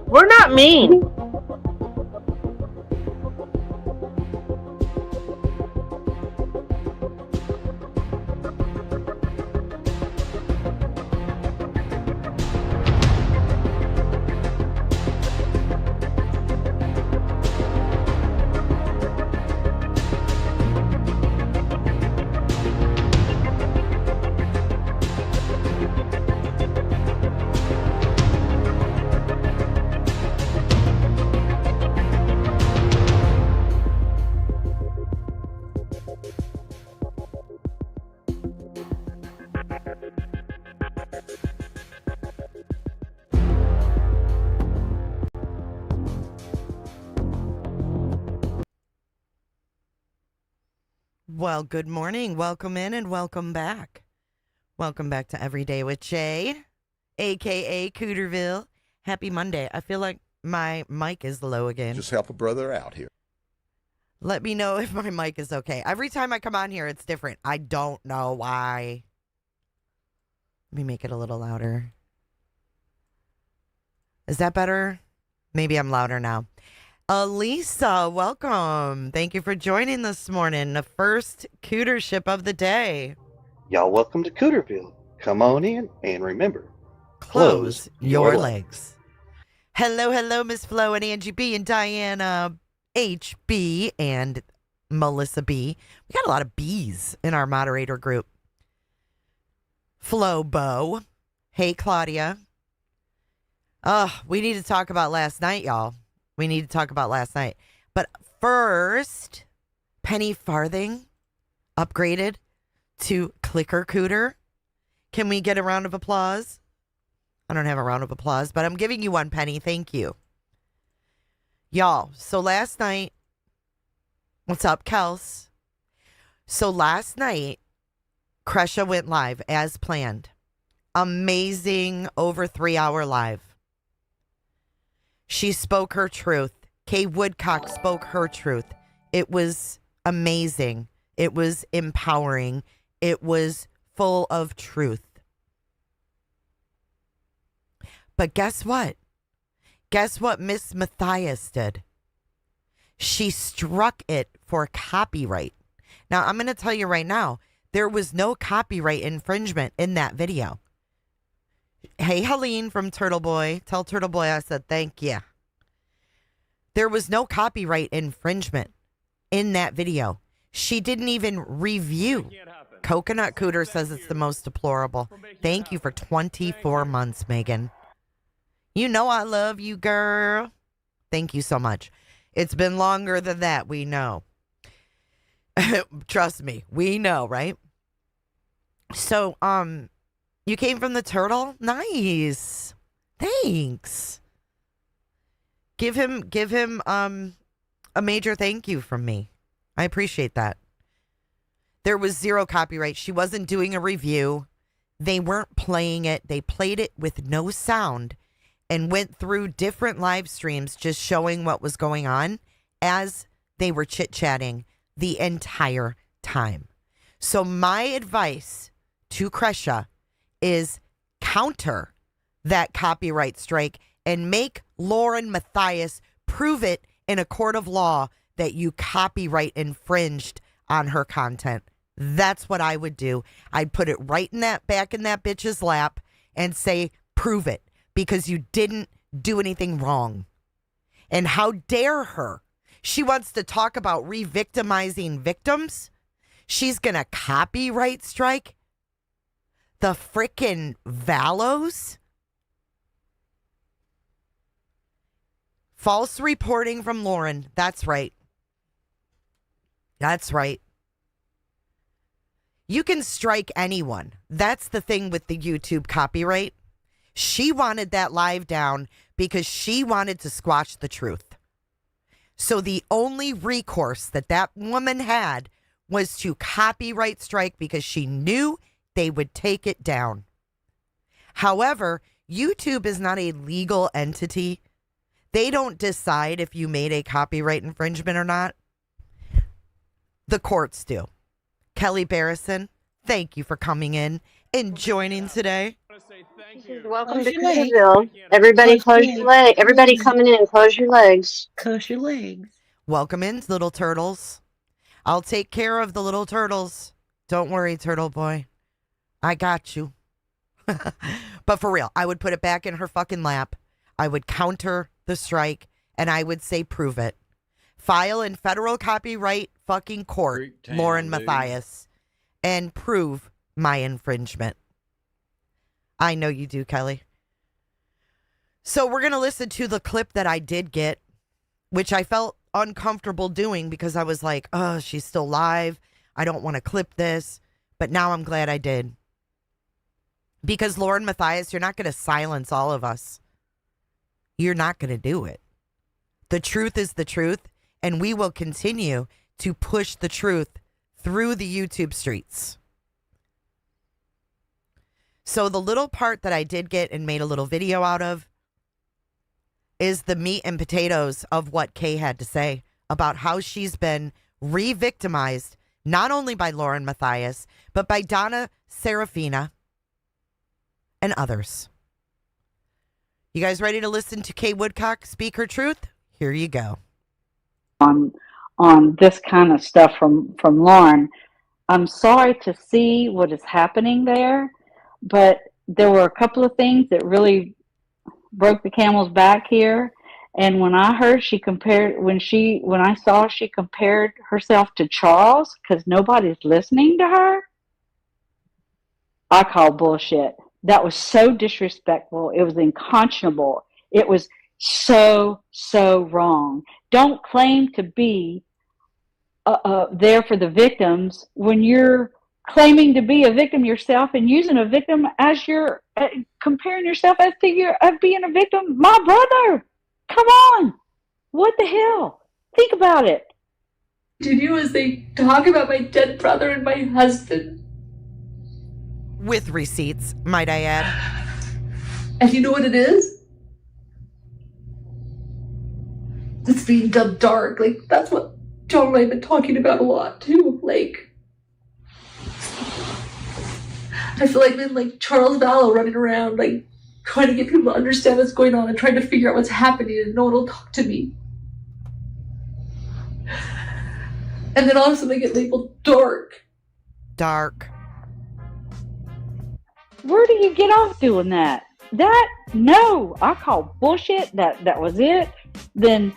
We're not mean. Well, good morning. Welcome in and welcome back. Welcome back to Everyday with Jay, a.k.a. Cooterville. Happy Monday. I feel like my mic is low again. Just help a brother out here. Let me know if my mic is okay. Every time I come on here, it's different. I don't know why. Let me make it a little louder. Is that better? Maybe I'm louder now. Elisa, welcome. Thank you for joining this morning. The first cootership of the day. Y'all welcome to Cooterville. Come on in and remember, Close your legs. Hello, Miss Flo and Angie B and Diana HB and Melissa B. We got a lot of B's in our moderator group. Flo Bo. Hey, Claudia. We need to talk about last night, y'all. We need to talk about last night. But first, Penny Farthing upgraded to Clicker Cooter. Can we get a round of applause? I don't have a round of applause, but I'm giving you one, Penny. Thank you. Y'all, so last night, what's up, Kels? So last night, Kresha went live as planned. Amazing over 3-hour live. She spoke her truth. Kay Woodcock spoke her truth. It was amazing. It was empowering. It was full of truth. But guess what? Guess what Miss Matthias did? She struck it for copyright. Now, I'm going to tell you right now, there was no copyright infringement in that video. Hey, Helene from Turtle Boy. Tell Turtle Boy I said thank you. There was no copyright infringement in that video. She didn't even review. Coconut Cooter says it's the most deplorable. Thank you for 24 months, Megan. You know I love you, girl. Thank you so much. It's been longer than that, we know. Trust me, we know, right? So, you came from the turtle? Nice. Thanks. Give him a major thank you from me. I appreciate that. There was zero copyright. She wasn't doing a review. They weren't playing it. They played it with no sound and went through different live streams just showing what was going on as they were chit-chatting the entire time. So my advice to Kresha is counter that copyright strike and make Lauren Matthias prove it in a court of law that you copyright infringed on her content. That's what I would do. I'd put it right in that back in that bitch's lap and say, prove it, because you didn't do anything wrong. And how dare her? She wants to talk about re-victimizing victims. She's going to copyright strike the frickin' Valos. False reporting from Lauren. That's right. That's right. You can strike anyone. That's the thing with the YouTube copyright. She wanted that live down because she wanted to squash the truth. So the only recourse that that woman had was to copyright strike because she knew they would take it down. However, YouTube is not a legal entity. They don't decide if you made a copyright infringement or not. The courts do. Kelly Barrison, thank you for coming in and joining today. Welcome to Cooterville. Everybody close your legs. Everybody coming in, close your legs. Close your legs. Welcome in, little turtles. I'll take care of the little turtles. Don't worry, turtle boy. I got you. But for real, I would put it back in her fucking lap. I would counter the strike, and I would say prove it. File in federal copyright fucking court, Lauren Matthias, and prove my infringement. I know you do, Kelly. So we're going to listen to the clip that I did get, which I felt uncomfortable doing because I was like, oh, she's still live. I don't want to clip this. But now I'm glad I did. Because Lauren Matthias, you're not going to silence all of us. You're not going to do it. The truth is the truth, and we will continue to push the truth through the YouTube streets. So the little part that I did get and made a little video out of is the meat and potatoes of what Kay had to say about how she's been re-victimized, not only by Lauren Matthias, but by Donna, Serafina, and others. You guys ready to listen to Kay Woodcock speak her truth? Here you go. On this kind of stuff from Lauren, I'm sorry to see what is happening there, but there were a couple of things that really broke the camel's back here. And when I heard when I saw she compared herself to Charles because nobody's listening to her, I call bullshit. That was so disrespectful. It was unconscionable. It was so wrong. Don't claim to be there for the victims when you're claiming to be a victim yourself and using a victim as your comparing yourself as being a victim. My brother, come on, what the hell? Think about it. Continue as they talk about my dead brother and my husband. With receipts, might I add. And you know what it is? It's being dubbed dark. Like, that's what John and I have been talking about a lot, too. Like, I feel like I'm like Charles Vallow running around, like, trying to get people to understand what's going on and trying to figure out what's happening, and no one will talk to me. And then all of a sudden I get labeled dark. Dark. Where do you get off doing that? No, I call bullshit. That was it. Then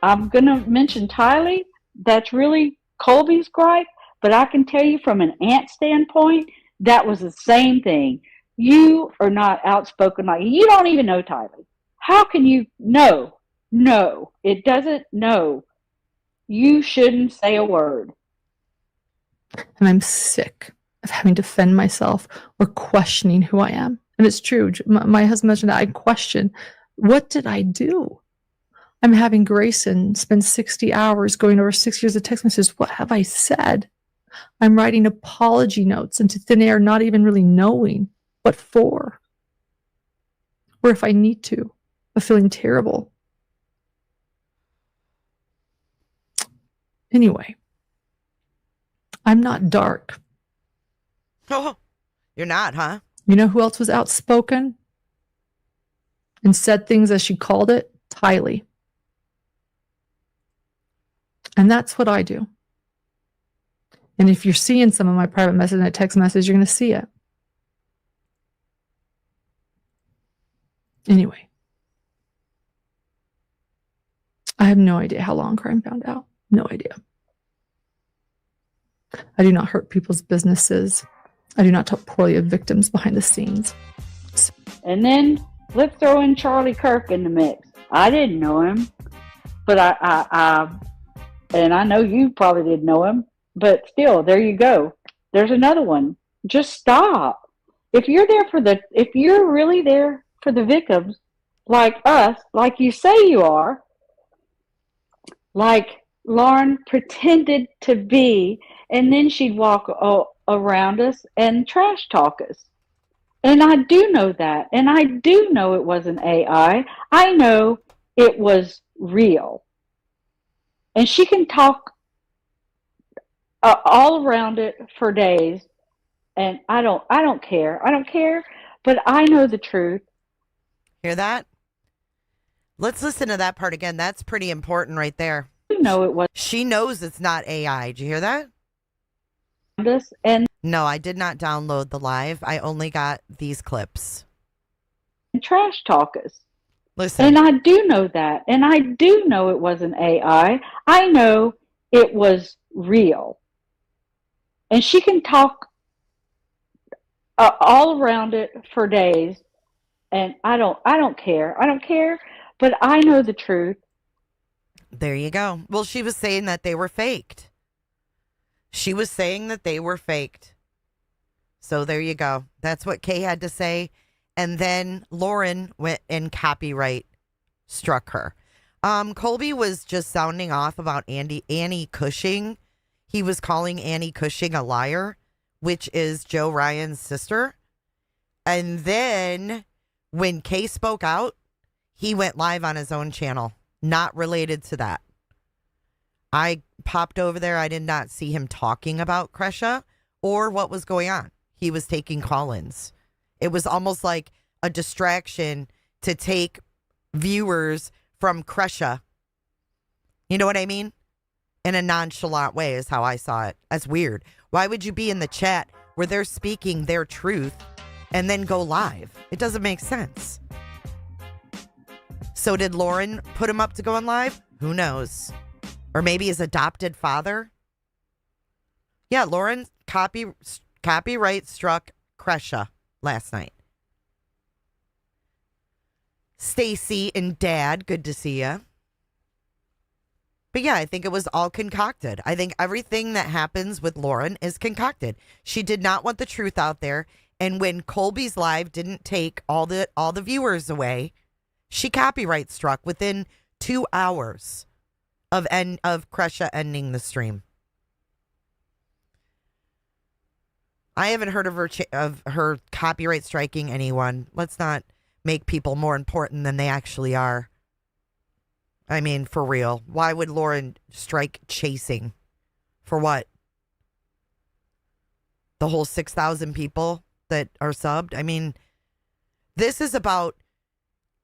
I'm gonna mention Tylee. That's really Colby's gripe. But I can tell you from an aunt standpoint, that was the same thing. You are not outspoken like you don't even know Tylee. How can you know? No, it doesn't. No, you shouldn't say a word. And I'm sick of having to defend myself or questioning who I am. And it's true. My husband mentioned that I question, what did I do? I'm having Grayson spend 60 hours going over 6 years of text messages. What have I said? I'm writing apology notes into thin air, not even really knowing what for. Or if I need to, of feeling terrible. Anyway, I'm not dark. Oh, you're not, huh? You know who else was outspoken and said things as she called it? Tylee. And that's what I do. And if you're seeing some of my private message and a text message, you're going to see it. Anyway, I have no idea how long crime found out. No idea. I do not hurt people's businesses. I do not talk poorly of victims behind the scenes. And then let's throw in Charlie Kirk in the mix. I didn't know him, but I know you probably didn't know him, but still, there you go. There's another one. Just stop. If you're really there for the victims, like us, like you say you are, like Lauren pretended to be, and then she'd walk around us and trash talk us. And I do know that. And I do know it wasn't AI. I know it was real. And she can talk all around it for days, and I don't care. I don't care, but I know the truth. Hear that? Let's listen to that part again. That's pretty important right there. You know it was She knows it's not AI. Did you hear that? this, and No, I did not download the live. I only got these clips. trash talkers. Listen. And I do know that. And I do know it wasn't AI. I know it was real. And she can talk all around it for days. And I don't care. I don't care, but I know the truth. There you go. Well, she was saying that they were faked. She was saying that they were faked. So there you go. That's what Kay had to say. And then Lauren went and copyright struck her. Colby was just sounding off about Annie Cushing. He was calling Annie Cushing a liar, which is Joe Ryan's sister. And then when Kay spoke out, he went live on his own channel, not related to that. I popped over there. I did not see him talking about Kresha or what was going on. He was taking call-ins. It was almost like a distraction to take viewers from Kresha. You know what I mean? In a nonchalant way is how I saw it. That's weird. Why would you be in the chat where they're speaking their truth and then go live? It doesn't make sense. So did Lauren put him up to go on live? Who knows? Or maybe his adopted father? Yeah, Lauren copyright struck Kresha last night. Stacy and Dad, good to see you. But yeah, I think it was all concocted. I think everything that happens with Lauren is concocted. She did not want the truth out there, and when Colby's live didn't take all the viewers away, she copyright struck within 2 hours of Kresha ending the stream. I haven't heard of her copyright striking anyone. Let's not make people more important than they actually are. I mean, for real. Why would Lauren strike chasing? For what? The whole 6,000 people that are subbed? I mean, this is about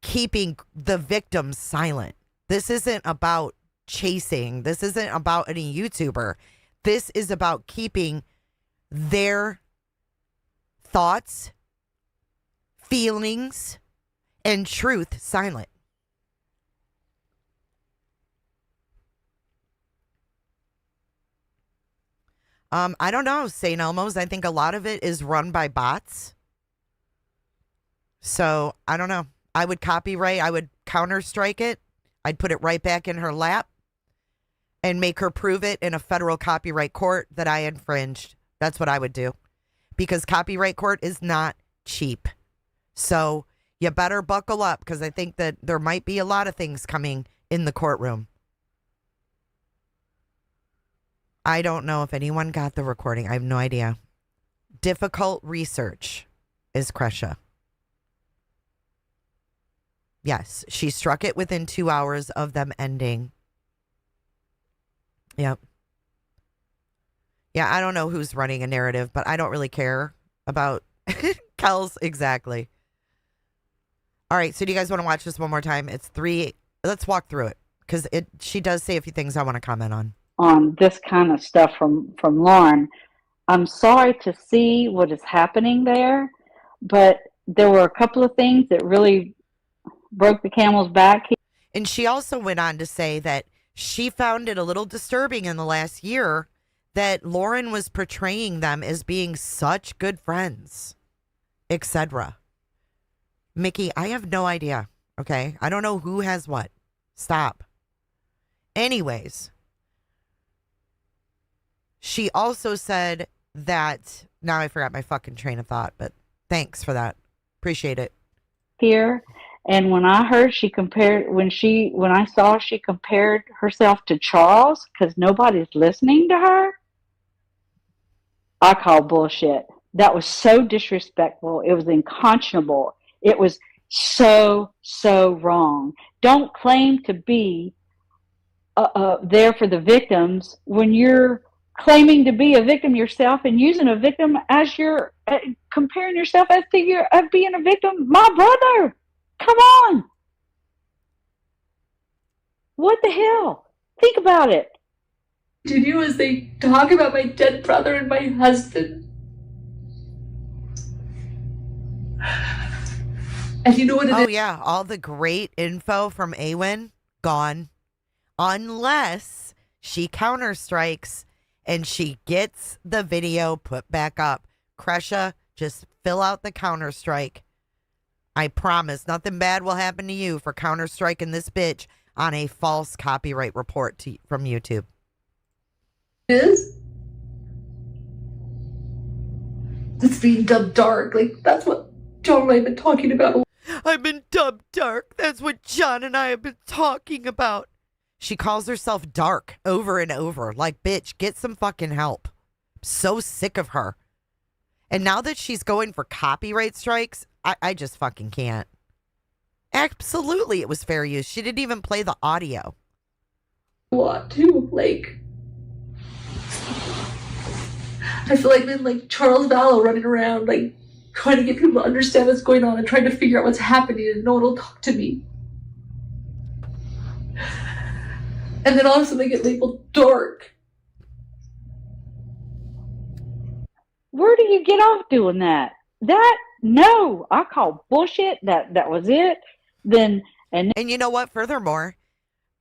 keeping the victims silent. This isn't about chasing. This isn't about any YouTuber. This is about keeping their thoughts, feelings, and truth silent. I don't know, St. Elmo's. I think a lot of it is run by bots. So, I don't know. I would copyright, I would counter-strike it. I'd put it right back in her lap and make her prove it in a federal copyright court that I infringed. That's what I would do. Because copyright court is not cheap. So, you better buckle up because I think that there might be a lot of things coming in the courtroom. I don't know if anyone got the recording. I have no idea. Difficult research is Kresha. Yes, she struck it within 2 hours of them ending. Yep. Yeah, I don't know who's running a narrative, but I don't really care about Kels. Exactly. All right, so do you guys want to watch this one more time? It's 3. Let's walk through it because she does say a few things I want to comment on. On this kind of stuff from Lauren. I'm sorry to see what is happening there, but there were a couple of things that really broke the camel's back. And she also went on to say that she found it a little disturbing in the last year that Lauren was portraying them as being such good friends, etc. Mickey, I have no idea, okay? I don't know who has what. Stop. Anyways, she also said that, now I forgot my fucking train of thought, but thanks for that. Appreciate it. Here, and when I heard she compared, when I saw she compared herself to Charles because nobody's listening to her, I call bullshit. That was so disrespectful. It was unconscionable. It was so wrong. Don't claim to be there for the victims when you're claiming to be a victim yourself and using a victim as your comparing yourself as to your of being a victim. My brother, come on. What the hell? Think about it. Do as they talk about my dead brother and my husband. And you know what it is? Oh, yeah. All the great info from Awen, gone. Unless she counterstrikes and she gets the video put back up. Kresha, just fill out the counterstrike. I promise nothing bad will happen to you for counterstriking this bitch on a false copyright report from YouTube. Is it's being dubbed dark. Like, that's what John and I have been talking about. I've been dubbed dark. That's what John and I have been talking about. She calls herself dark over and over. Like, bitch, get some fucking help. I'm so sick of her. And now that she's going for copyright strikes, I just fucking can't. Absolutely, it was fair use. She didn't even play the audio. A lot too. Like, I feel like I've been like Charles Vallow running around, like trying to get people to understand what's going on and trying to figure out what's happening, and no one will talk to me. And then all of a sudden I get labeled dark. Where do you get off doing that? No, I call bullshit. That was it. And you know what? Furthermore,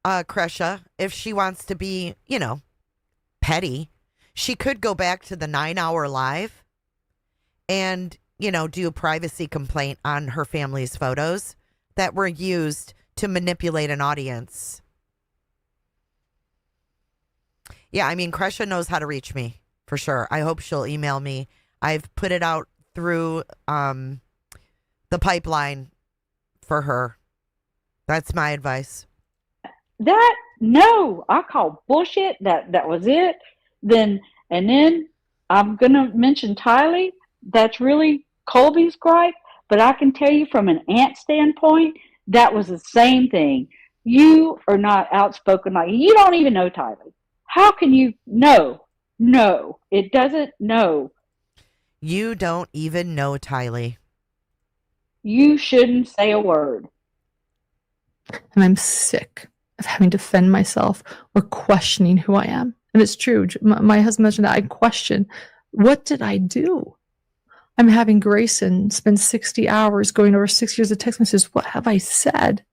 Kresha, if she wants to be, petty, she could go back to the 9-hour live and, do a privacy complaint on her family's photos that were used to manipulate an audience. Yeah, I mean, Kresha knows how to reach me, for sure. I hope she'll email me. I've put it out through the pipeline for her. That's my advice. No, I call bullshit. That was it. Then I'm gonna mention Tylee. That's really Colby's gripe, but I can tell you from an aunt standpoint, that was the same thing. You are not outspoken. Like, you don't even know Tylee. How can you? No, it doesn't. No. You don't even know Tylee. You shouldn't say a word. And I'm sick of having to defend myself or questioning who I am. And it's true. My husband mentioned that I question, what did I do? I'm having Grayson spend 60 hours going over 6 years of text messages. What have I said?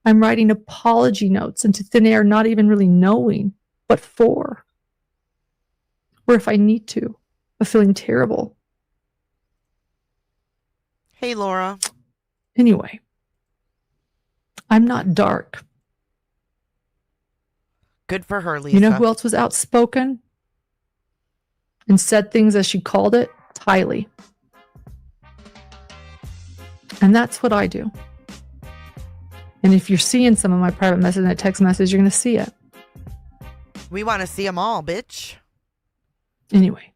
I'm writing apology notes into thin air, not even really knowing what for. Or if I need to, of feeling terrible. Hey, Laura. Anyway, I'm not dark. Good for her, Lisa. You know who else was outspoken and said things as she called it? Tylee. And that's what I do. And if you're seeing some of my private message and text message, you're going to see it. We want to see them all, bitch. Anyway.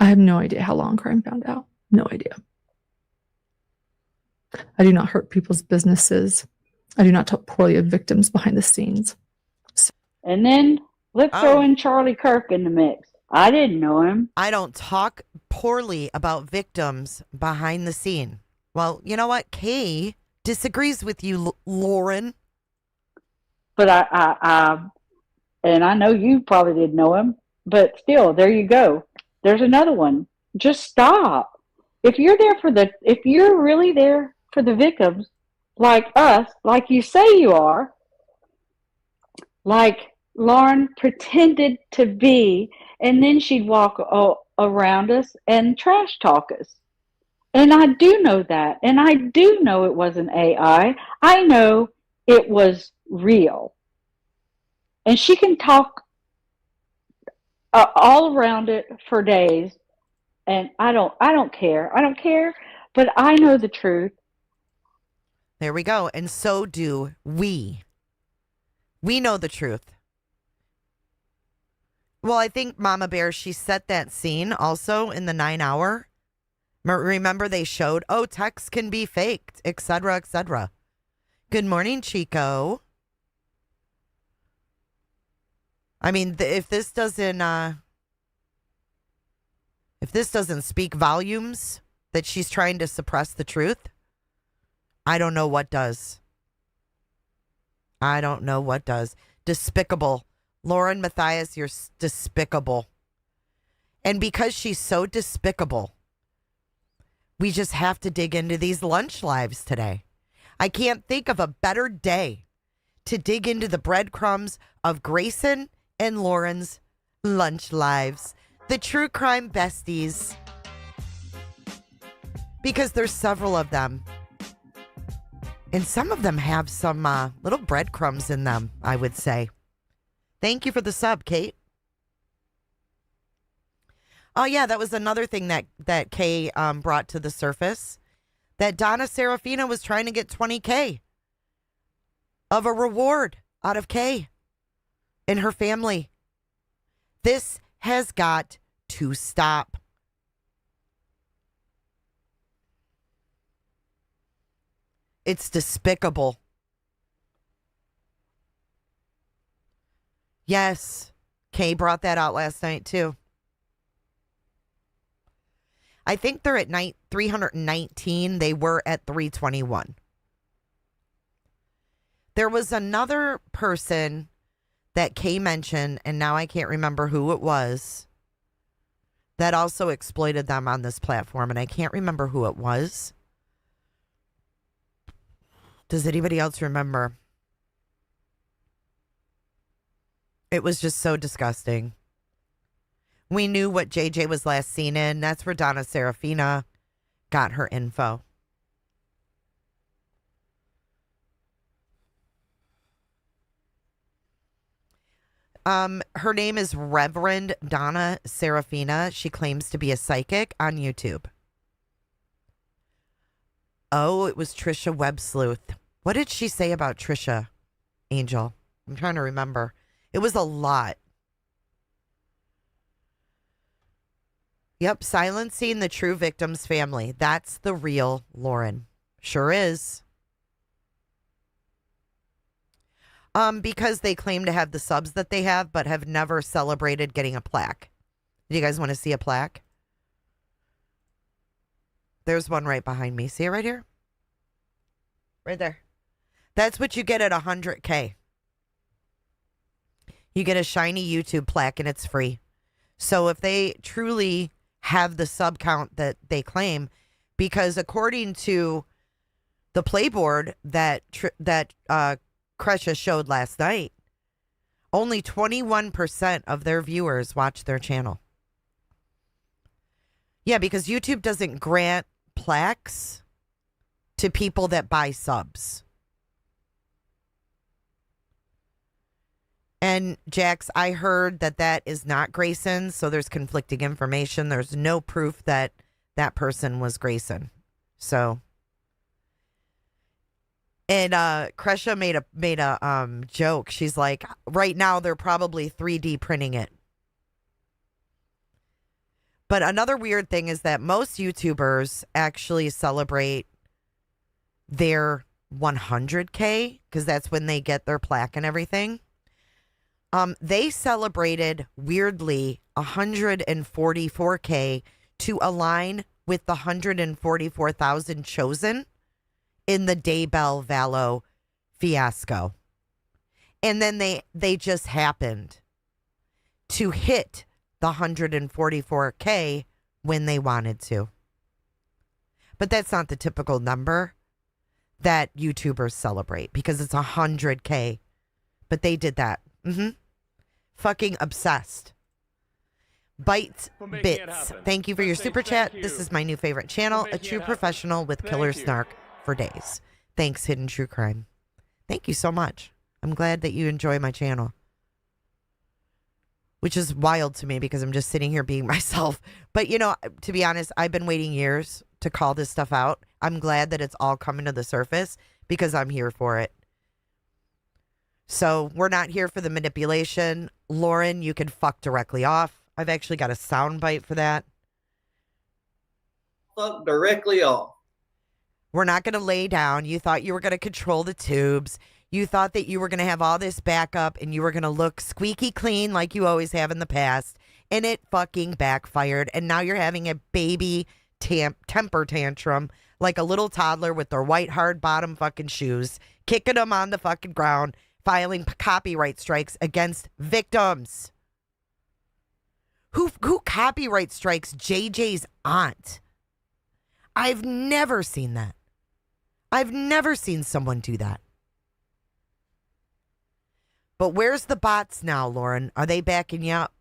I have no idea how long crime found out. No idea. I do not hurt people's businesses. I do not talk poorly of victims behind the scenes. And then let's throw in Charlie Kirk in the mix. I didn't know him. I don't talk poorly about victims behind the scene. Well, you know what? Kay disagrees with you, Lauren. But I know you probably didn't know him, but still, there you go. There's another one. Just stop. If you're really there for the victims, like us, like you say you are, like Lauren pretended to be, and then she'd walk around us and trash talk us. And I do know that. And I do know it wasn't AI. I know it was real. And she can talk all around it for days. And I don't care. I don't care. But I know the truth. There we go. And so do we. We know the truth. Well, I think Mama Bear, she set that scene also in the 9-hour. Remember they showed, texts can be faked, etc., etc. Good morning, Chico. I mean, if this doesn't speak volumes that she's trying to suppress the truth, I don't know what does. I don't know what does. Despicable. Lauren Matthias, you're despicable. And because she's so despicable, we just have to dig into these lunch lives today. I can't think of a better day to dig into the breadcrumbs of Grayson and Lauren's lunch lives. The true crime besties. Because there's several of them. And some of them have some little breadcrumbs in them, I would say. Thank you for the sub, Kate. Oh, yeah, that was another thing that Kay brought to the surface. That Donna Serafina was trying to get $20K of a reward out of Kay and her family. This has got to stop. It's despicable. Yes, Kay brought that out last night too. I think they're at 319. They were at 321. There was another person that Kay mentioned, and now I can't remember who it was, that also exploited them on this platform, and I can't remember who it was. Does anybody else remember? It was just so disgusting. We knew what JJ was last seen in. That's where Donna Serafina got her info. Her name is Reverend Donna Serafina. She claims to be a psychic on YouTube. Oh, it was Trisha Web Sleuth. What did she say about Trisha, Angel? I'm trying to remember. It was a lot. Yep, silencing the true victim's family. That's the real Lauren. Sure is. Because they claim to have the subs that they have, but have never celebrated getting a plaque. Do you guys want to see a plaque? There's one right behind me. See it right here? Right there. That's what you get at 100K. You get a shiny YouTube plaque and it's free. So if they truly have the sub count that they claim, because according to the playboard that kreshas showed last night, only 21% of their viewers watch their channel. Yeah, because YouTube doesn't grant plaques to people that buy subs. And Jax, I heard that is not Grayson, so there's conflicting information. There's no proof that that person was Grayson. So, and Kresha made a joke. She's like, right now they're probably 3D printing it. But another weird thing is that most YouTubers actually celebrate their 100K because that's when they get their plaque and everything. They celebrated, weirdly, 144K to align with the 144,000 chosen in the Daybell Trial fiasco. And then they just happened to hit the 144K when they wanted to. But that's not the typical number that YouTubers celebrate because it's 100K. But they did that. Fucking obsessed. Bites Bits. Thank you for your super chat. This is my new favorite channel. A true professional with killer snark for days. Thanks, Hidden True Crime. Thank you so much. I'm glad that you enjoy my channel. Which is wild to me because I'm just sitting here being myself. But, you know, to be honest, I've been waiting years to call this stuff out. I'm glad that it's all coming to the surface because I'm here for it. So we're not here for the manipulation. Lauren, you can fuck directly off. I've actually got a sound bite for that. Fuck directly off. We're not going to lay down. You thought you were going to control the tubes. You thought that you were going to have all this backup and you were going to look squeaky clean like you always have in the past. And it fucking backfired. And now you're having a baby temper tantrum like a little toddler with their white hard bottom fucking shoes, kicking them on the fucking ground, filing copyright strikes against victims. Who copyright strikes JJ's aunt? I've never seen that. I've never seen someone do that. But where's the bots now, Lauren? Are they backing you up?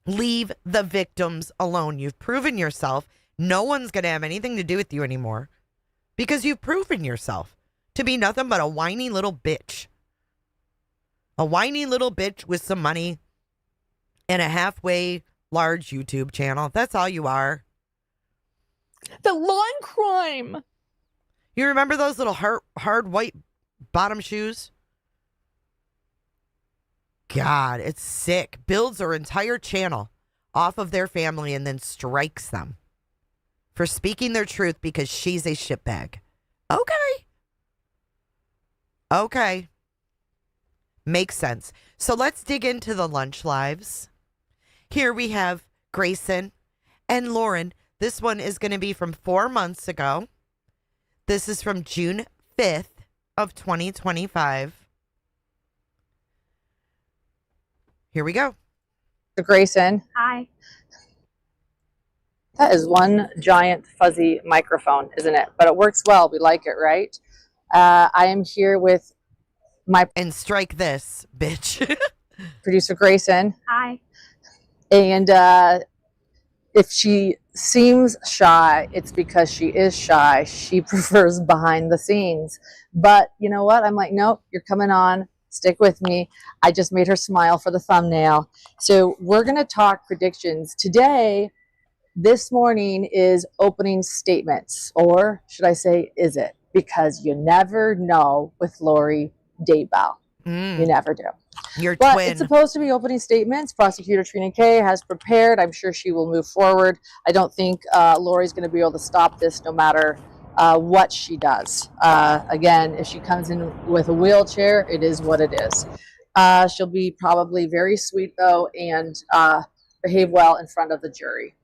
Leave the victims alone. You've proven yourself. No one's going to have anything to do with you anymore because you've proven yourself to be nothing but a whiny little bitch. A whiny little bitch with some money and a halfway large YouTube channel. That's all you are. The lawn crime. You remember those little hard white bottom shoes? God, it's sick. Builds her entire channel off of their family and then strikes them for speaking their truth because she's a shitbag. Okay. Makes sense. So let's dig into the lunch lives. Here we have Grayson and Lauren. This one is going to be from 4 months ago. This is from June 5th of 2025. Here we go. Grayson. Hi. That is one giant fuzzy microphone, isn't it? But it works well. We like it, right? I am here with my And strike this, bitch. producer, Grayson. Hi. And if she seems shy, it's because she is shy. She prefers behind the scenes. But you know what? I'm like, nope, you're coming on. Stick with me. I just made her smile for the thumbnail. So we're going to talk predictions. Today, this morning is opening statements. Or should I say, is it? Because you never know with Lori Daybell. You never do. Your But twin. it's supposed to be opening statements. Prosecutor Trina Kay has prepared. I'm sure she will move forward. I don't think Lori's going to be able to stop this no matter what she does. Again, if she comes in with a wheelchair, it is what it is. She'll be probably very sweet, though, and behave well in front of the jury.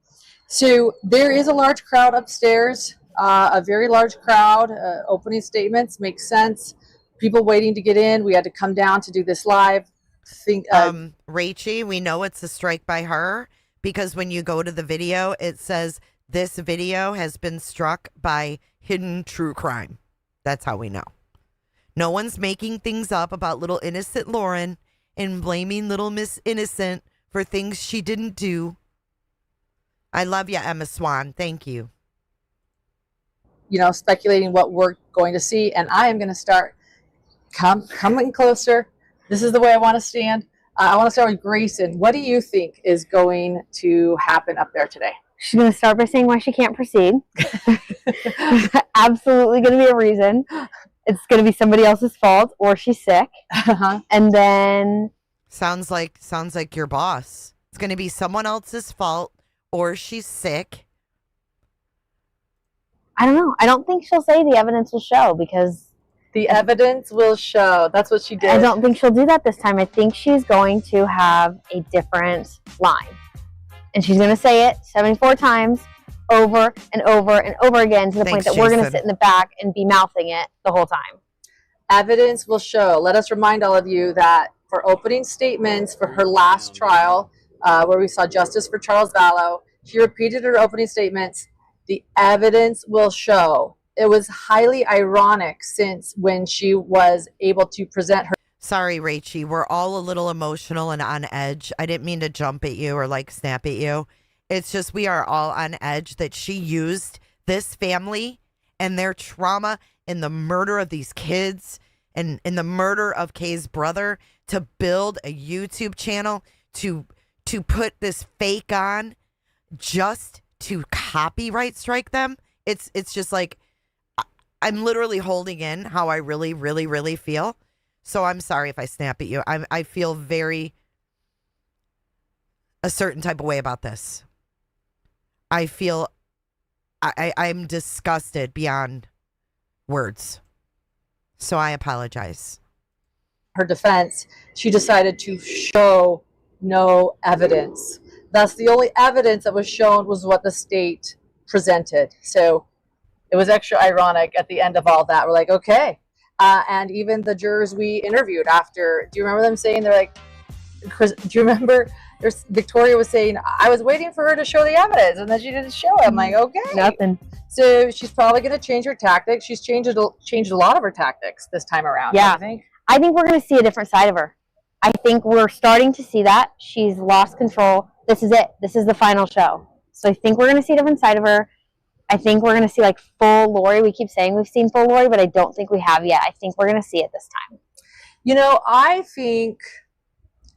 So there is a large crowd upstairs, a very large crowd. Opening statements make sense. People waiting to get in. We had to come down to do this live. Rachie, we know it's a strike by her because when you go to the video, it says this video has been struck by hidden true crime. That's how we know. No one's making things up about little innocent Lauren and blaming little Miss Innocent for things she didn't do. I love you, Emma Swan. Thank you. Speculating what we're going to see. And I am going to start coming closer. This is the way I want to stand. I want to start with Grayson. What do you think is going to happen up there today? She's going to start by saying why she can't proceed. Absolutely going to be a reason. It's going to be somebody else's fault or she's sick. And then... Sounds like your boss. It's going to be someone else's fault or she's sick. I don't know. I don't think she'll say the evidence will show because... The evidence will show. That's what she did. I don't think she'll do that this time. I think she's going to have a different line. And she's going to say it 74 times over and over and over again to the point that we're going to sit in the back and be mouthing it the whole time. Evidence will show. Let us remind all of you that for opening statements for her last trial, where we saw justice for Charles Vallow, she repeated her opening statements. The evidence will show. It was highly ironic since when she was able to present her. Sorry, Rachie. We're all a little emotional and on edge. I didn't mean to jump at you or snap at you. It's just we are all on edge that she used this family and their trauma and the murder of these kids and the murder of Kay's brother to build a YouTube channel to put this fake on just to copyright strike them. It's just like I'm literally holding in how I really, really, really feel. So I'm sorry if I snap at you. I feel very a certain type of way about this. I feel I'm disgusted beyond words. So I apologize. Her defense, she decided to show no evidence. Thus, the only evidence that was shown was what the state presented. So it was extra ironic at the end of all that. We're like, okay. And even the jurors we interviewed after, do you remember them saying, they're like, Chris, do you remember Victoria was saying, I was waiting for her to show the evidence and then she didn't show it. I'm like, okay. Nothing. So she's probably going to change her tactics. She's changed a lot of her tactics this time around. Yeah. I I think we're going to see a different side of her. I think we're starting to see that. She's lost control. This is it. This is the final show. So I think we're going to see a different side of her. I think we're going to see like full Lori. We keep saying we've seen full Lori, but I don't think we have yet. I think we're going to see it this time. You know, I think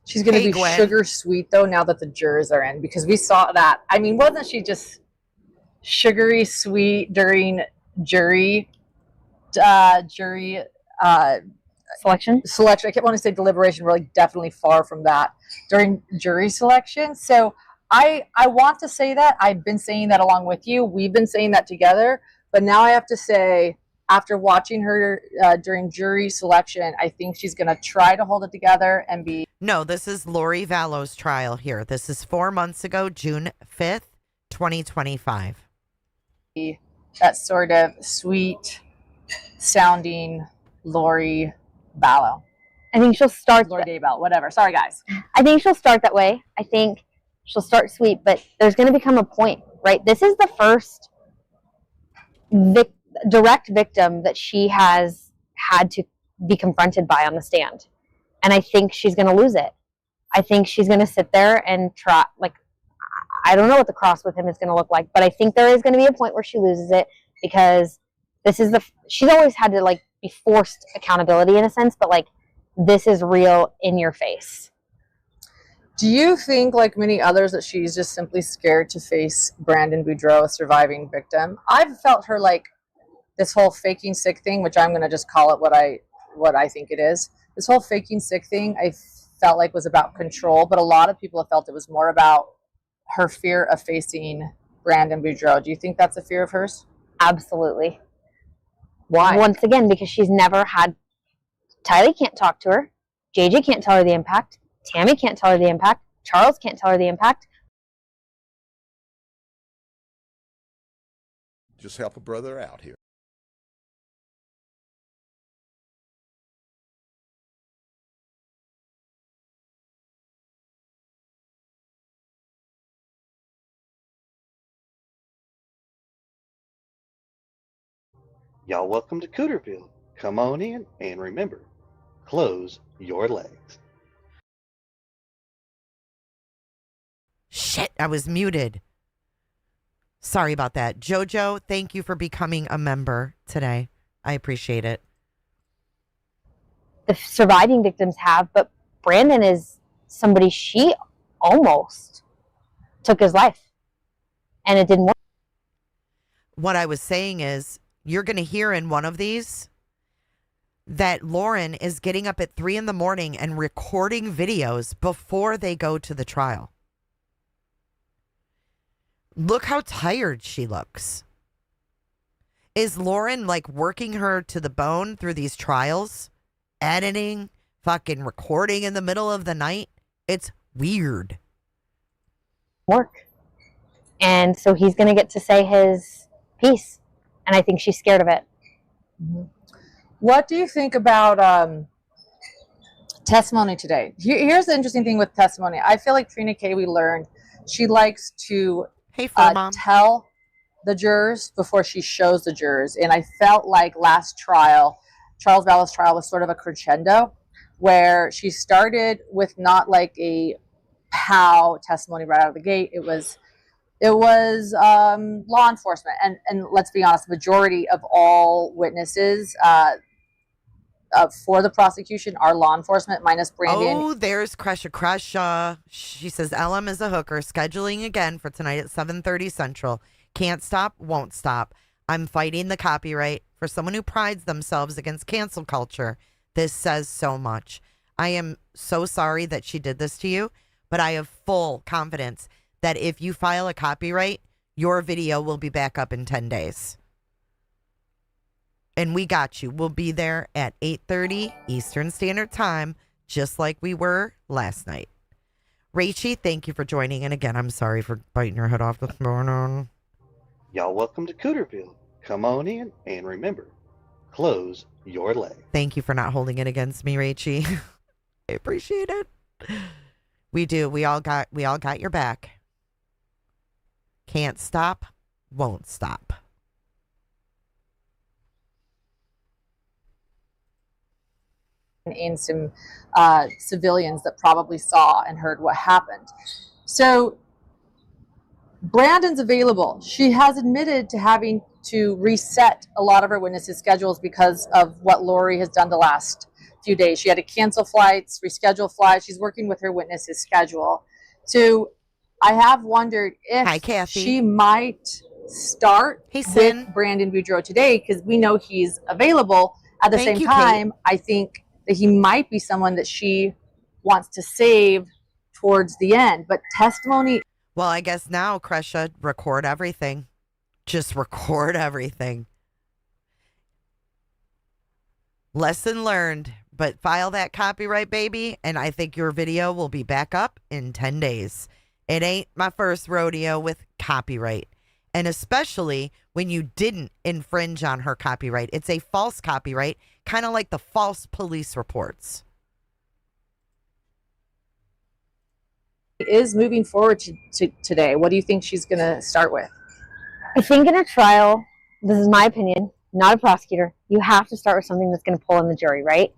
she's going to be sugar sweet, though, now that the jurors are in, because we saw that. I mean, wasn't she just sugary sweet during jury Selection? I kept wanting to say deliberation. We're like definitely far from that during jury selection. So I want to say that. I've been saying that along with you. We've been saying that together. But now I have to say, after watching her during jury selection, I think she's going to try to hold it together and be. No, this is Lori Vallow's trial here. This is 4 months ago, June 5th, 2025. That sort of sweet sounding Lori Vallow. I think she'll start. Lori Daybell, whatever. Sorry, guys. I think she'll start that way. I think she'll start sweet, but there's going to become a point, right? This is the first direct victim that she has had to be confronted by on the stand. And I think she's going to lose it. I think she's going to sit there and try, like, I don't know what the cross with him is going to look like, but I think there is going to be a point where she loses it, because this is she's always had to like be forced accountability in a sense, but like this is real in your face. Do you think, like many others, that she's just simply scared to face Brandon Boudreaux, a surviving victim? I've felt her like this whole faking sick thing, which I'm going to just call it what I think it is. This whole faking sick thing, I felt like was about control, but a lot of people have felt it was more about her fear of facing Brandon Boudreaux. Do you think that's a fear of hers? Absolutely. Why? Once again, because she's never had. Tylee can't talk to her. JJ can't tell her the impact. Tammy can't tell her the impact. Charles can't tell her the impact. Just help a brother out here. Y'all welcome to Cooterville. Come on in, and remember, close your legs. Shit, I was muted. Sorry about that. Jojo, thank you for becoming a member today. I appreciate it. The surviving victims have, but Brandon is somebody she almost took his life, and it didn't work. What I was saying is, you're going to hear in one of these that Lauren is getting up at 3 a.m. and recording videos before they go to the trial. Look how tired she looks. Is Lauren like working her to the bone through these trials? Editing, fucking recording in the middle of the night? It's weird. Work. And so he's going to get to say his piece. And I think she's scared of it. Mm-hmm. What do you think about testimony today? Here's the interesting thing with testimony. I feel like Trina K, we learned, she likes to tell the jurors before she shows the jurors. And I felt like last trial, Charles Vallow's trial, was sort of a crescendo where she started with not like a pow testimony right out of the gate. It was law enforcement, and let's be honest, the majority of all witnesses for the prosecution are law enforcement, minus Brandon. Oh, there's Kresha. She says LM is a hooker. Scheduling again for tonight at 7:30 Central. Can't stop, won't stop. I'm fighting the copyright for someone who prides themselves against cancel culture. This says so much. I am so sorry that she did this to you, but I have full confidence that if you file a copyright, Your video will be back up in 10 days. And we got you. We'll be there at 8:30 Eastern Standard Time, just like we were last night. Rachie, thank you for joining. And again, I'm sorry for biting your head off this morning. Y'all welcome to Cooterville. Come on in, and remember, close your leg. Thank you for not holding it against me, Rachie. I appreciate it. We do. We all got your back. Can't stop, won't stop. And some civilians that probably saw and heard what happened. So Brandon's available. She has admitted to having to reset a lot of her witnesses' schedules because of what Lori has done the last few days. She had to cancel flights, reschedule flights. She's working with her witnesses' schedule. So I have wondered if she might start with Brandon Boudreaux today, because we know he's available. At the same time, Kate. I think that he might be someone that she wants to save towards the end. But testimony... Well, I guess now, Kresha, record everything. Just record everything. Lesson learned. But file that copyright, baby, and I think your video will be back up in 10 days. It ain't my first rodeo with copyright. And especially when you didn't infringe on her copyright. It's a false copyright, kind of like the false police reports. Is moving forward to today. What do you think she's going to start with? I think in a trial, this is my opinion, not a prosecutor, you have to start with something that's going to pull in the jury, right?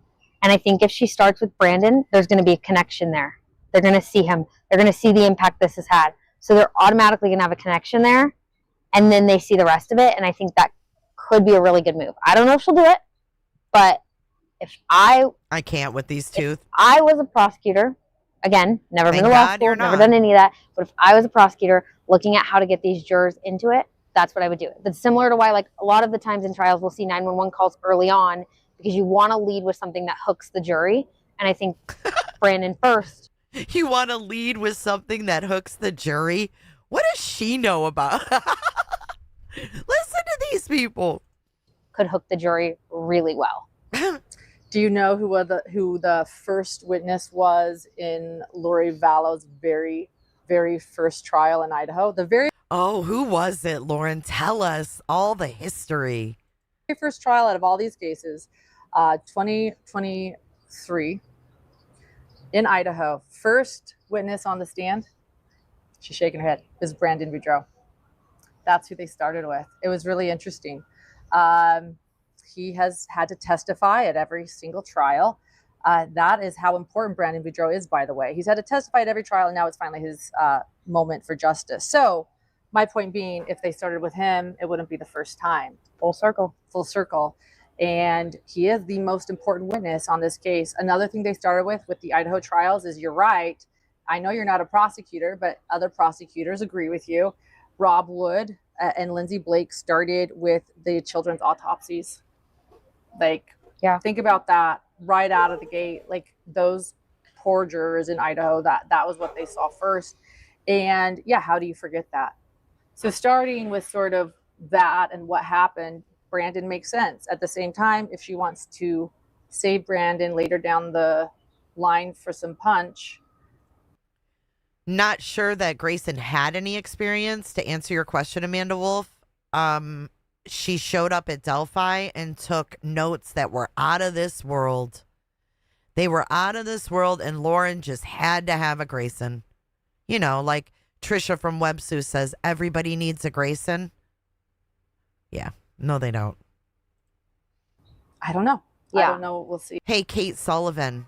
And I think if she starts with Brandon, there's going to be a connection there. They're going to see him. They're going to see the impact this has had. So they're automatically going to have a connection there. And then they see the rest of it. And I think that could be a really good move. I don't know if she'll do it, but if I can't with these two. If I was a prosecutor, again, never been to law school, never done any of that. But if I was a prosecutor looking at how to get these jurors into it, that's what I would do. That's similar to why, like, a lot of the times in trials, we'll see 911 calls early on because you want to lead with something that hooks the jury. And I think Brandon first. You want to lead with something that hooks the jury? What does she know about? Listen to these people. Could hook the jury really well. Do you know who the first witness was in Lori Vallow's very, very first trial in Idaho? Oh, who was it, Lauren? Tell us all the history. Very first trial out of all these cases, 2023 in Idaho. First witness on the stand, she's shaking her head, is Brandon Boudreaux. That's who they started with. It was really interesting. He has had to testify at every single trial. That is how important Brandon Boudreaux is, by the way. He's had to testify at every trial, and now it's finally his moment for justice. So my point being, if they started with him, it wouldn't be the first time. Full circle. Full circle. And he is the most important witness on this case. Another thing they started with the Idaho trials is, you're right. I know you're not a prosecutor, but other prosecutors agree with you. Rob Wood and Lindsay Blake started with the children's autopsies. Like, yeah, think about that right out of the gate. Like, those poor jurors in Idaho, that was what they saw first. And yeah, how do you forget that? So starting with sort of that and what happened, Brandon makes sense. At the same time, if she wants to save Brandon later down the line for some punch. Not sure that Grayson had any experience, to answer your question, Amanda Wolf. She showed up at Delphi and took notes that were out of this world. They were out of this world, and Lauren just had to have a Grayson. You know, like Trisha from Websue says, everybody needs a Grayson. Yeah. No, they don't. I don't know. Yeah. I don't know. We'll see. Hey, Kate Sullivan.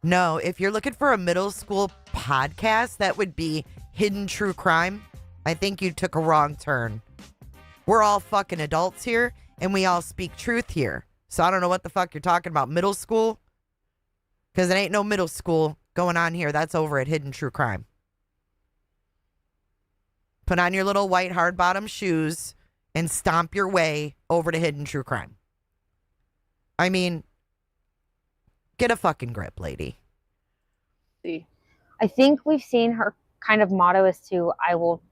No, if you're looking for a middle school podcast, that would be Hidden True Crime. I think you took a wrong turn. We're all fucking adults here, and we all speak truth here. So I don't know what the fuck you're talking about. Middle school? Because it ain't no middle school going on here. That's over at Hidden True Crime. Put on your little white hard bottom shoes and stomp your way over to Hidden True Crime. I mean, get a fucking grip, lady. See, I think we've seen her kind of motto is to, I will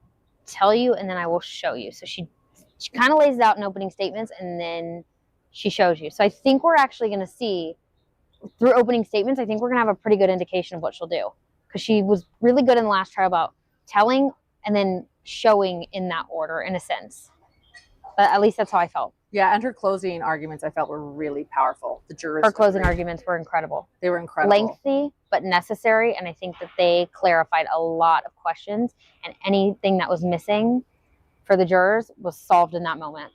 tell you and then I will show you. So she kind of lays it out in opening statements and then she shows you. So I think we're actually going to see through opening statements, I think we're going to have a pretty good indication of what she'll do, because she was really good in the last trial about telling and then showing in that order, in a sense. But at least that's how I felt. Yeah, and her closing arguments I felt were really powerful. The jurors. Her closing arguments were incredible. They were incredible. Lengthy, but necessary, and I think that they clarified a lot of questions, and anything that was missing for the jurors was solved in that moment.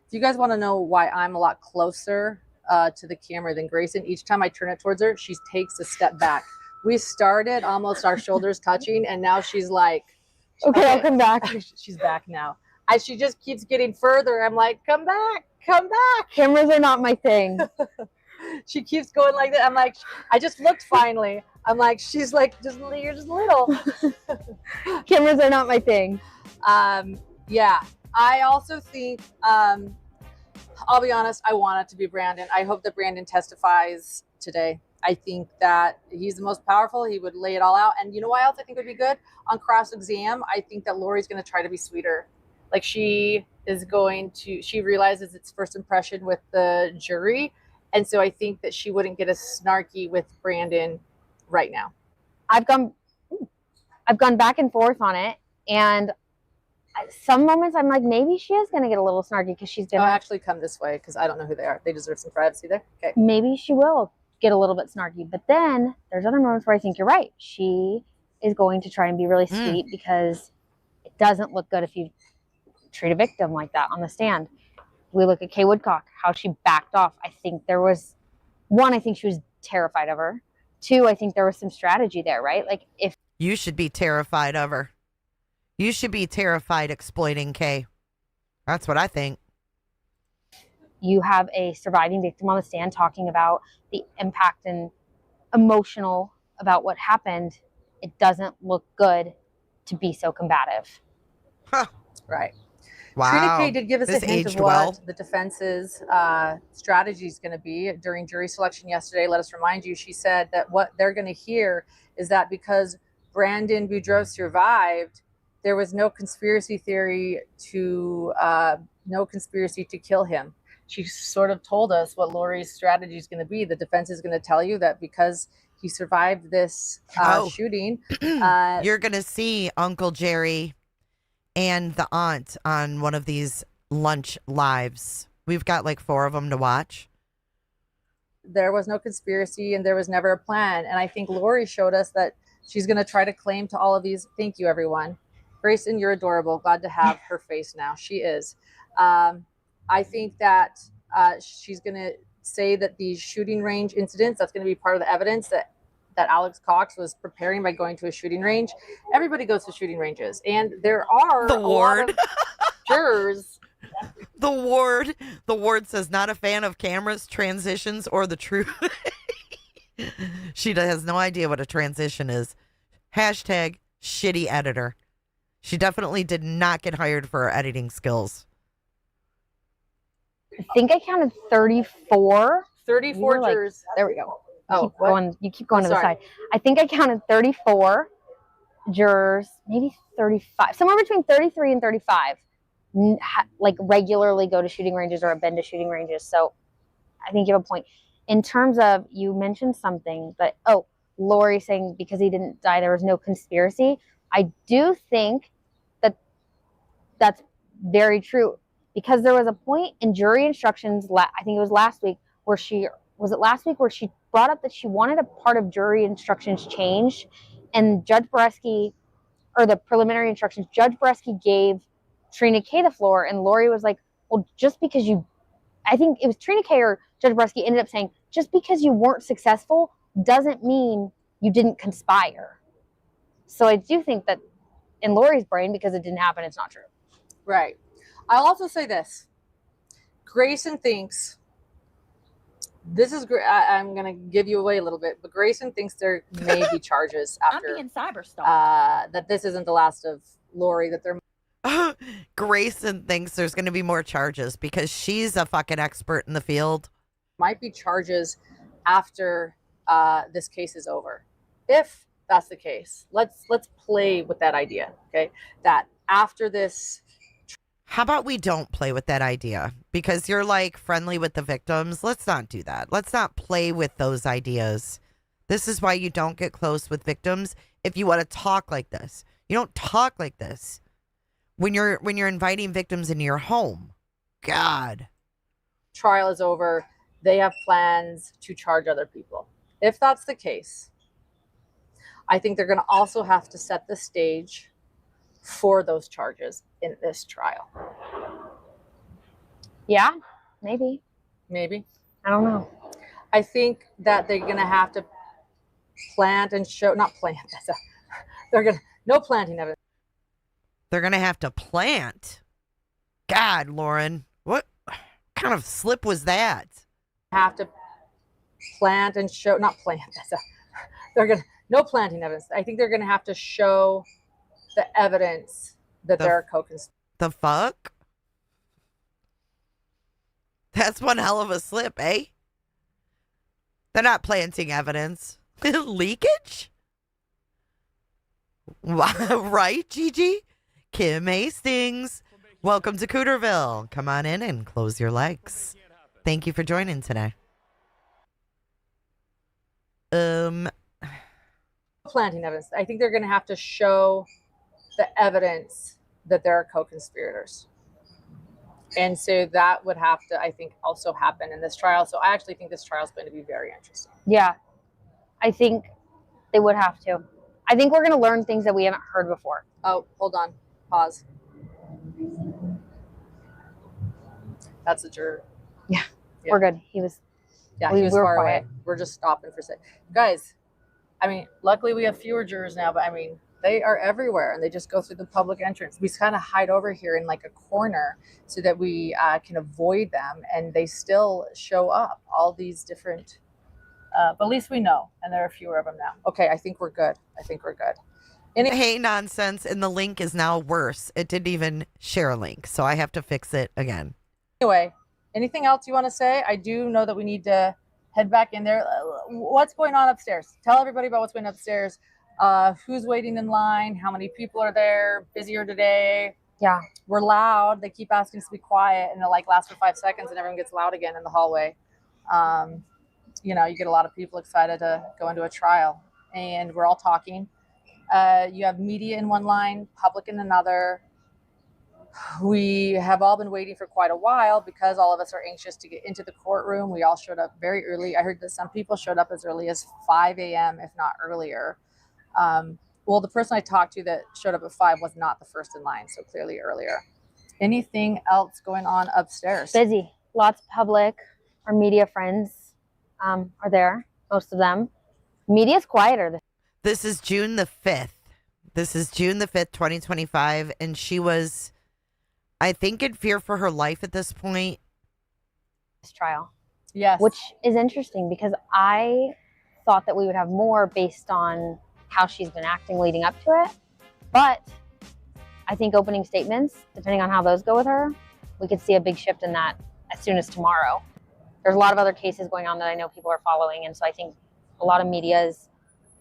If you guys want to know why I'm a lot closer to the camera than Grayson, each time I turn it towards her, she takes a step back. We started almost our shoulders touching, and now she's like, okay, I'll come back. She's back now. She just keeps getting further. I'm like, come back, come back. Cameras are not my thing. She keeps going like that. I'm like, I just looked finally. I'm like, she's like, you're just little. Cameras are not my thing. Yeah, I also think, I'll be honest, I want it to be Brandon. I hope that Brandon testifies today. I think that he's the most powerful. He would lay it all out. And you know why else I think would be good? On cross-exam, I think that Lori's going to try to be sweeter. Like she realizes it's first impression with the jury. And so I think that she wouldn't get as snarky with Brandon right now. I've gone back and forth on it. And some moments I'm like, maybe she is going to get a little snarky because she's going to actually come this way because I don't know who they are. They deserve some privacy there. Okay. Maybe she will get a little bit snarky. But then there's other moments where I think you're right. She is going to try and be really sweet because it doesn't look good if you treat a victim like that on the stand. We look at Kay Woodcock, how she backed off. I think there was, one, I think she was terrified of her. Two, I think there was some strategy there, right? Like if you should be terrified of her. You should be terrified exploiting Kay. That's what I think. You have a surviving victim on the stand talking about the impact and emotional about what happened. It doesn't look good to be so combative. Huh. Right. Wow. Trina Kay did give us This a hint of aged what well. the defense's strategy is going to be during jury selection yesterday. Let us remind you, she said that what they're going to hear is that because Brandon Boudreaux survived, there was no conspiracy theory to kill him. She sort of told us what Lori's strategy is going to be. The defense is going to tell you that because he survived this shooting, you're going to see Uncle Jerry and the aunt on one of these lunch lives. We've got like 4 of them to watch. There was no conspiracy and there was never a plan. And I think Lori showed us that she's going to try to claim to all of these. Thank you, everyone. Grayson, you're adorable. Glad to have her face now. She is. I think that she's going to say that these shooting range incidents, that's going to be part of the evidence that Alex Cox was preparing by going to a shooting range. Everybody goes to shooting ranges. And there are the ward. A lot of jurors. The ward says not a fan of cameras, transitions, or the truth. She has no idea what a transition is. Hashtag shitty editor. She definitely did not get hired for her editing skills. I think I counted 34. 34 jurors. There we go. You keep going to sorry. the side. I think I counted 34 jurors, maybe 35, somewhere between 33 and 35, like regularly go to shooting ranges or have been to shooting ranges. So I think you have a point. In terms of, you mentioned something, but Lori saying because he didn't die, there was no conspiracy. I do think that that's very true, because there was a point in jury instructions, I think it was last week, where she brought up that she wanted a part of jury instructions changed, and Judge Boreski, or the preliminary instructions, Judge Boreski gave Trina Kay the floor, and Lori was like, well, just because I think it was Trina Kay or Judge Boreski ended up saying, just because you weren't successful doesn't mean you didn't conspire. So I do think that in Lori's brain, because it didn't happen, it's not true. Right. I'll also say this. Grayson thinks, I'm going to give you away a little bit, but Grayson thinks there may be charges after. I'm being cyberstalked. That this isn't the last of Lori, that there Grayson thinks there's going to be more charges because she's a fucking expert in the field. Might be charges after this case is over. If that's the case, let's play with that idea, okay? That after this. How about we don't play with that idea? Because you're like friendly with the victims. Let's not do that. Let's not play with those ideas. This is why you don't get close with victims if you want to talk like this. You don't talk like this when you're inviting victims into your home. God. Trial is over. They have plans to charge other people. If that's the case, I think they're going to also have to set the stage for those charges in this trial. Yeah, maybe. Maybe. I don't know. I think that they're going to have to plant and show, not plant, they're going to, no planting evidence. They're going to have to plant. God, Lauren, what kind of slip was that? Have to plant and show, not plant, they're going to, no planting evidence. I think they're going to have to show the evidence that they're a co-conspirator. The fuck? That's one hell of a slip, eh? They're not planting evidence. Leakage? Right, Gigi? Kim Hastings. Welcome to Cooterville. Come on in and close your legs. Thank you for joining today. Planting evidence. I think they're going to have to show the evidence that there are co-conspirators. And so that would have to, I think, also happen in this trial. So I actually think this trial is going to be very interesting. Yeah, I think they would have to. I think we're going to learn things that we haven't heard before. Oh, hold on. Pause. That's a juror. Yeah. We're good. He was far quiet. away. We're just stopping for a second. Guys, I mean, luckily we have fewer jurors now, but I mean, they are everywhere and they just go through the public entrance. We kind of hide over here in like a corner so that we can avoid them, and they still show up, all these different, but at least we know, and there are fewer of them now. Okay, I think we're good. Hey, nonsense, and the link is now worse. It didn't even share a link, so I have to fix it again. Anyway, anything else you want to say? I do know that we need to head back in there. What's going on upstairs? Tell everybody about what's going on upstairs. Who's waiting in line? How many people are there? Busier today? Yeah. We're loud. They keep asking us to be quiet, and it like lasts for 5 seconds and everyone gets loud again in the hallway. You get a lot of people excited to go into a trial, and we're all talking. You have media in one line, public in another. We have all been waiting for quite a while because all of us are anxious to get into the courtroom. We all showed up very early. I heard that some people showed up as early as 5 a.m., if not earlier. Well, the person I talked to that showed up at 5 was not the first in line, so clearly earlier. Anything else going on upstairs? Busy. Lots of public. Our media friends are there, most of them. Media's quieter. This is June the 5th. This is June the 5th, 2025, and she was, I think, in fear for her life at this point. This trial. Yes. Which is interesting because I thought that we would have more based on how she's been acting leading up to it. But I think opening statements, depending on how those go with her, we could see a big shift in that as soon as tomorrow. There's a lot of other cases going on that I know people are following. And so I think a lot of media is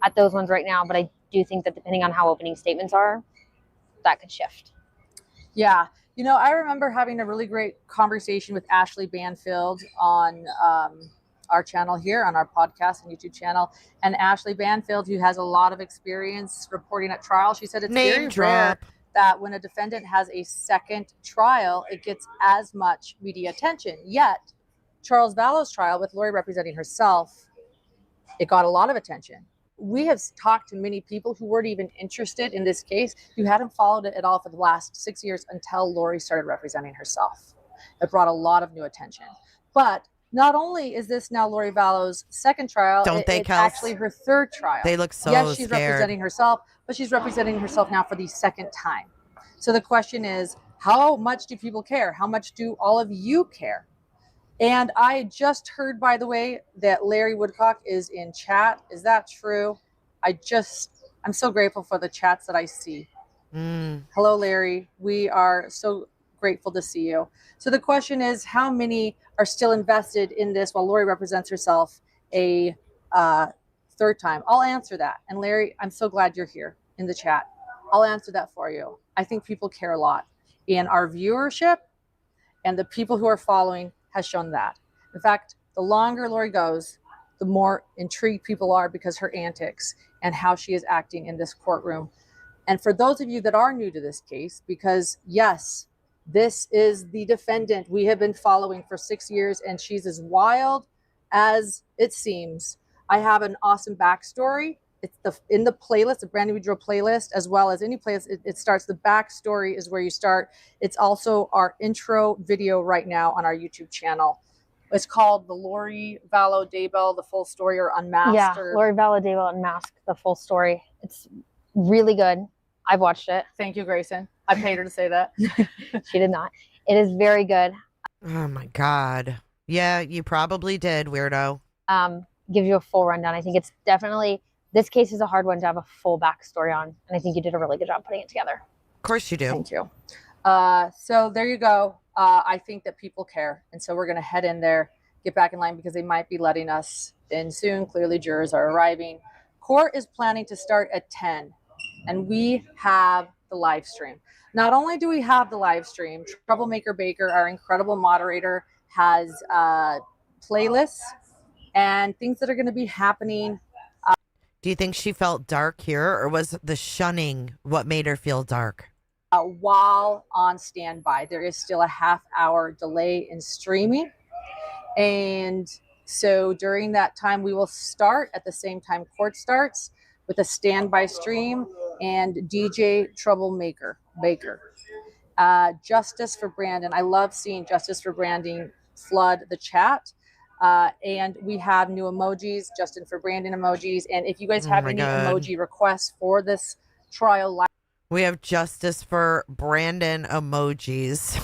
at those ones right now. But I do think that depending on how opening statements are, that could shift. Yeah. I remember having a really great conversation with Ashley Banfield on our channel here, on our podcast and YouTube channel. And Ashley Banfield, who has a lot of experience reporting at trial, she said it's very rare that when a defendant has a second trial, it gets as much media attention. Yet, Charles Vallow's trial with Lori representing herself, it got a lot of attention. We have talked to many people who weren't even interested in this case, who hadn't followed it at all for the last 6 years until Lori started representing herself. It brought a lot of new attention. But not only is this now Lori Vallow's second trial, it's actually her third trial. They look so Yes, she's scared. representing herself, but she's representing herself now for the second time. So the question is, how much do people care? How much do all of you care? And I just heard, by the way, that Larry Woodcock is in chat. Is that true? I'm so grateful for the chats that I see. Hello, Larry. We are so grateful to see you. So the question is, how many are still invested in this while Lori represents herself a third time? I'll answer that. And Larry, I'm so glad you're here in the chat. I'll answer that for you. I think people care a lot. And our viewership and the people who are following has shown that. In fact, the longer Lori goes, the more intrigued people are because her antics and how she is acting in this courtroom. And for those of you that are new to this case, because yes, this is the defendant we have been following for 6 years, and she's as wild as it seems. I have an awesome backstory. It's in the playlist, the Brand New Drill playlist, as well as any playlist. It starts, the backstory is where you start. It's also our intro video right now on our YouTube channel. It's called the Lori Vallow Daybell, the full story, or Unmasked. Yeah, Lori Vallow Daybell Unmasked, the full story. It's really good. I've watched it. Thank you, Grayson. I paid her to say that. She did not. It is very good. Oh my God. Yeah, you probably did, weirdo. Gives you a full rundown. I think it's definitely, this case is a hard one to have a full backstory on. And I think you did a really good job putting it together. Of course you do. Thank you. So there you go. I think that people care. And so we're going to head in there, get back in line because they might be letting us in soon. Clearly, jurors are arriving. Court is planning to start at 10, and we have the live stream. Not only do we have the live stream, Troublemaker Baker, our incredible moderator, has playlists and things that are going to be happening. Do you think she felt dark here, or was the shunning what made her feel dark? While on standby, there is still a half-hour delay in streaming. And so during that time, we will start at the same time court starts with a standby stream and DJ Troublemaker Baker. Justice for Brandon. I love seeing Justice for Brandon flood the chat. And we have new emojis, Justin for Brandon emojis. And if you guys have any emoji requests for this trial live, we have Justice for Brandon emojis.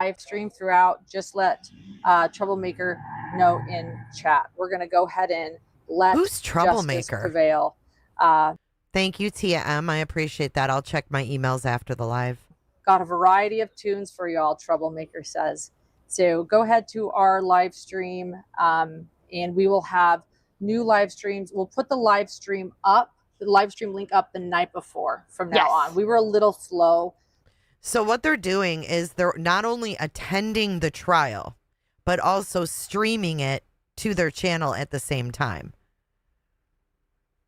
Live stream throughout, just let Troublemaker know in chat. We're going to go ahead and let Who's Troublemaker? Justice prevail. Thank you, Tia M. I appreciate that. I'll check my emails after the live. Got a variety of tunes for y'all, Troublemaker says. So go ahead to our live stream, and we will have new live streams. We'll put the live stream up, the live stream link up the night before from now on. We were a little slow. So what they're doing is they're not only attending the trial, but also streaming it to their channel at the same time.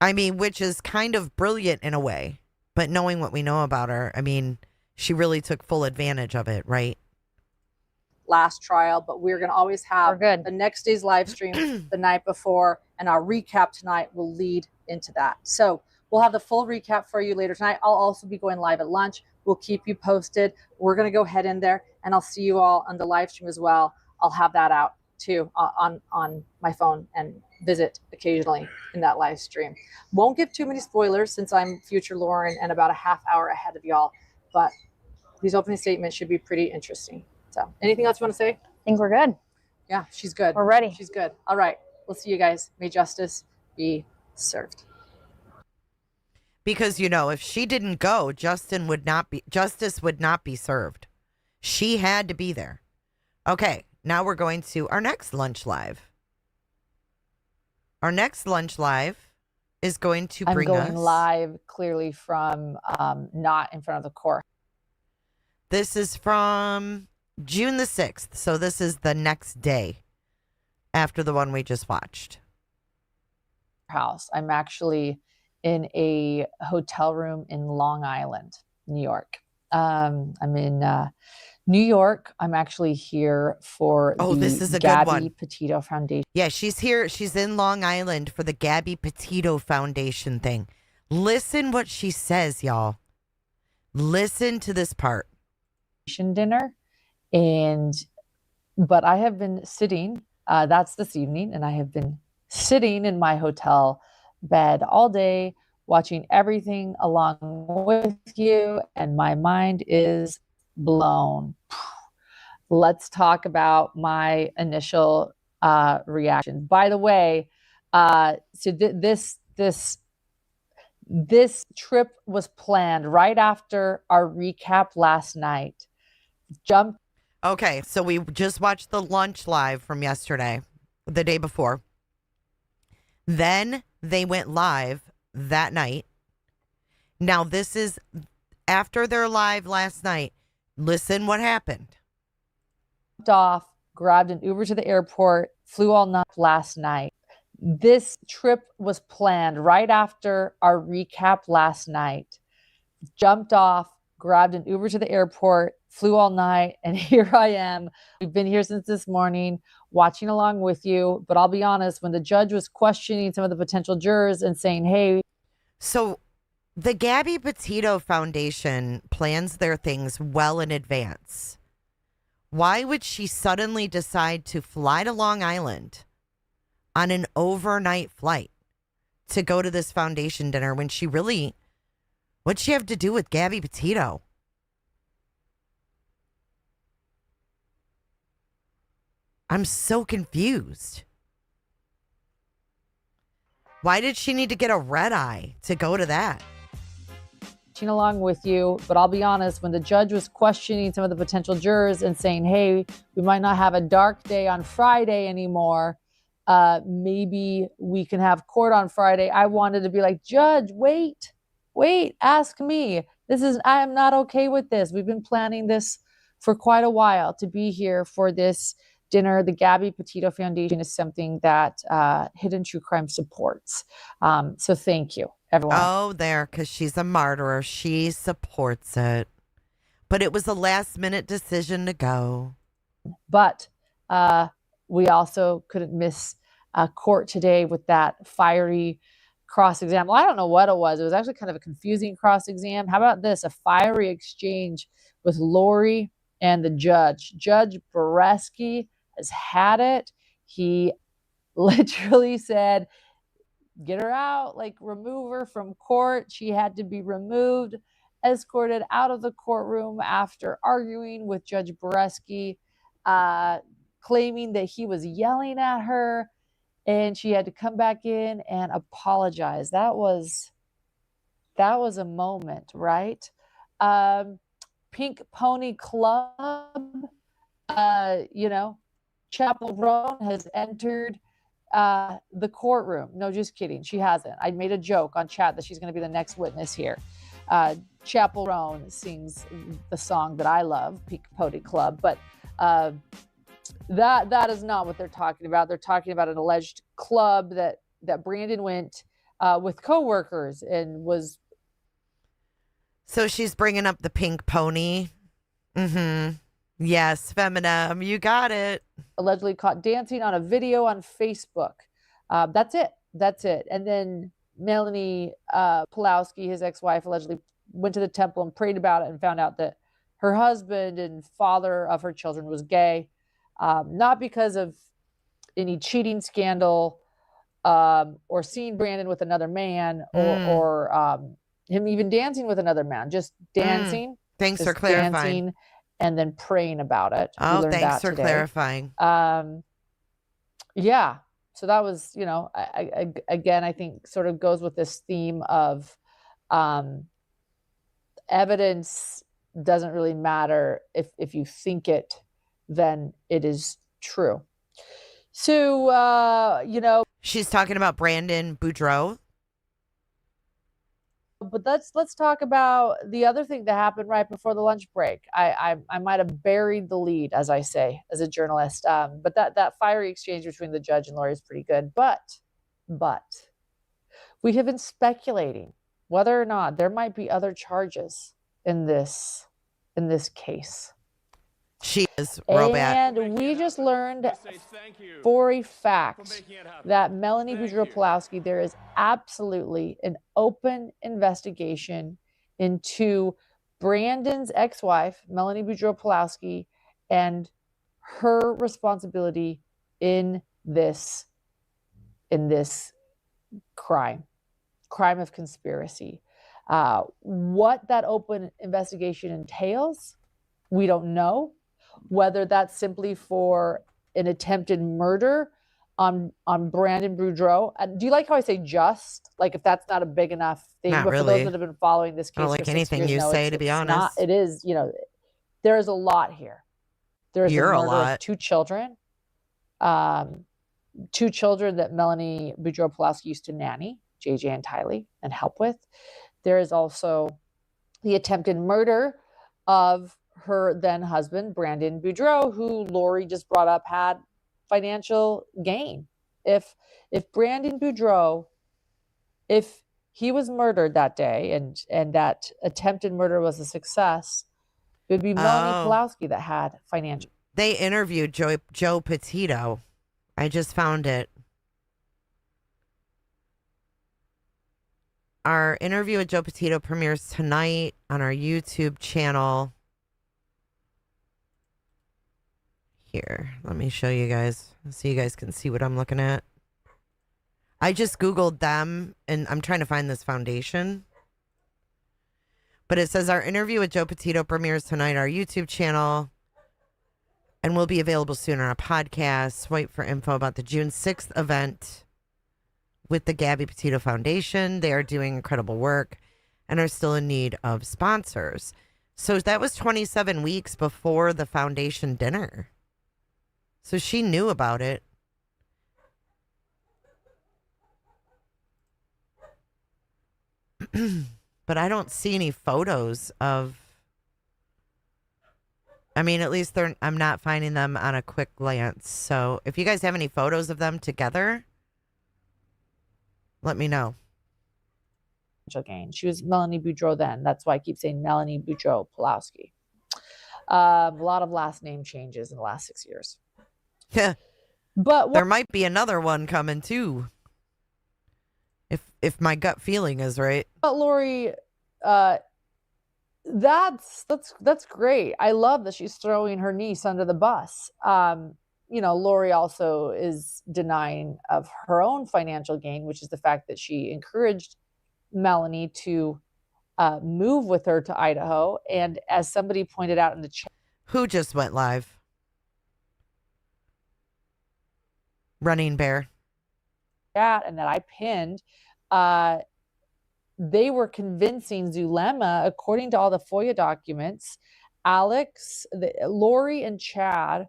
I mean, which is kind of brilliant in a way, but knowing what we know about her, I mean, she really took full advantage of it, right? Last trial, but we're going to always have the next day's live stream the night before, and our recap tonight will lead into that. So we'll have the full recap for you later tonight. I'll also be going live at lunch. We'll keep you posted. We're going to go head in there, and I'll see you all on the live stream as well. I'll have that out too on my phone and visit occasionally in that live stream. Won't give too many spoilers since I'm future Lauren and about a half hour ahead of y'all, but these opening statements should be pretty interesting. So anything else you want to say? I think we're good. Yeah, she's good. We're ready. She's good. All right. We'll see you guys. May justice be served. Because, you know, if she didn't go, justice would not be served. She had to be there. Okay, now we're going to our next lunch live. Our next lunch live is going to bring us... I'm going live clearly from not in front of the court. This is from June the 6th. So this is the next day after the one we just watched. House. I'm actually in a hotel room in Long Island, New York. I'm in New York. I'm actually here for this is a Gabby good one. Petito Foundation. Yeah, she's here. She's in Long Island for the Gabby Petito Foundation thing. Listen what she says, y'all. Listen to this part. Dinner. But I have been sitting, that's this evening, and I have been sitting in my hotel bed all day, watching everything along with you, and my mind is blown. Let's talk about my initial reaction. By the way, so this trip was planned right after our recap last night. Okay, so we just watched the lunch live from yesterday, the day before. Then they went live that night, Now, this is after their live last night. Listen what happened. Off, grabbed an Uber to the airport, flew all night last night. This trip was planned right after our recap last night. Jumped off, grabbed an Uber to the airport, flew all night, and here I am. We've been here since this morning, watching along with you. But I'll be honest, when the judge was questioning some of the potential jurors and saying, hey. So the Gabby Petito Foundation plans their things well in advance. Why would she suddenly decide to fly to Long Island on an overnight flight to go to this foundation dinner when she really, what'd she have to do with Gabby Petito? I'm so confused. Why did she need to get a red eye to go to that? Along with you, but I'll be honest, when the judge was questioning some of the potential jurors and saying, hey, we might not have a dark day on Friday anymore, maybe we can have court on Friday, I wanted to be like, Judge, wait, ask me. I am not okay with this. We've been planning this for quite a while to be here for this dinner. The Gabby Petito Foundation is something that Hidden True Crime supports. So thank you, everyone. Oh, because she's a martyr. She supports it. But it was a last minute decision to go. But we also couldn't miss court today with that fiery cross-exam. Well, I don't know what it was. It was actually kind of a confusing cross-exam. How about this? A fiery exchange with Lori and the judge. Judge Boreski has had it. He literally said, get her out, like remove her from court. She had to be removed, escorted out of the courtroom after arguing with Judge Boreski, claiming that he was yelling at her, and she had to come back in and apologize. That was a moment, right? Pink Pony Club, Chapel Roan has entered the courtroom. No, just kidding. She hasn't. I made a joke on chat that she's going to be the next witness here. Chapel Roan sings the song that I love, Pink Pony Club, but that is not what they're talking about. They're talking about an alleged club that Brandon went with coworkers and was. So she's bringing up the pink pony. Mm-hmm. Yes, Femina, you got it. Allegedly caught dancing on a video on Facebook. That's it. And then Melanie Pulowski, his ex-wife, allegedly went to the temple and prayed about it and found out that her husband and father of her children was gay. Not because of any cheating scandal or seeing Brandon with another man or him even dancing with another man, just dancing. Thanks for clarifying. Dancing, and then praying about it. Oh, thanks for clarifying. Yeah. So that was, I think sort of goes with this theme of evidence doesn't really matter. If you think it, then it is true. So, she's talking about Brandon Boudreaux. But let's talk about the other thing that happened right before the lunch break. I might have buried the lead, as I say, as a journalist. But that fiery exchange between the judge and Lori is pretty good. But we have been speculating whether or not there might be other charges in this case. She is real bad. And we just learned for a fact that Melanie Boudreaux-Pulowski, there is absolutely an open investigation into Brandon's ex-wife, Melanie Boudreaux-Pulowski, and her responsibility in this crime of conspiracy. What that open investigation entails, we don't know. Whether that's simply for an attempted murder on Brandon Boudreaux. Do you like how I say just? Like if that's not a big enough thing? Not but really. For those that have been following this case, I don't like anything you say, to be honest. It is, there is a lot here. There is You're a a murder lot. of two children that Melanie Boudreaux-Pulowski used to nanny, JJ and Tylee, and help with. There is also the attempted murder of her then husband, Brandon Boudreaux, who Lori just brought up had financial gain. If Brandon Boudreaux, if he was murdered that day and that attempted murder was a success, it would be Melanie Pulowski that had financial. They interviewed Joe Petito. I just found it. Our interview with Joe Petito premieres tonight on our YouTube channel. Here, let me show you guys so you guys can see what I'm looking at. I just Googled them, and I'm trying to find this foundation. But it says our interview with Joe Petito premieres tonight on our YouTube channel and will be available soon on our podcast. Swipe for info about the June 6th event with the Gabby Petito Foundation. They are doing incredible work and are still in need of sponsors. So that was 27 weeks before the foundation dinner. So she knew about it. But I don't see any photos of, I mean, at least I'm not finding them on a quick glance. So if you guys have any photos of them together, let me know. Gain. She was Melanie Boudreaux then. That's why I keep saying Melanie Boudreaux Pulowski. A lot of last name changes in the last 6 years. Yeah. But there might be another one coming too. If my gut feeling is right. But Lori, that's great. I love that she's throwing her niece under the bus. Lori also is denying of her own financial gain, which is the fact that she encouraged Melanie to move with her to Idaho. And as somebody pointed out in the chat, who just went live? Running Bear. And that I pinned, they were convincing Zulema, according to all the FOIA documents, Alex, Lori and Chad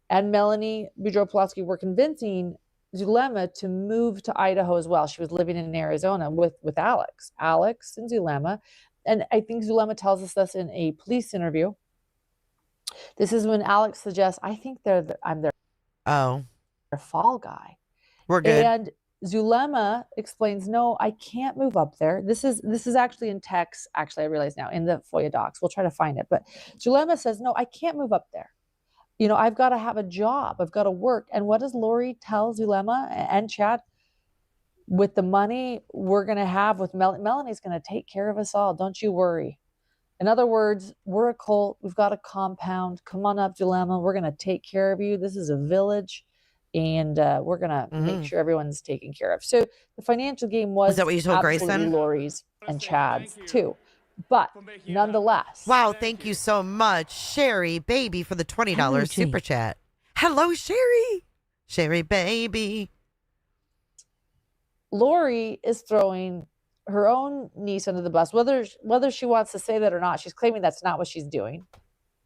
and Melanie Boudreaux-Pulowski were convincing Zulema to move to Idaho as well. She was living in Arizona with Alex and Zulema. And I think Zulema tells us this in a police interview. This is when Alex suggests, I think I'm their fall guy. We're good. And Zulema explains, no, I can't move up there. This is actually in text. Actually, I realize now in the FOIA docs. We'll try to find it. But Zulema says, no, I can't move up there. I've got to have a job. I've got to work. And what does Lori tell Zulema and Chad? With the money we're going to have with Melanie's going to take care of us all. Don't you worry. In other words, we're a cult. We've got a compound. Come on up, Zulema. We're going to take care of you. This is a village. And we're going to make sure everyone's taken care of. So the financial game was that what you told Grayson? Lori's and Chad's too. But nonetheless. Wow, thank you so much, Sherry Baby, for the $20 super chat. Hello, Sherry. Sherry Baby. Lori is throwing her own niece under the bus. Whether she wants to say that or not, she's claiming that's not what she's doing.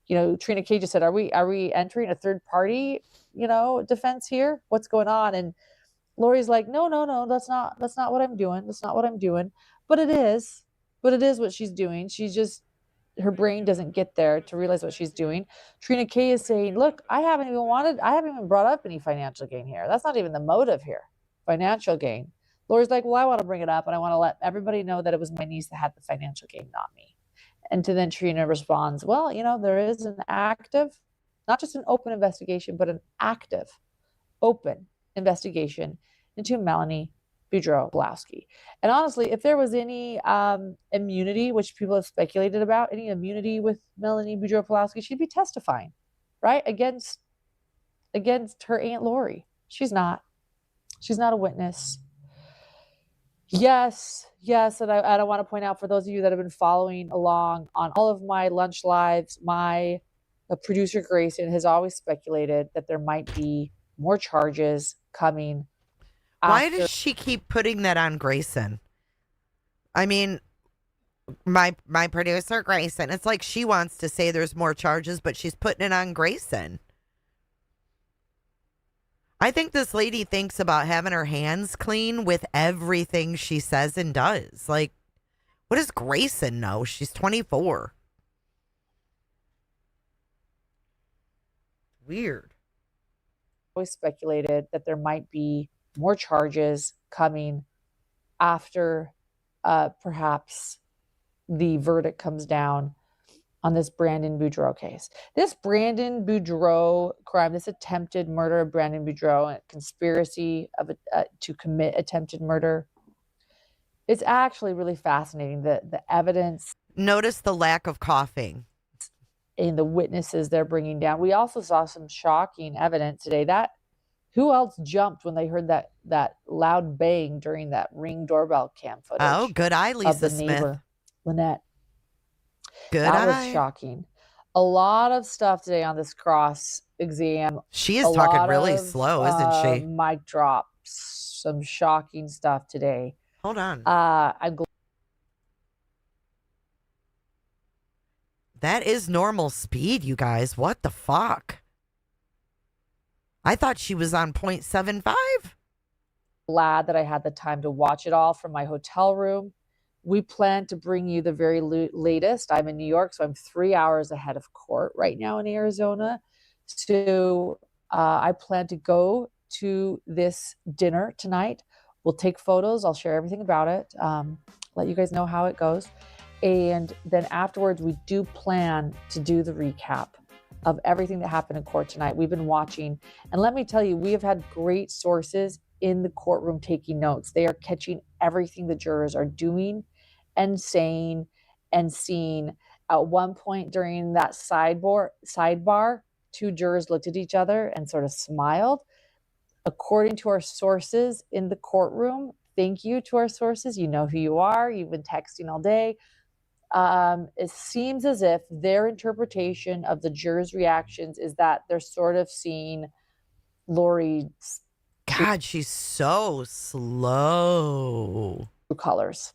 Trina K just said, are we entering a third party, defense here? What's going on? And Lori's like, no, that's not what I'm doing. That's not what I'm doing. But it is what she's doing. She's just, her brain doesn't get there to realize what she's doing. Trina K is saying, look, I haven't even brought up any financial gain here. That's not even the motive here. Financial gain. Lori's like, well, I want to bring it up and I want to let everybody know that it was my niece that had the financial gain, not me. And to then Trina responds, well, there is an active, not just an open investigation, but an active, open investigation into Melanie Boudreaux-Pulowski. And honestly, if there was any immunity, which people have speculated about, any immunity with Melanie Boudreaux-Pulowski, she'd be testifying, right? Against her Aunt Lori. She's not a witness. Yes. And I want to point out for those of you that have been following along on all of my lunch lives, my producer Grayson has always speculated that there might be more charges coming. Why does she keep putting that on Grayson? I mean, my producer Grayson, it's like she wants to say there's more charges, but she's putting it on Grayson. I think this lady thinks about having her hands clean with everything she says and does. Like, What does Grayson know? She's 24. Weird. Always speculated that there might be more charges coming after perhaps the verdict comes down on this Brandon Boudreaux case. This Brandon Boudreaux crime, this attempted murder of Brandon Boudreaux, and conspiracy of to commit attempted murder, it's actually really fascinating. The evidence. Notice the lack of coughing. In the witnesses they're bringing down. We also saw some shocking evidence today. That who else jumped when they heard that loud bang during that Ring doorbell cam footage? Oh, good eye, Lisa Smith. Neighbor, Lynette. Good that eye. was shocking. A lot of stuff today on this cross exam. She is talking really slow, isn't she? Mic drops. Some shocking stuff today. Hold on. That is normal speed, you guys. What the fuck? I thought she was on 0.75. Glad that I had the time to watch it all from my hotel room. We plan to bring you the very latest. I'm in New York, so I'm 3 hours ahead of court right now in Arizona. So I plan to go to this dinner tonight. We'll take photos. I'll share everything about it. Let you guys know how it goes. And then afterwards, we do plan to do the recap of everything that happened in court tonight. We've been watching. And let me tell you, we have had great sources in the courtroom taking notes. They are catching everything the jurors are doing and saying and seeing. At one point during that sidebar, two jurors looked at each other and sort of smiled. According to our sources in the courtroom, thank you to our sources. You know who you are. You've been texting all day. It seems as if their interpretation of the jurors' reactions is that they're sort of seeing Lori. God, she's so slow. Colors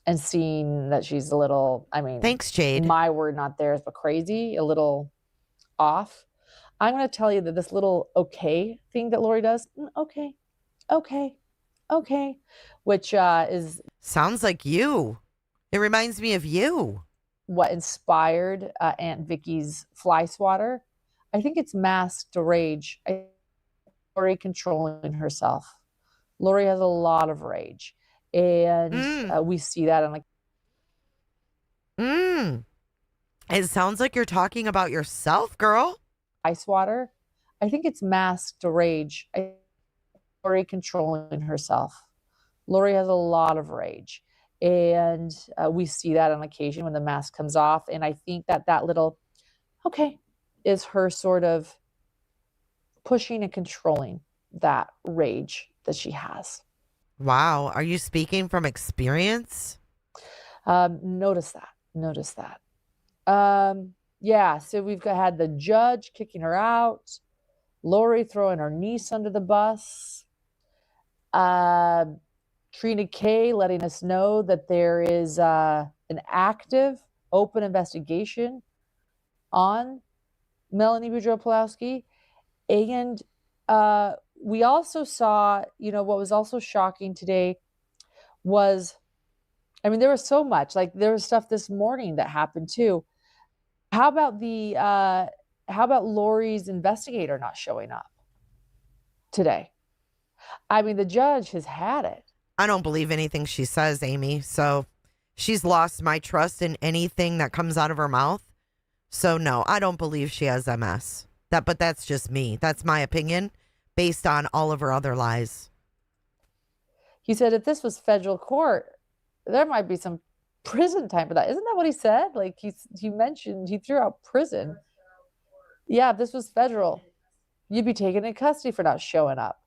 and seeing that she's a little, thanks, Jade. My word, not theirs, but crazy, a little off. I'm going to tell you that this little okay thing that Lori does, okay, which is. Sounds like you. It reminds me of you. What inspired Aunt Vicky's fly swatter. I think it's masked rage. Lori controlling herself. Lori has a lot of rage. And we see that on It sounds like you're talking about yourself, girl. Fly swatter. I think it's masked rage. Lori controlling herself. Lori has a lot of rage. And we see that on occasion when the mask comes off. And I think that little, okay, is her sort of pushing and controlling that rage that she has. Wow. Are you speaking from experience? Notice that. Yeah, so we've had the judge kicking her out, Lori throwing her niece under the bus, Trina K letting us know that there is an active, open investigation on Melanie Boudreaux-Pawlowski. And we also saw, what was also shocking today was, there was so much. Like, there was stuff this morning that happened too. How about Lori's investigator not showing up today? The judge has had it. I don't believe anything she says, Amy. So she's lost my trust in anything that comes out of her mouth. So no, I don't believe she has MS. But that's just me. That's my opinion based on all of her other lies. He said if this was federal court, there might be some prison time for that. Isn't that what he said? Like he mentioned, he threw out prison. Yeah, if this was federal, you'd be taken in custody for not showing up.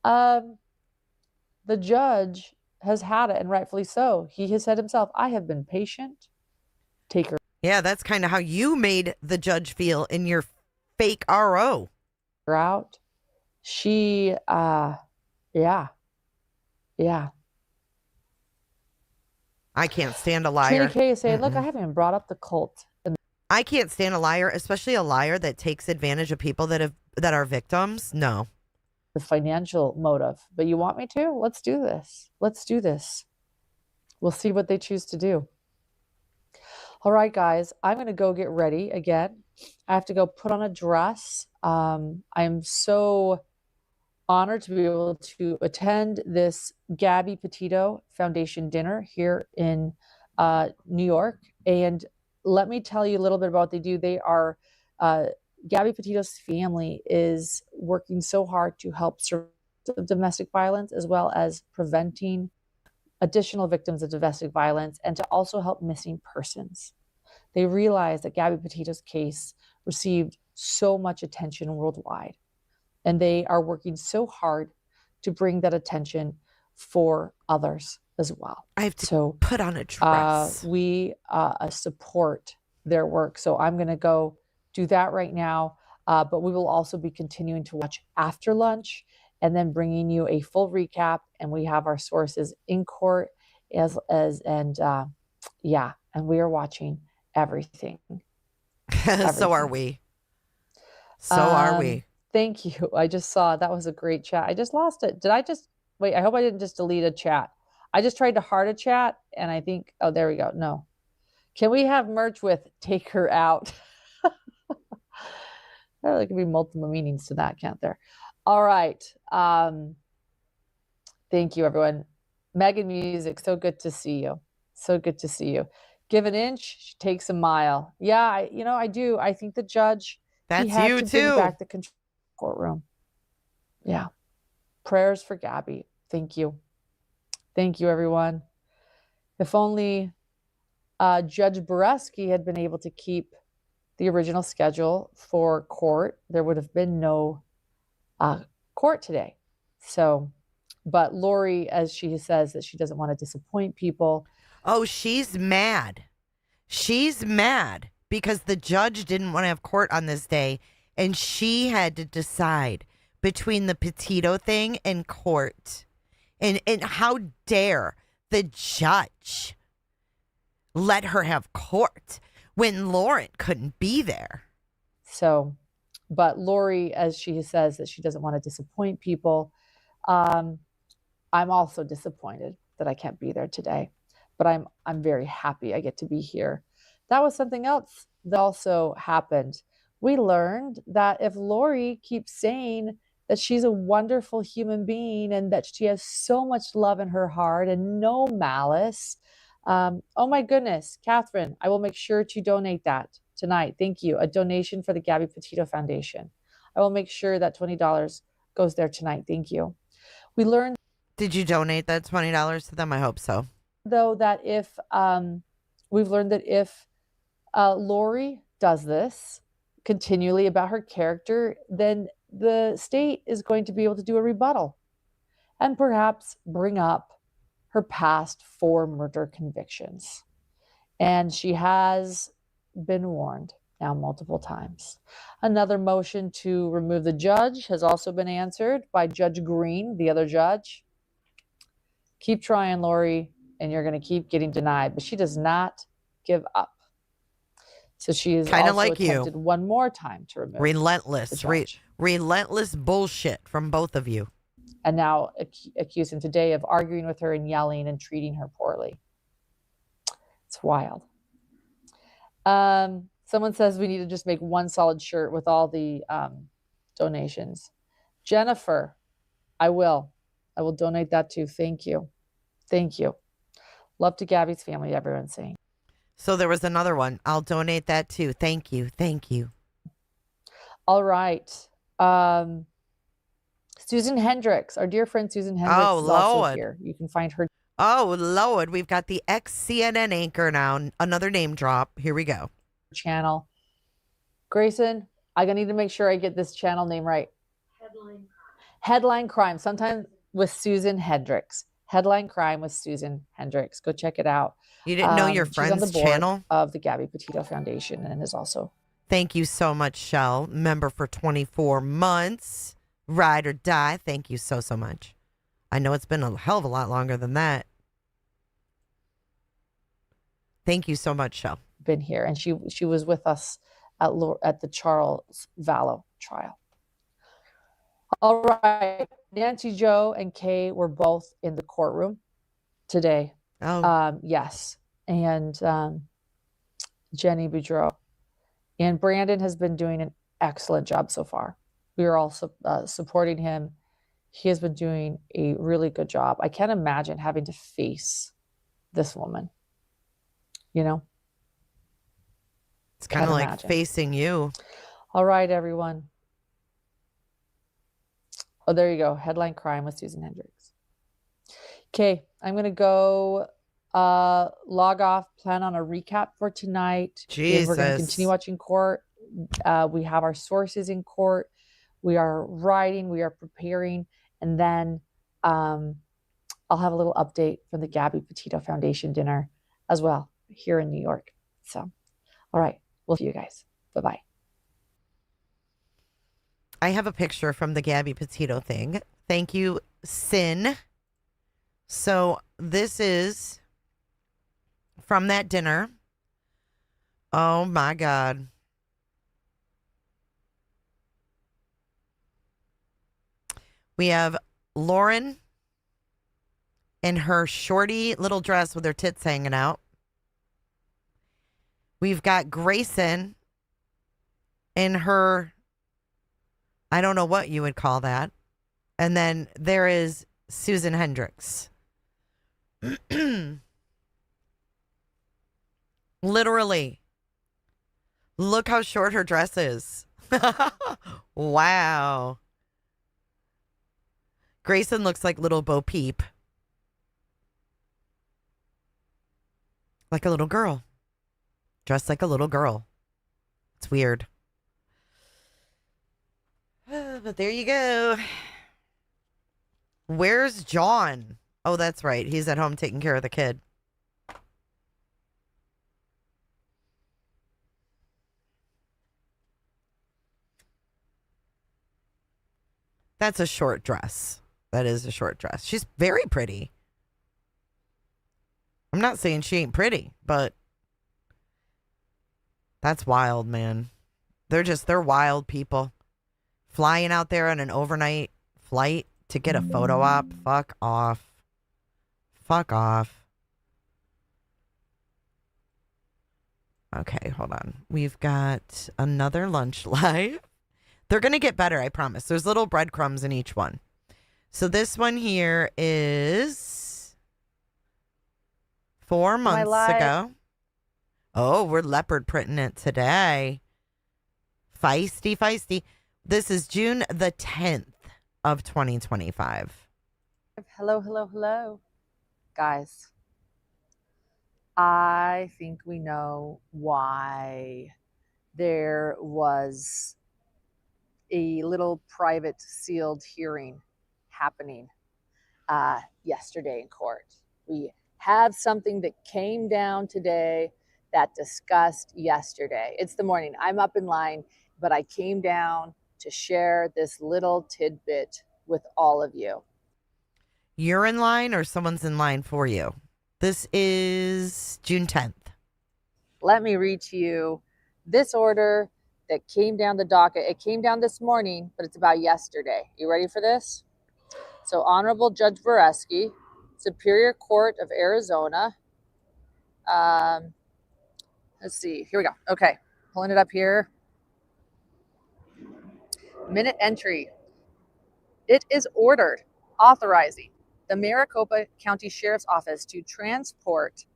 The judge has had it, and rightfully so. He has said himself, I have been patient. Take her. Yeah, that's kind of how you made the judge feel in your fake RO. Out. She, yeah. I can't stand a liar. Trina K is saying, look, I haven't even brought up the cult. I can't stand a liar, especially a liar that takes advantage of people that are victims. No. The financial motive. But you want me to? Let's do this. we'll see what they choose to do. All right, guys, I'm going to go get ready again. I have to go put on a dress. I'm so honored to be able to attend this Gabby Petito Foundation dinner here in New York. And let me tell you a little bit about what they do. They are, Gabby Petito's family is working so hard to help survivors of domestic violence, as well as preventing additional victims of domestic violence, and to also help missing persons. They realized that Gabby Petito's case received so much attention worldwide, and they are working so hard to bring that attention for others as well. I have to put on a dress. We support their work. So I'm going to go do that right now. But we will also be continuing to watch after lunch and then bringing you a full recap. And we have our sources in court and we are watching everything. So are we. So are we. Thank you. I just saw that was a great chat. I just lost it. Wait, I hope I didn't just delete a chat. I just tried to heart a chat and I think, oh, there we go. No. Can we have merch with take her out? There could be multiple meanings to that, can't there? All right. Thank you, everyone. Megan Music, so good to see you. So good to see you. Give an inch, she takes a mile. Yeah, I do. I think the judge, that's he had you to too. Bring back the courtroom. Yeah. Prayers for Gabby. Thank you. Thank you, everyone. If only Judge Boreski had been able to keep the original schedule for court, there would have been no court today. So, but Lori, as she says that she doesn't want to disappoint people. Oh, she's mad. She's mad because the judge didn't want to have court on this day, and she had to decide between the Petito thing and court. And how dare the judge let her have court when Lauren couldn't be there. So, but Lori, as she says that she doesn't want to disappoint people, I'm also disappointed that I can't be there today. But I'm very happy I get to be here. That was something else that also happened. We learned that if Lori keeps saying that she's a wonderful human being and that she has so much love in her heart and no malice, oh my goodness, Catherine, I will make sure to donate that tonight. Thank you. A donation for the Gabby Petito Foundation. I will make sure that $20 goes there tonight. Thank you. We learned. Did you donate that $20 to them? I hope so. Though that if we've learned that if Lori does this continually about her character, then the state is going to be able to do a rebuttal and perhaps bring up her past 4 murder convictions. And she has been warned now multiple times. Another motion to remove the judge has also been answered by Judge Green, the other judge. Keep trying, Lori, and you're going to keep getting denied. But she does not give up. So she is kind also of like attempted you. One more time to remove relentless, relentless bullshit from both of you. And now accuse him today of arguing with her and yelling and treating her poorly. It's wild. Someone says we need to just make one solid shirt with all the donations. Jennifer, I will donate that too. Thank you. Thank you. Love to Gabby's family, everyone's saying. So there was another one. I'll donate that too. Thank you. Thank you. All right. Susan Hendricks, our dear friend Susan Hendricks is also here. You can find her. Oh, Lord. We've got the ex-CNN anchor now. Another name drop. Here we go. Channel. Grayson, I need to make sure I get this channel name right. Headline Crime. Sometimes with Susan Hendricks. Headline Crime with Susan Hendricks. Go check it out. You didn't know your friend's she's on the board channel? Of the Gabby Petito Foundation and is also. Thank you so much, Shell. Member for 24 months. Ride or die. Thank you so, so much. I know it's been a hell of a lot longer than that. Thank you so much, Shell. Been here. And she was with us at the Charles Vallow trial. All right. Nancy, Joe, and Kay were both in the courtroom today. Oh, Yes. And Jenny Boudreau. And Brandon has been doing an excellent job so far. We are also supporting him. He has been doing a really good job. I can't imagine having to face this woman. You know? it's kind of like facing you. All right, everyone. Oh, there you go. Headline crime with Susan Hendricks. Okay, I'm going to go log off, plan on a recap for tonight. Jesus. We're going to continue watching court. We have our sources in court. We are writing, we are preparing, and then I'll have a little update from the Gabby Petito Foundation dinner as well here in New York. So, all right, we'll see you guys. Bye-bye. I have a picture from the Gabby Petito thing. Thank you, Sin. So this is from that dinner. Oh my God. We have Lauren in her shorty little dress with her tits hanging out. We've got Grayson in her, I don't know what you would call that. And then there is Susan Hendricks. Literally. Look how short her dress is. Wow. Grayson looks like little Bo Peep. Like a little girl. Dressed like a little girl. It's weird. But there you go. Where's John? Oh, that's right. He's at home taking care of the kid. That's a short dress. That is a short dress. She's very pretty. I'm not saying she ain't pretty, but that's wild, man. They're wild people. Flying out there on an overnight flight to get a photo op. Fuck off. Fuck off. Okay, hold on. We've got another lunch live. They're going to get better, I promise. There's little breadcrumbs in each one. So this one here is 4 months ago. Oh, we're leopard printing it today. Feisty, feisty. This is June the 10th of 2025. Hello, hello, hello. Guys, I think we know why there was a little private sealed hearing happening yesterday in court. We have something that came down today that discussed yesterday. It's the morning. I'm up in line, but I came down to share this little tidbit with all of you. You're in line or someone's in line for you? This is June 10th. Let me read to you this order that came down the docket. It came down this morning, but it's about yesterday. You ready for this? So Honorable Judge Boreski, Superior Court of Arizona. Let's see. Here we go. Okay. Pulling it up here. Minute entry. It is ordered authorizing the Maricopa County Sheriff's Office to transport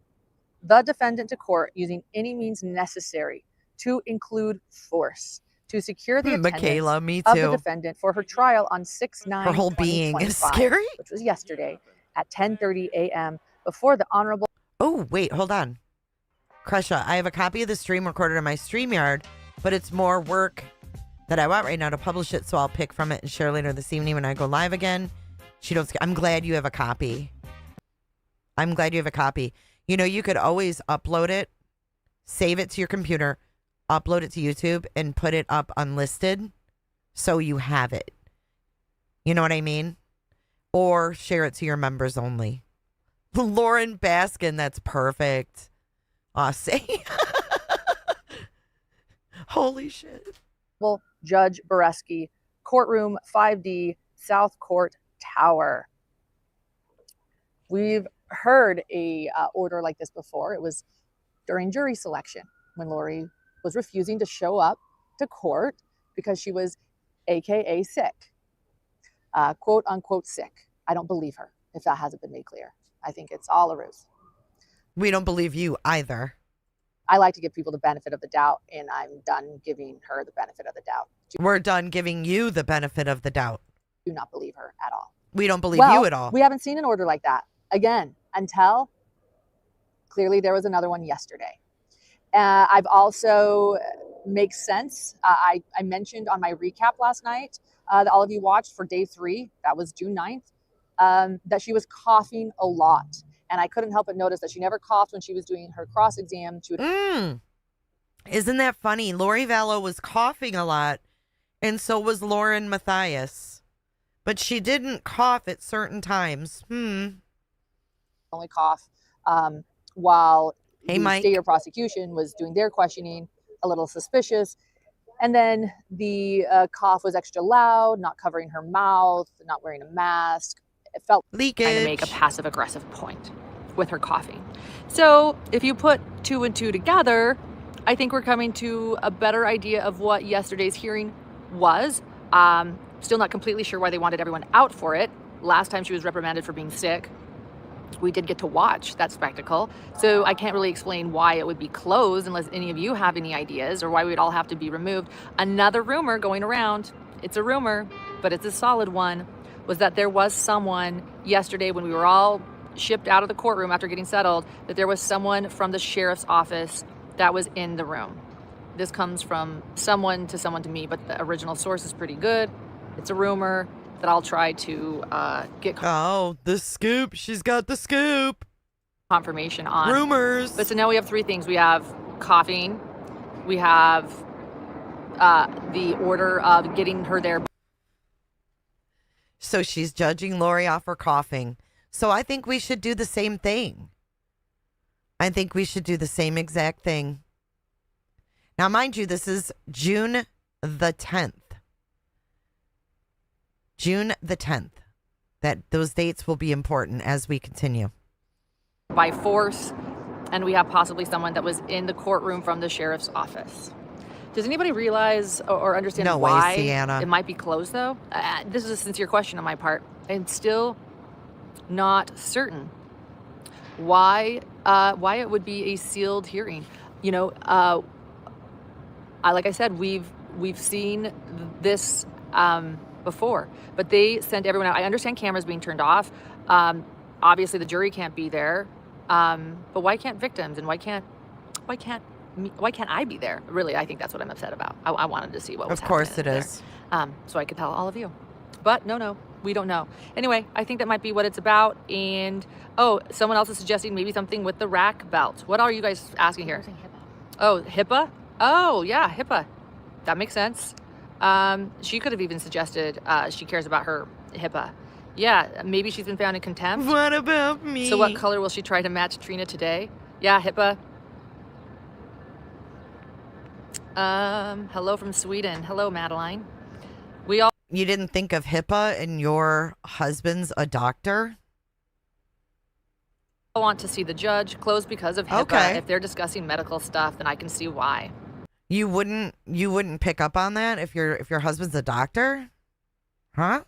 the defendant to court using any means necessary to include force to secure the attendance Michaela, me of too. the defendant for her trial on 6/9/2025, Her whole being is scary. which was yesterday at 10:30 a.m. before the Honorable. Oh, wait, hold on. Kresha, I have a copy of the stream recorded on my StreamYard, but it's more work that I want right now to publish it, so I'll pick from it and share later this evening when I go live again. I'm glad you have a copy. I'm glad you have a copy. You know, you could always upload it, save it to your computer, upload it to YouTube, and put it up unlisted so you have it. You know what I mean? Or share it to your members only. Lauren Baskin, that's perfect. Say. Holy shit. Judge Boreski, courtroom 5D, South Court Tower. We've heard a order like this before. It was during jury selection when Lori was refusing to show up to court because she was AKA sick, quote unquote sick. I don't believe her, if that hasn't been made clear. I think it's all a ruse. We don't believe you either. I like to give people the benefit of the doubt, and I'm done giving her the benefit of the doubt. We're done giving you the benefit of the doubt. Do not believe her at all. We don't believe you at all. We haven't seen an order like that, again, until clearly there was another one yesterday. I've also, makes sense, I mentioned on my recap last night that all of you watched for day 3, that was June 9th, that she was coughing a lot. And I couldn't help but notice that she never coughed when she was doing her cross exam. Isn't that funny? Lori Vallow was coughing a lot, and so was Lauren Matthias. But she didn't cough at certain times. Only cough while Mike. State or prosecution was doing their questioning, a little suspicious. And then the cough was extra loud, not covering her mouth, not wearing a mask. It felt leakage. Trying to make a passive aggressive point with her coughing. So if you put 2 and 2 together, I think we're coming to a better idea of what yesterday's hearing was. Still not completely sure why they wanted everyone out for it. Last time she was reprimanded for being sick. We did get to watch that spectacle. So I can't really explain why it would be closed unless any of you have any ideas, or why we'd all have to be removed. Another rumor going around, it's a rumor, but it's a solid one, was that there was someone yesterday when we were all shipped out of the courtroom after getting settled, that there was someone from the sheriff's office that was in the room. This comes from someone to me, but the original source is pretty good. It's a rumor that I'll try to get the scoop. She's got the scoop. Confirmation on. Rumors. But so now we have 3 things. We have coughing. We have the order of getting her there. So she's judging Lori off her coughing. So I think we should do the same thing. I think we should do the same exact thing. Now, mind you, this is June the 10th. June the 10th. Those dates will be important as we continue. By force, and we have possibly someone that was in the courtroom from the sheriff's office. Does anybody realize or understand why it might be closed, though? This is a sincere question on my part. I'm still not certain why it would be a sealed hearing. You know, like I said, we've seen this before, but they sent everyone out. I understand cameras being turned off. Obviously, the jury can't be there. But why can't victims, and why can't I be there? Really, I think that's what I'm upset about. I wanted to see what was happening. Of course it is. So I could tell all of you. But no, we don't know. Anyway, I think that might be what it's about. And, someone else is suggesting maybe something with the rack belt. What are you guys asking here? Oh, HIPAA? Oh, yeah, HIPAA. That makes sense. She could have even suggested she cares about her HIPAA. Yeah, maybe she's been found in contempt. What about me? So what color will she try to match Trina today? Yeah, HIPAA. Hello from Sweden. Hello, Madeline. You didn't think of HIPAA and your husband's a doctor? I want to see the judge closed because of HIPAA. Okay. If they're discussing medical stuff, then I can see why. You wouldn't pick up on that if your husband's a doctor? Huh?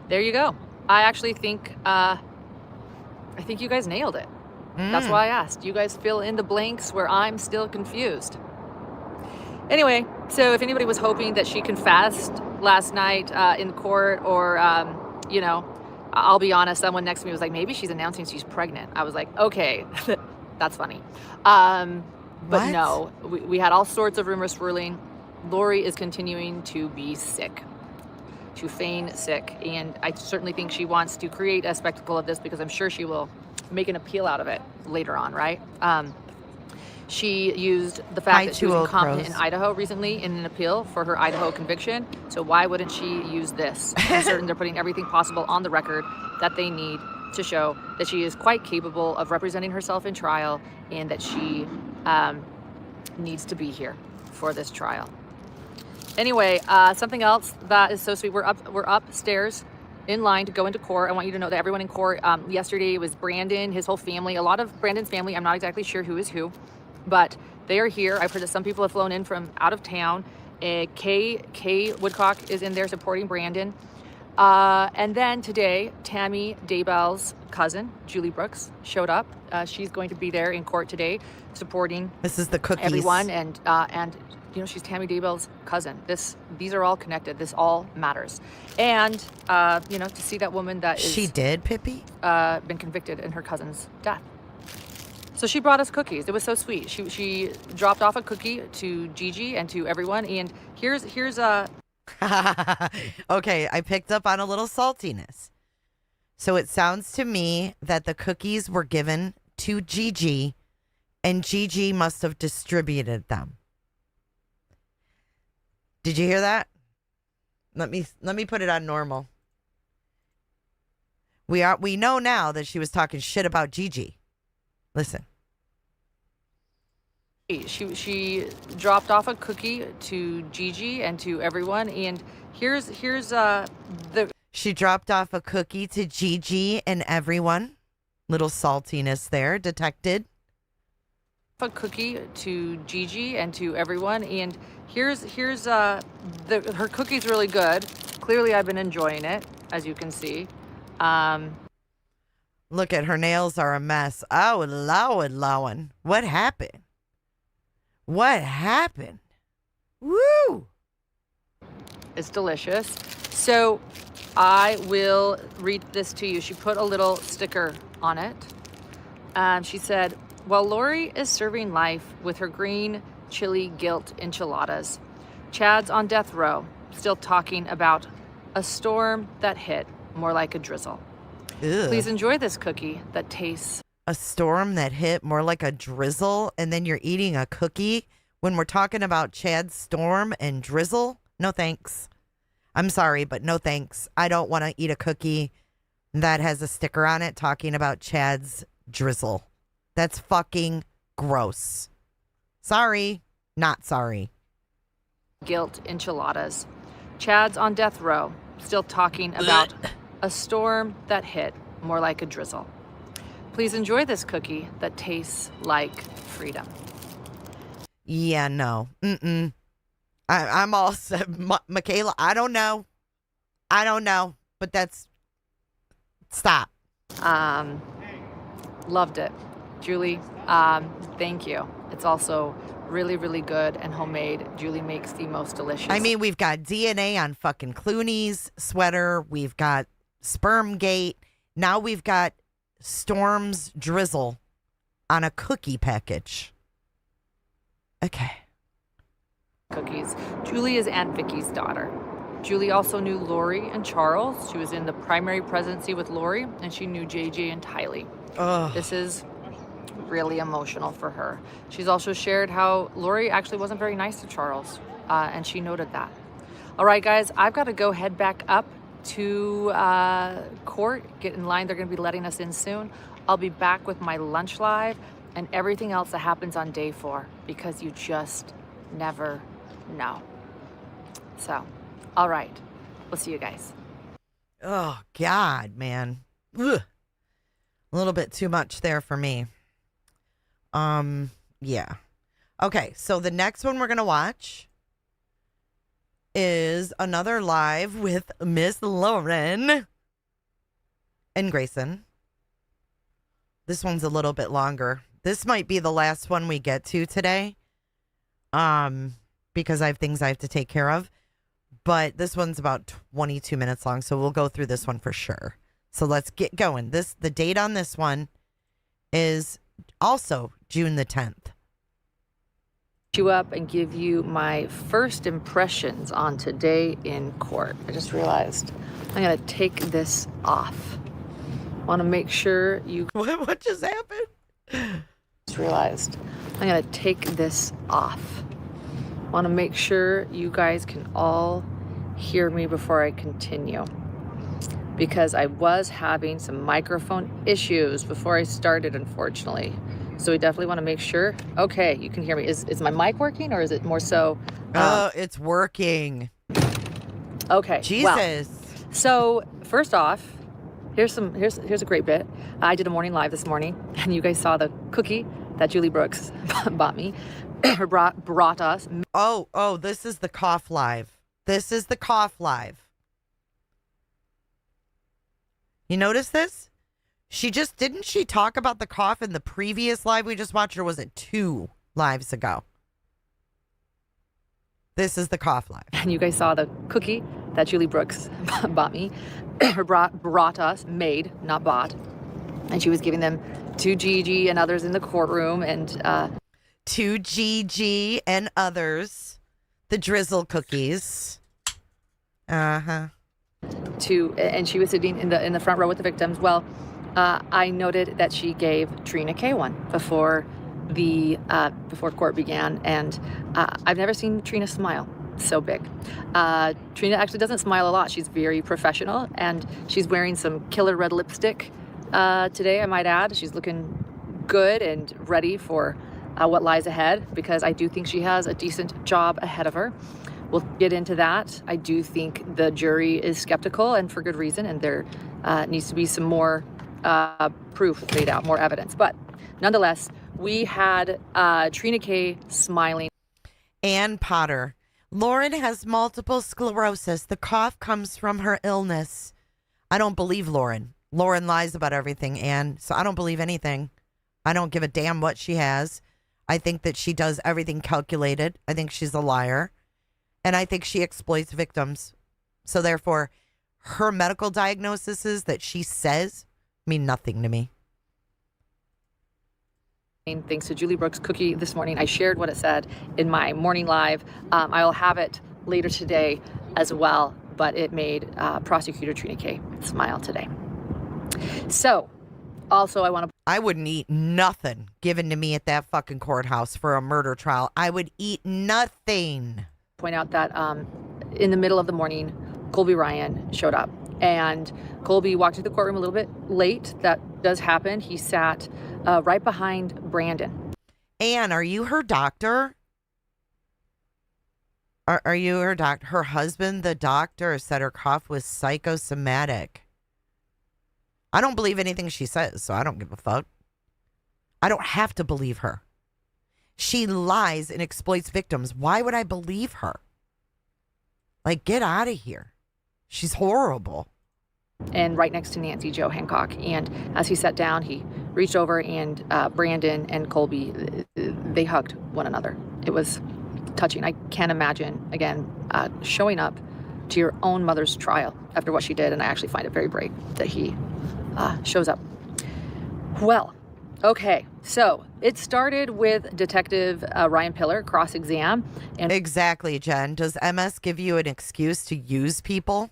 There you go. I actually think you guys nailed it. That's why I asked. You guys fill in the blanks where I'm still confused. Anyway, so if anybody was hoping that she confessed last night in court, or I'll be honest, someone next to me was like, maybe she's announcing she's pregnant. I was like, okay, that's funny. But no, we had all sorts of rumors swirling. Lori is continuing to be sick, to feign sick. And I certainly think she wants to create a spectacle of this, because I'm sure she will make an appeal out of it later on, right? She used the fact that she was incompetent in Idaho recently in an appeal for her Idaho conviction. So why wouldn't she use this? I'm certain they're putting everything possible on the record that they need to show that she is quite capable of representing herself in trial, and that she needs to be here for this trial. Anyway, something else that is so sweet. We're upstairs in line to go into court. I want you to know that everyone in court, yesterday was Brandon, his whole family, a lot of Brandon's family. I'm not exactly sure who is who, but they are here. I've heard that some people have flown in from out of town. Kay Woodcock is in there supporting Brandon. And then today, Tammy Daybell's cousin, Julie Brooks, showed up. She's going to be there in court today supporting This is the cookies. everyone. And you know, she's Tammy Daybell's cousin. These are all connected. This all matters. And, you know, to see that woman that is... She did, Pippi? Been convicted in her cousin's death. So she brought us cookies. It was so sweet. She dropped off a cookie to Gigi and to everyone. And here's Okay, I picked up on a little saltiness. So it sounds to me that the cookies were given to Gigi and Gigi must have distributed them. Did you hear that? Let me put it on normal. We know now that she was talking shit about Gigi. Listen. She dropped off a cookie to Gigi and to everyone. And here's the... She dropped off a cookie to Gigi and everyone. Little saltiness there detected. A cookie to Gigi and to everyone. And here's her cookie's really good. Clearly I've been enjoying it, as you can see. Look at her nails are a mess. Oh, Lord, Lauren. What happened? What happened? Woo! It's delicious. So I will read this to you. She put a little sticker on it. She said, while Lori is serving life with her green chili guilt enchiladas, Chad's on death row, still talking about a storm that hit more like a drizzle. Ew. Please enjoy this cookie that tastes... A storm that hit more like a drizzle, and then you're eating a cookie when we're talking about Chad's storm and drizzle? No thanks. I'm sorry, but no thanks. I don't want to eat a cookie that has a sticker on it talking about Chad's drizzle. That's fucking gross. Sorry, not sorry. Guilt enchiladas. Chad's on death row, still talking about a storm that hit more like a drizzle. Please enjoy this cookie that tastes like freedom. Yeah, no. I'm all set. Michaela, I don't know. But that's... Stop. Loved it. Julie, thank you. It's also really, really good and homemade. Julie makes the most delicious. I mean, we've got DNA on fucking Clooney's sweater. We've got Spermgate. Now we've got Storm's drizzle on a cookie package. Okay. Cookies. Julie is Aunt Vicky's daughter. Julie also knew Lori and Charles. She was in the primary presidency with Lori, and she knew JJ and Tylee. Ugh. This is really emotional for her. She's also shared how Lori actually wasn't very nice to Charles, and she noted that. All right, guys, I've got to go head back up to court, get in line. They're going to be letting us in soon. I'll be back with my lunch live and everything else that happens on day 4, because you just never know. So, all right, we'll see you guys. Oh, God, man. Ugh. A little bit too much there for me. Yeah. Okay, so the next one we're going to watch is another live with Miss Lauren and Grayson. This one's a little bit longer. This might be the last one we get to today. Because I have things I have to take care of. But this one's about 22 minutes long, so we'll go through this one for sure. So let's get going. The date on this one is also June the 10th. You up and give you my first impressions on today in court. I just realized I'm gonna take this off. Want to make sure you... What just happened? Just realized I'm gonna take this off. Want to make sure you guys can all hear me before I continue, because I was having some microphone issues before I started, unfortunately. So we definitely want to make sure. Okay, you can hear me. Is my mic working, or is it more so? Oh, it's working. Okay. Jesus. Well, So first off, here's a great bit. I did a morning live this morning, and you guys saw the cookie that Julie Brooks bought me, or brought us. Oh, this is the cough live. This is the cough live. You notice this? Didn't she talk about the cough in the previous live we just watched, or was it 2 lives ago? This is the cough live. And you guys saw the cookie that Julie Brooks bought me, or brought us, made, not bought. And she was giving them to Gigi and others in the courtroom, and to Gigi and others, the drizzle cookies. And she was sitting in the front row with the victims. Well, I noted that she gave Trina K one before court began, and I've never seen Trina smile so big. Trina actually doesn't smile a lot. She's very professional, and she's wearing some killer red lipstick today, I might add. She's looking good and ready for what lies ahead, because I do think she has a decent job ahead of her. We'll get into that. I do think the jury is skeptical, and for good reason, and there needs to be some more proof laid out, more evidence. But nonetheless, we had Trina K smiling. Ann Potter. Lauren has multiple sclerosis. The cough comes from her illness. I don't believe Lauren. Lauren lies about everything, Ann. So I don't believe anything. I don't give a damn what she has. I think that she does everything calculated. I think she's a liar. And I think she exploits victims. So therefore, her medical diagnoses that she says mean nothing to me. Thanks to Julie Brooks' cookie this morning. I shared what it said in my morning live. I'll have it later today as well, but it made prosecutor Trina K smile today. So, also I wouldn't eat nothing given to me at that fucking courthouse for a murder trial. I would eat nothing. Point out that in the middle of the morning, Colby Ryan showed up, and Colby walked to the courtroom a little bit late. That does happen. He sat right behind Brandon. Ann, are you her doctor? Are you her doctor? Her husband, the doctor, said her cough was psychosomatic. I don't believe anything she says, so I don't give a fuck. I don't have to believe her. She lies and exploits victims. Why would I believe her? Like, get out of here. She's horrible. And right next to Nancy Joe Hancock. And as he sat down, he reached over, and Brandon and Colby, they hugged one another. It was touching. I can't imagine, again, showing up to your own mother's trial after what she did. And I actually find it very brave that he shows up. Well, okay. So it started with Detective Ryan Pillar, cross-exam. And exactly, Jen. Does MS give you an excuse to use people?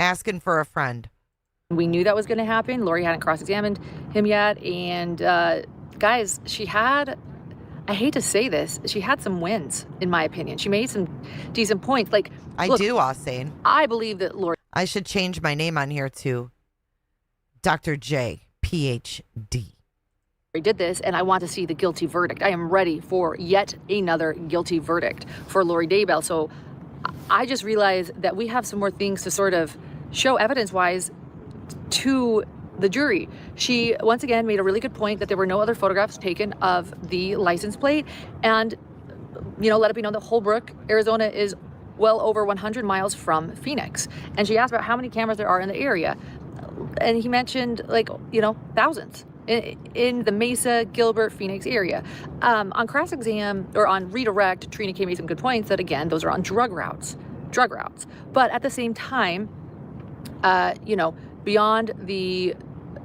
Asking for a friend. We knew that was going to happen. Lori hadn't cross-examined him yet. And guys, she had, I hate to say this, she had some wins, in my opinion. She made some decent points. Like, I do, Austin. I believe that Lori. I should change my name on here to Dr. J, PhD. Did this, and I want to see the guilty verdict. I am ready for yet another guilty verdict for Lori Daybell. So I just realized that we have some more things to sort of show evidence-wise to the jury. She once again made a really good point that there were no other photographs taken of the license plate, and let it be known that Holbrook, Arizona is well over 100 miles from Phoenix. And she asked about how many cameras there are in the area, and he mentioned thousands in the Mesa, Gilbert, Phoenix area. On cross-exam, or on redirect, Trina K made some good points that, again, those are on drug routes. But at the same time, beyond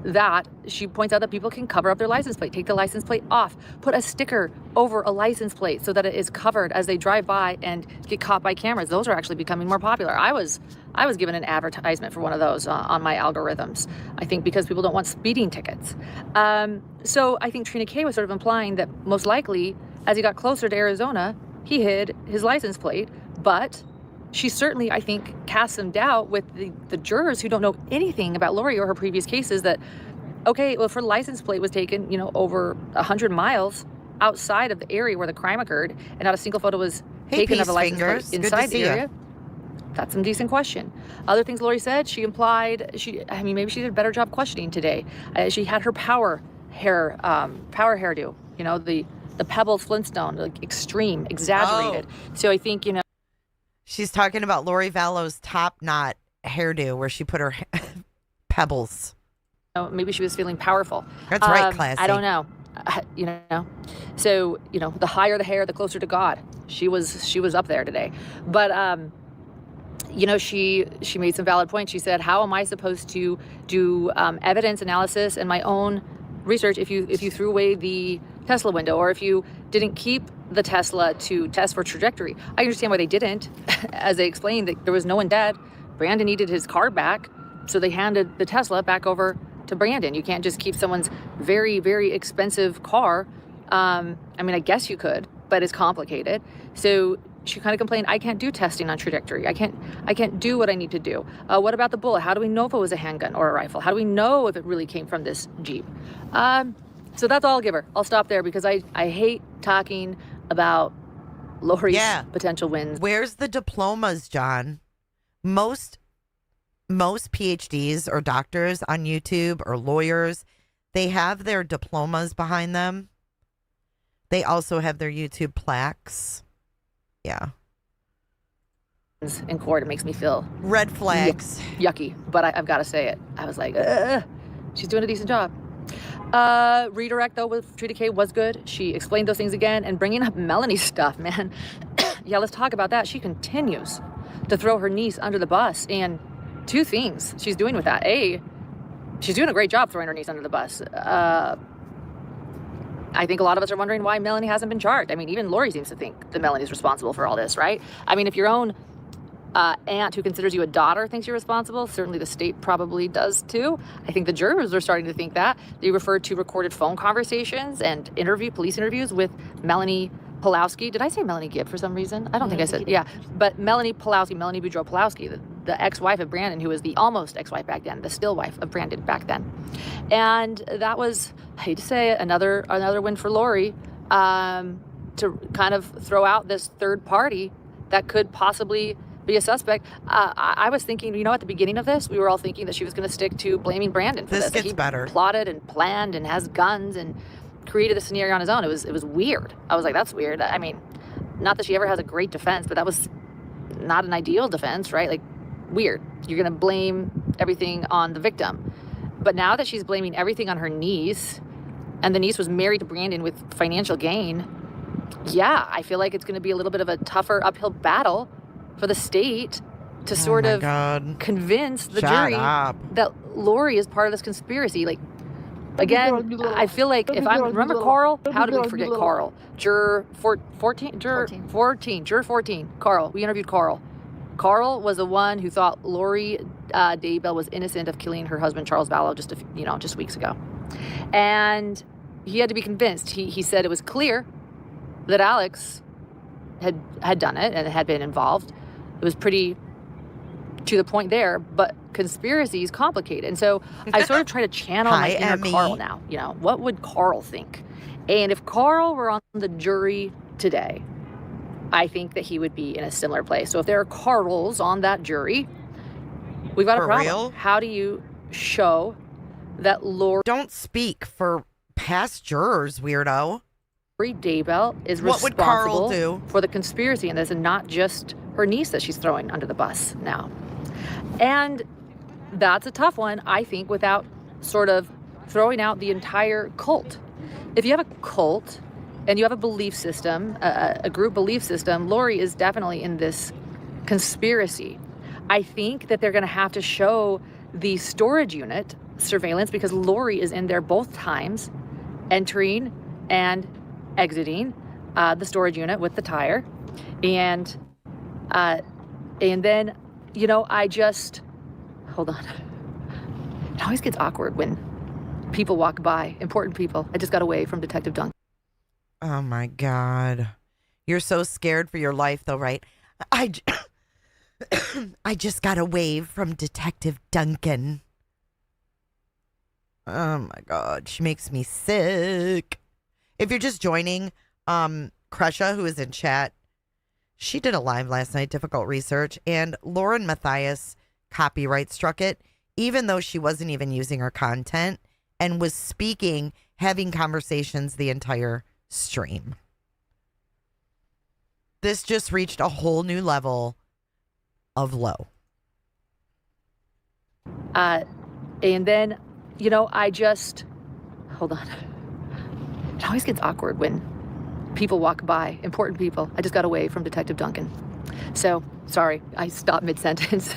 that, she points out that people can cover up their license plate, take the license plate off, put a sticker over a license plate so that it is covered as they drive by and get caught by cameras. Those are actually becoming more popular. I was given an advertisement for one of those on my algorithms, I think because people don't want speeding tickets. So I think Trina K was sort of implying that most likely, as he got closer to Arizona, he hid his license plate, but she certainly, I think, cast some doubt with the jurors who don't know anything about Lori or her previous cases that, okay, well, if her license plate was taken, over 100 miles outside of the area where the crime occurred, and not a single photo was taken of a license plate inside the area. That's some decent question. Other things Lori said, she implied, maybe she did a better job questioning today. She had her power hairdo, you know, the Pebbles Flintstone, like extreme, exaggerated. So I think, you know. She's talking about Lori Vallow's top knot hairdo where she put her pebbles. Maybe she was feeling powerful. That's right, classy. I don't know. You know, so, you know, the higher the hair, the closer to God. She was up there today. But, you know, she made some valid points. She said, how am I supposed to do evidence analysis and my own research if you threw away the Tesla window, or if you didn't keep the Tesla to test for trajectory? I understand why they didn't, as they explained that there was no one dead. Brandon needed his car back, so they handed the Tesla back over to Brandon. You can't just keep someone's very, very expensive car. I mean, I guess you could, but it's complicated. So she kind of complained, I can't do testing on trajectory. I can't do what I need to do. What about the bullet? How do we know if it was a handgun or a rifle? How do we know if it really came from this Jeep? So that's all I'll give her. I'll stop there because I hate talking about Lori's potential wins. Where's the diplomas, John? Most PhDs or doctors on YouTube or lawyers, they have their diplomas behind them. They also have their YouTube plaques. Yeah. In court, it makes me feel red flags. Yucky, but I've got to say it. I was like, she's doing a decent job. Redirect, though, with Trina K was good. She explained those things again, and bringing up Melanie's stuff, man. Yeah, let's talk about that. She continues to throw her niece under the bus, and two things she's doing with that. A, she's doing a great job throwing her niece under the bus. I think a lot of us are wondering why Melanie hasn't been charged. I mean, even Lori seems to think that Melanie's responsible for all this, right? I mean, if your own aunt who considers you a daughter thinks you're responsible, certainly the state probably does too. I think the jurors are starting to think that. They referred to recorded phone conversations and police interviews with Melanie Pulowski. Did I say Melanie Gibb for some reason? I don't think I said, yeah. But Melanie Pulowski, Melanie Boudreaux Pulowski, the ex-wife of Brandon, who was the almost ex-wife back then, the still wife of Brandon back then. And that was, I hate to say it, another win for Lori to kind of throw out this third party that could possibly be a suspect. I was thinking, you know, at the beginning of this, we were all thinking that she was going to stick to blaming Brandon for this. This gets he better. Plotted and planned and has guns and created a scenario on his own. It was weird. I was like, that's weird. I mean, not that she ever has a great defense, but that was not an ideal defense, right? Like, weird. You're going to blame everything on the victim. But now that she's blaming everything on her niece, and the niece was married to Brandon with financial gain, yeah, I feel like it's going to be a little bit of a tougher uphill battle for the state to sort of convince the jury that Lori is part of this conspiracy. Like, again, I feel like if I remember Carl, how did we forget Carl? Juror 14, Carl. We interviewed Carl. Carl was the one who thought Lori Daybell was innocent of killing her husband Charles Vallow just weeks ago, and he had to be convinced. He said it was clear that Alex had done it and had been involved. It was pretty to the point there, but conspiracy is complicated. And so I sort of try to channel my inner Carl now. You know, what would Carl think? And if Carl were on the jury today, I think that he would be in a similar place. So if there are Carls on that jury, we've got a problem. Real? How do you show that Lori... Don't speak for past jurors, weirdo. Lori Daybell is responsible for the conspiracy in this, and not just her niece that she's throwing under the bus now. And that's a tough one, I think, without sort of throwing out the entire cult. If you have a cult and you have a belief system, a group belief system, Lori is definitely in this conspiracy. I think that they're going to have to show the storage unit surveillance, because Lori is in there both times, entering and exiting the storage unit with the tire. And then, you know, hold on. It always gets awkward when people walk by, important people. I just got away from Detective Duncan. Oh my God. You're so scared for your life though, right? I just got a wave from Detective Duncan. Oh my God. She makes me sick. If you're just joining, Kresha, who is in chat, She did a live last night, Difficult Research, and Lauren Matthias copyright struck it, even though she wasn't even using her content and was speaking, having conversations the entire stream. This just reached a whole new level of low. And then, I just, hold on. It always gets awkward when people walk by, important people. I just got away from Detective Duncan. So, sorry, I stopped mid-sentence.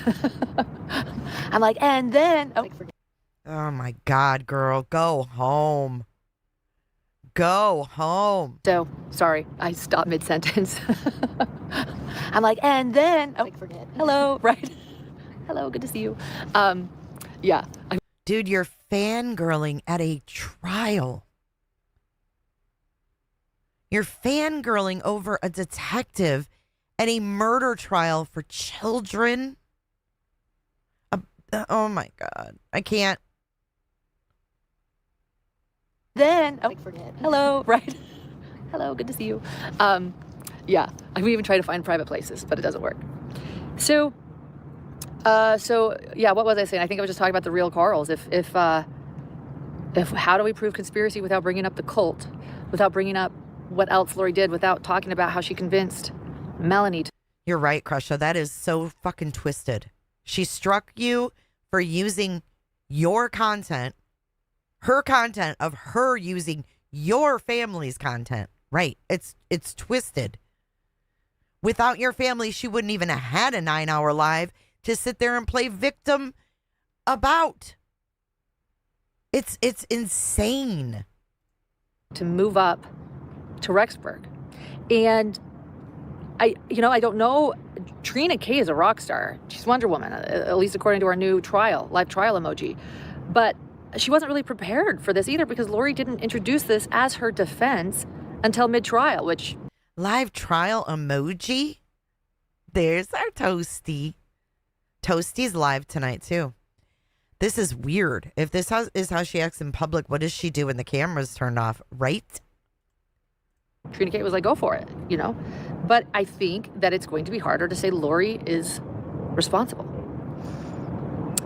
I'm like, and then, oh my God, girl, go home. Go home. So, sorry, I stopped mid-sentence. I'm like, and then, hello, right? Hello, good to see you. Yeah. Dude, you're fangirling at a trial. You're fangirling over a detective at a murder trial for children. Oh my God. I can't. Then, hello, right? Hello, good to see you. Yeah, we even try to find private places, but it doesn't work. So yeah, what was I saying? I think I was just talking about the real Carls. If how do we prove conspiracy without bringing up the cult, without bringing up what else Lori did, without talking about how she convinced Melanie You're right, Kreshas. That is so fucking twisted. She struck you for using your content, her content of her using your family's content. Right. It's twisted. Without your family, she wouldn't even have had a 9-hour live to sit there and play victim about. It's insane. to move up to Rexburg. And I don't know. Trina K is a rock star. She's Wonder Woman, at least according to our new live trial emoji. But she wasn't really prepared for this either because Lori didn't introduce this as her defense until mid-trial, which... Live trial emoji? There's our Toasty. Toasty's live tonight, too. This is weird. If this is how she acts in public, what does she do when the camera's turned off, right? Trina K was like, go for it, But I think that it's going to be harder to say Lori is responsible.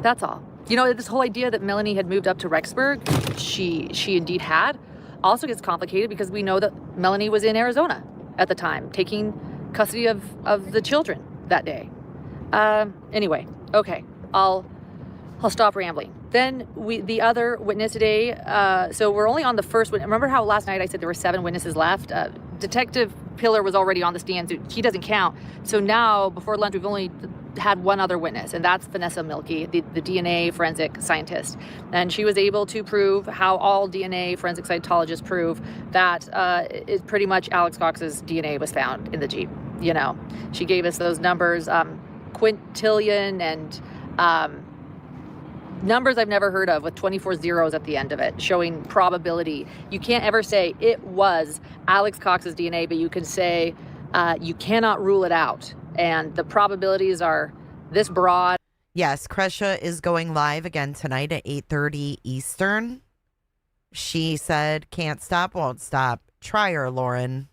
That's all. This whole idea that Melanie had moved up to Rexburg, she indeed had, also gets complicated because we know that Melanie was in Arizona at the time, taking custody of the children that day. Anyway, okay, I'll stop rambling. Then the other witness today, so we're only on the first witness. Remember how last night I said there were 7 witnesses left? Detective Pillar was already on the stand, so he doesn't count. So now, before lunch, we've only had one other witness, and that's Vanessa Milkey, the DNA forensic scientist. And she was able to prove how all DNA forensic cytologists prove that it pretty much Alex Cox's DNA was found in the Jeep. She gave us those numbers, quintillion and numbers I've never heard of with 24 zeros at the end of it, showing probability. You can't ever say it was Alex Cox's DNA, but you can say you cannot rule it out. And the probabilities are this broad. Yes, Kreshas is going live again tonight at 8:30 Eastern. She said, can't stop, won't stop. Try her, Lauren.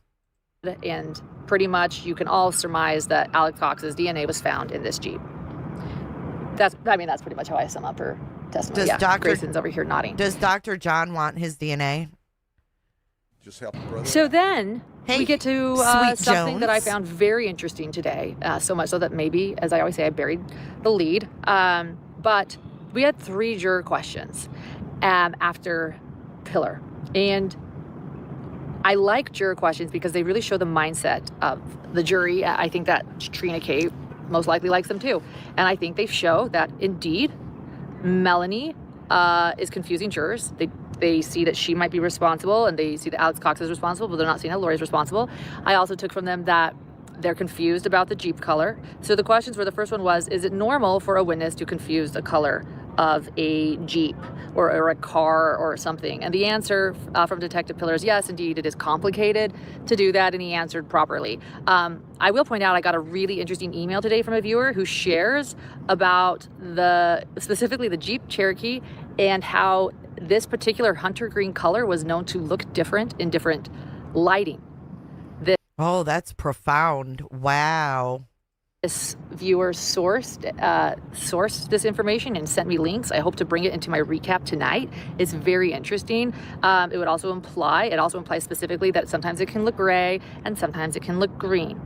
And pretty much you can all surmise that Alex Cox's DNA was found in this Jeep. That's pretty much how I sum up her testimony. Grayson's over here nodding. Does Dr. John want his DNA? Just help a brother. So then we get to something Jones. that I found very interesting today. So much so that maybe, as I always say, I buried the lead. But we had 3 juror questions after Pillar. And I like juror questions because they really show the mindset of the jury. I think that Trina K most likely likes them too. And I think they show that indeed Melanie is confusing jurors. They see that she might be responsible and they see that Alex Cox is responsible, but they're not seeing that Lori's responsible. I also took from them that they're confused about the Jeep color. So the questions were, the first one was, is it normal for a witness to confuse the color of a Jeep or a car or something? And the answer from Detective Pillar is yes, indeed, it is complicated to do that, and he answered properly. I will point out I got a really interesting email today from a viewer who shares about specifically the Jeep Cherokee and how this particular hunter green color was known to look different in different lighting. Oh, that's profound. Wow. This viewer sourced this information and sent me links. I hope to bring it into my recap tonight. It's very interesting. It also implies specifically that sometimes it can look gray and sometimes it can look green.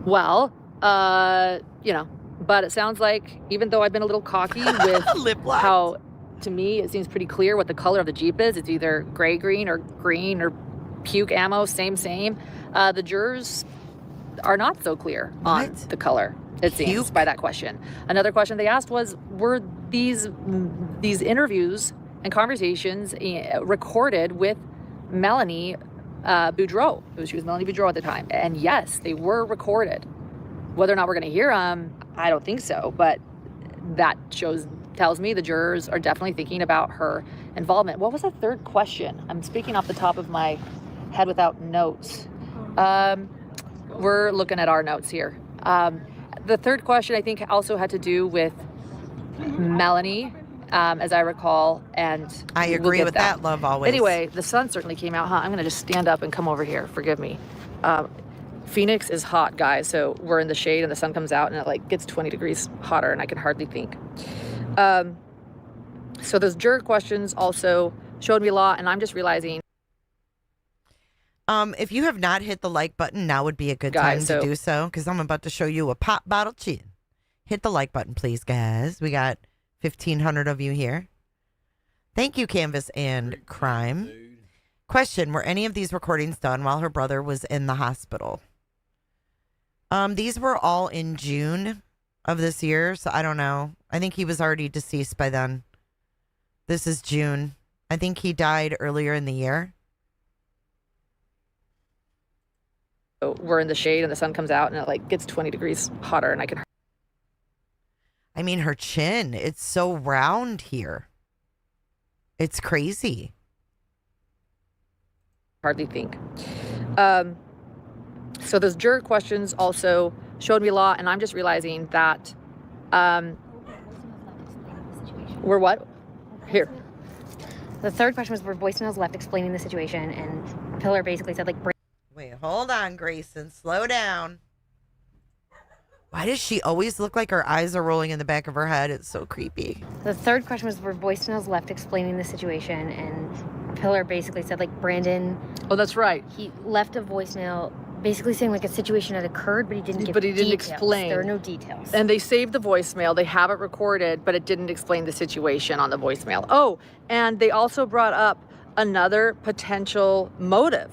Well, but it sounds like, even though I've been a little cocky with how, to me, it seems pretty clear what the color of the Jeep is. It's either gray, green or puke ammo, same. The jurors are not so clear on the color, it seems, by that question. Another question they asked was, were these interviews and conversations recorded with Melanie Boudreau? She was Melanie Boudreau at the time. And yes, they were recorded. Whether or not we're going to hear them, I don't think so. But that tells me the jurors are definitely thinking about her involvement. What was the third question? I'm speaking off the top of my head without notes. We're looking at our notes here. The third question, I think, also had to do with Melanie, as I recall, and I agree with that, love, always. Anyway, the sun certainly came out, I'm going to just stand up and come over here. Forgive me. Phoenix is hot, guys, so we're in the shade and the sun comes out and it gets 20 degrees hotter and I can hardly think. So those juror questions also showed me a lot, and I'm just realizing. If you have not hit the like button, now would be a good time to do so, because I'm about to show you a pop bottle chin. Hit the like button, please, guys. We got 1,500 of you here. Thank you, Canvas and Crime. Question, were any of these recordings done while her brother was in the hospital? These were all in June of this year, so I don't know. I think he was already deceased by then. This is June. I think he died earlier in the year. We're in the shade and the sun comes out and it gets 20 degrees hotter and I can. I mean, her chin, it's so round here. It's crazy. Hardly think. So those juror questions also showed me a lot, and I'm just realizing that we're what? Here. The third question was, were voicemails left explaining the situation, and Pillar basically said, Wait, hold on, Grayson. Slow down. Why does she always look like her eyes are rolling in the back of her head? It's so creepy. The third question was, were voicemails left explaining the situation, and Pillar basically said, Brandon. Oh, that's right. He left a voicemail basically saying a situation had occurred, but he didn't give details. Explain. There are no details. And they saved the voicemail. They have it recorded, but it didn't explain the situation on the voicemail. Oh, and they also brought up another potential motive.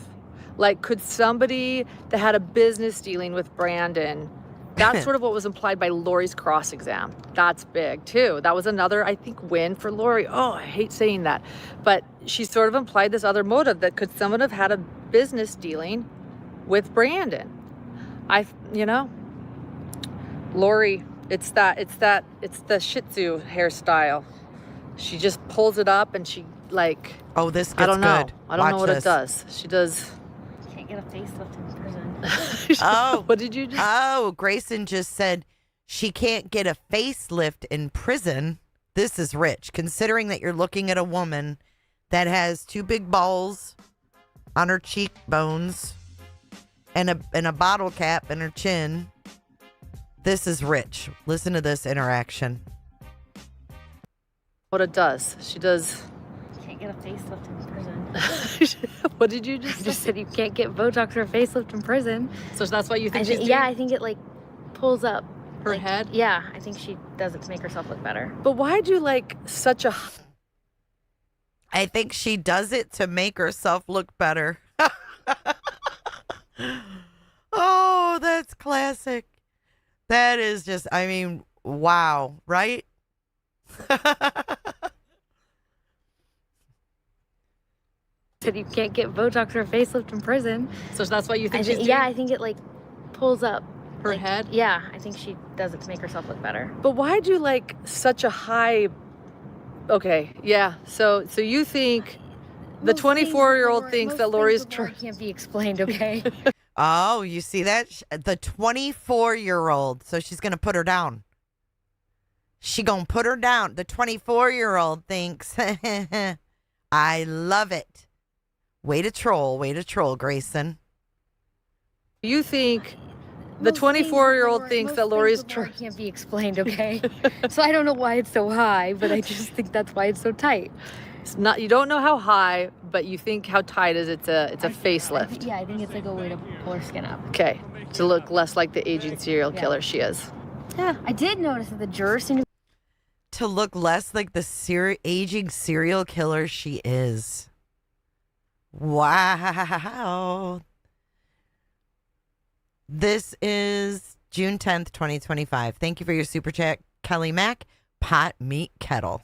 Could somebody that had a business dealing with Brandon, that's sort of what was implied by Lori's cross exam. That's big too. That was another, I think, win for Lori. Oh, I hate saying that. But she sort of implied this other motive, that could someone have had a business dealing with Brandon? Lori, it's the Shih Tzu hairstyle. She just pulls it up and she oh, this gets I don't know. good. I don't Watch know what this. It does. She does. Can't get a facelift in prison. Oh, what did you just? Oh, Grayson just said she can't get a facelift in prison. This is rich, considering that you're looking at a woman that has two big balls on her cheekbones and a bottle cap in her chin. This is rich. Listen to this interaction. What it does. She does. Can't get a facelift in prison. What did you just say? I just said you can't get Botox or a facelift in prison. So that's why you think she's Yeah, I think it pulls up her head. Yeah, I think she does it to make herself look better. But why do such a? I think she does it to make herself look better. Oh, that's classic. That is just, wow, right? Said you can't get Botox or a facelift in prison. So that's why you think she's Yeah, I think it pulls up her head. Yeah, I think she does it to make herself look better. But why do such a high? Okay, yeah. So you think the 24-year-old thinks that Lori's can't be explained, okay? Oh, you see that? The 24-year-old. So she's going to put her down. She going to put her down. The 24-year-old thinks, I love it. Way to troll, Grayson. You think the 24-year-old thinks that Lori's can't be explained, okay? So I don't know why it's so high, but I just think that's why it's so tight. It's not. You don't know how high, but you think how tight is. It's a facelift. I think it's like a way to pull her skin up. Okay, to look less like the aging serial killer she is. Yeah, I did notice that the jurors seem To look less like the aging serial killer she is. Wow. This is June 10th, 2025. Thank you for your super chat, Kelly Mack. Pot meat kettle.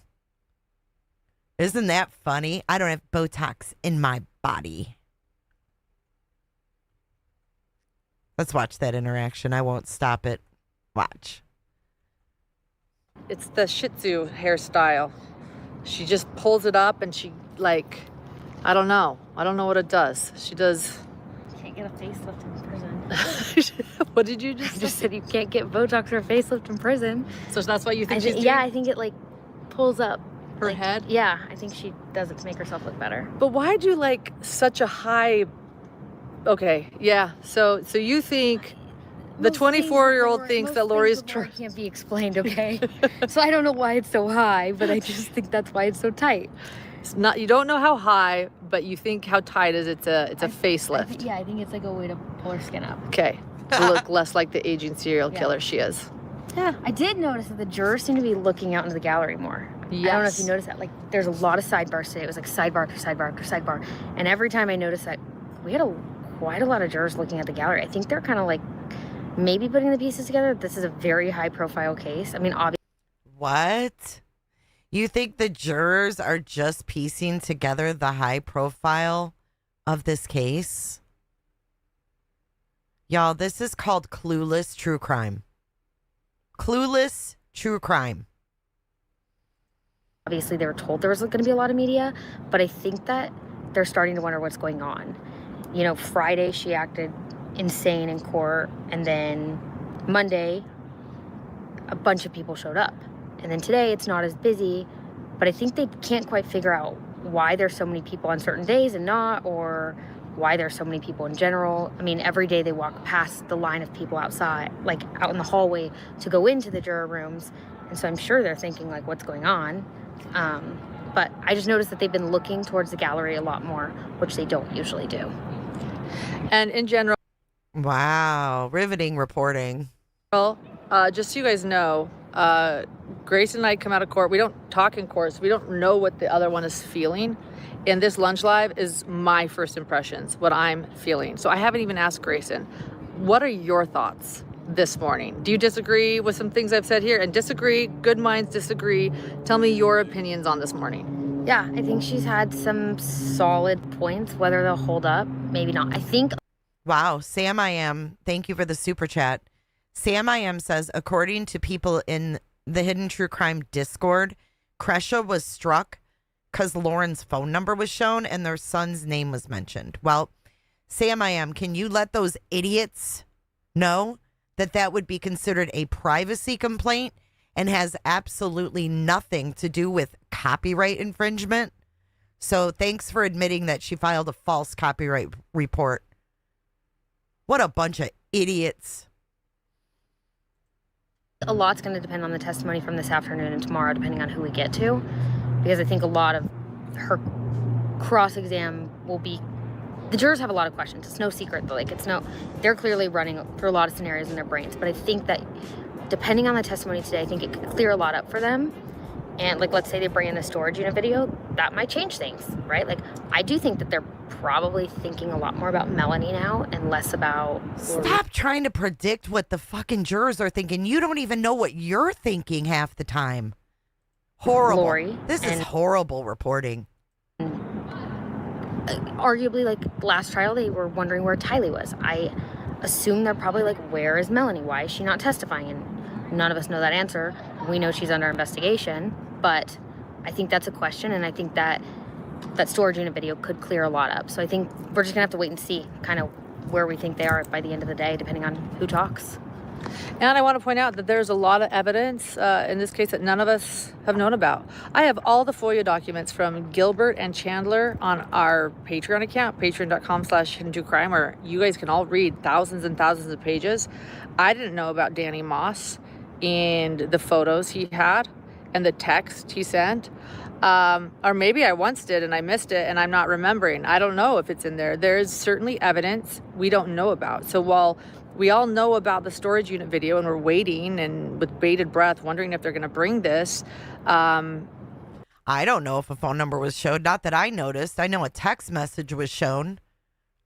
Isn't that funny? I don't have Botox in my body. Let's watch that interaction. I won't stop it. Watch. It's the Shih Tzu hairstyle. She just pulls it up and she like, I don't know what it does. She does. can't get a facelift in prison. What did you just say? I just said you can't get Botox or a facelift in prison. So that's why you think she's doing? Yeah, I think it like pulls up her head. Yeah, I think she does it to make herself look better. But why'd you like such a high? Okay, yeah. So you think the 24-year-old thinks that Lori's can't be explained, okay? So I don't know why it's so high, but I just think that's why it's so tight. It's not. You don't know how high, but you think how tight is. It's a facelift. I think it's like a way to pull her skin up. Okay, to look less like the aging serial killer she is. Yeah, I did notice that the jurors seem to be looking out into the gallery more. Yes. I don't know if you noticed that. Like, there's a lot of sidebars today. It was like sidebar after sidebar after sidebar. And every time I noticed that, we had quite a lot of jurors looking at the gallery. I think they're kind of like maybe putting the pieces together. This is a very high-profile case. I mean, obviously. What? You think the jurors are just piecing together the high profile of this case? Y'all, this is called clueless true crime. Clueless true crime. Obviously, they were told there was going to be a lot of media, but I think that they're starting to wonder what's going on. You know, Friday she acted insane in court, and then Monday a bunch of people showed up. And then today it's not as busy, but I think they can't quite figure out why there's so many people on certain days and not, or why there's so many people in general. I mean, every day they walk past the line of people outside, like out in the hallway to go into the juror rooms. And so I'm sure they're thinking like, what's going on? But I just noticed that they've been looking towards the gallery a lot more, which they don't usually do. And in general. Wow, riveting reporting. Just so you guys know, Grayson and I come out of court. We don't talk in court, so we don't know what the other one is feeling. And this lunch live is my first impressions, what I'm feeling. So I haven't even asked Grayson, what are your thoughts this morning? Do you disagree with some things I've said here? And disagree, good minds disagree. Tell me your opinions on this morning. Yeah, I think she's had some solid points, whether they'll hold up, maybe not. I think. Wow, Sam I Am, thank you for the super chat. Sam I Am says, according to people in the Hidden True Crime Discord, Kresha was struck because Lauren's phone number was shown and their son's name was mentioned. Well, Sam I Am, can you let those idiots know that that would be considered a privacy complaint and has absolutely nothing to do with copyright infringement? So thanks for admitting that she filed a false copyright report. What a bunch of idiots. A lot's going to depend on the testimony from this afternoon and tomorrow, depending on who we get to, because I think a lot of her cross-exam will be, the jurors have a lot of questions. It's no secret, like they're clearly running through a lot of scenarios in their brains, but I think that depending on the testimony today, I think it could clear a lot up for them. And like, let's say they bring in the storage unit video, that might change things, right? Like, I do think that they're probably thinking a lot more about Melanie now and less about Lori. Stop trying to predict what the fucking jurors are thinking. You don't even know what you're thinking half the time. Horrible. Lori, this is horrible reporting. Arguably, like, last trial, they were wondering where Tylee was. I assume they're probably like, where is Melanie? Why is she not testifying? And none of us know that answer. We know she's under investigation, but I think that's a question, and I think that storage unit video could clear a lot up. So I think we're just gonna have to wait and see kind of where we think they are by the end of the day, depending on who talks. And I want to point out that there's a lot of evidence in this case that none of us have known about. I have all the FOIA documents from Gilbert and Chandler on our Patreon account, patreon.com/hidden2crime, where you guys can all read thousands and thousands of pages. I didn't know about Danny Moss and the photos he had and the text he sent. Or maybe I once did and I missed it and I'm not remembering. I don't know if it's in there. There is certainly evidence we don't know about. So while we all know about the storage unit video and we're waiting and with bated breath wondering if they're going to bring this, I don't know if a phone number was showed. Not that I noticed. I know a text message was shown.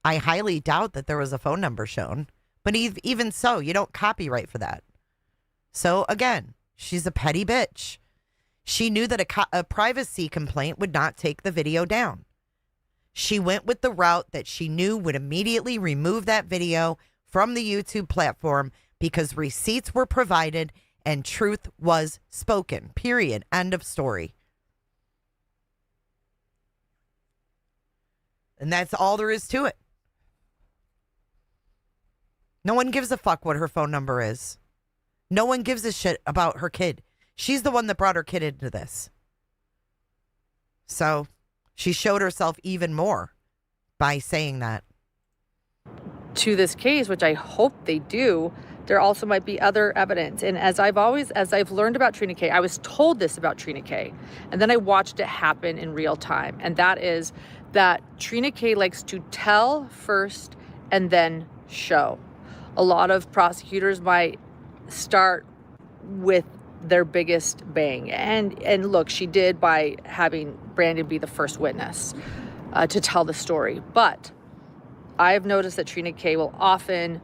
I highly doubt that there was a phone number shown. But even so, you don't copyright for that. So again, she's a petty bitch. She knew that a privacy complaint would not take the video down. She went with the route that she knew would immediately remove that video from the YouTube platform because receipts were provided and truth was spoken. Period. End of story. And that's all there is to it. No one gives a fuck what her phone number is. No one gives a shit about her kid. She's the one that brought her kid into this. So she showed herself even more by saying that. To this case, which I hope they do, there also might be other evidence. And as I've learned about Trina K, I was told this about Trina K, and then I watched it happen in real time. And that is that Trina K likes to tell first and then show. A lot of prosecutors might start with their biggest bang. And look, she did by having Brandon be the first witness to tell the story. But I've noticed that Trina K will often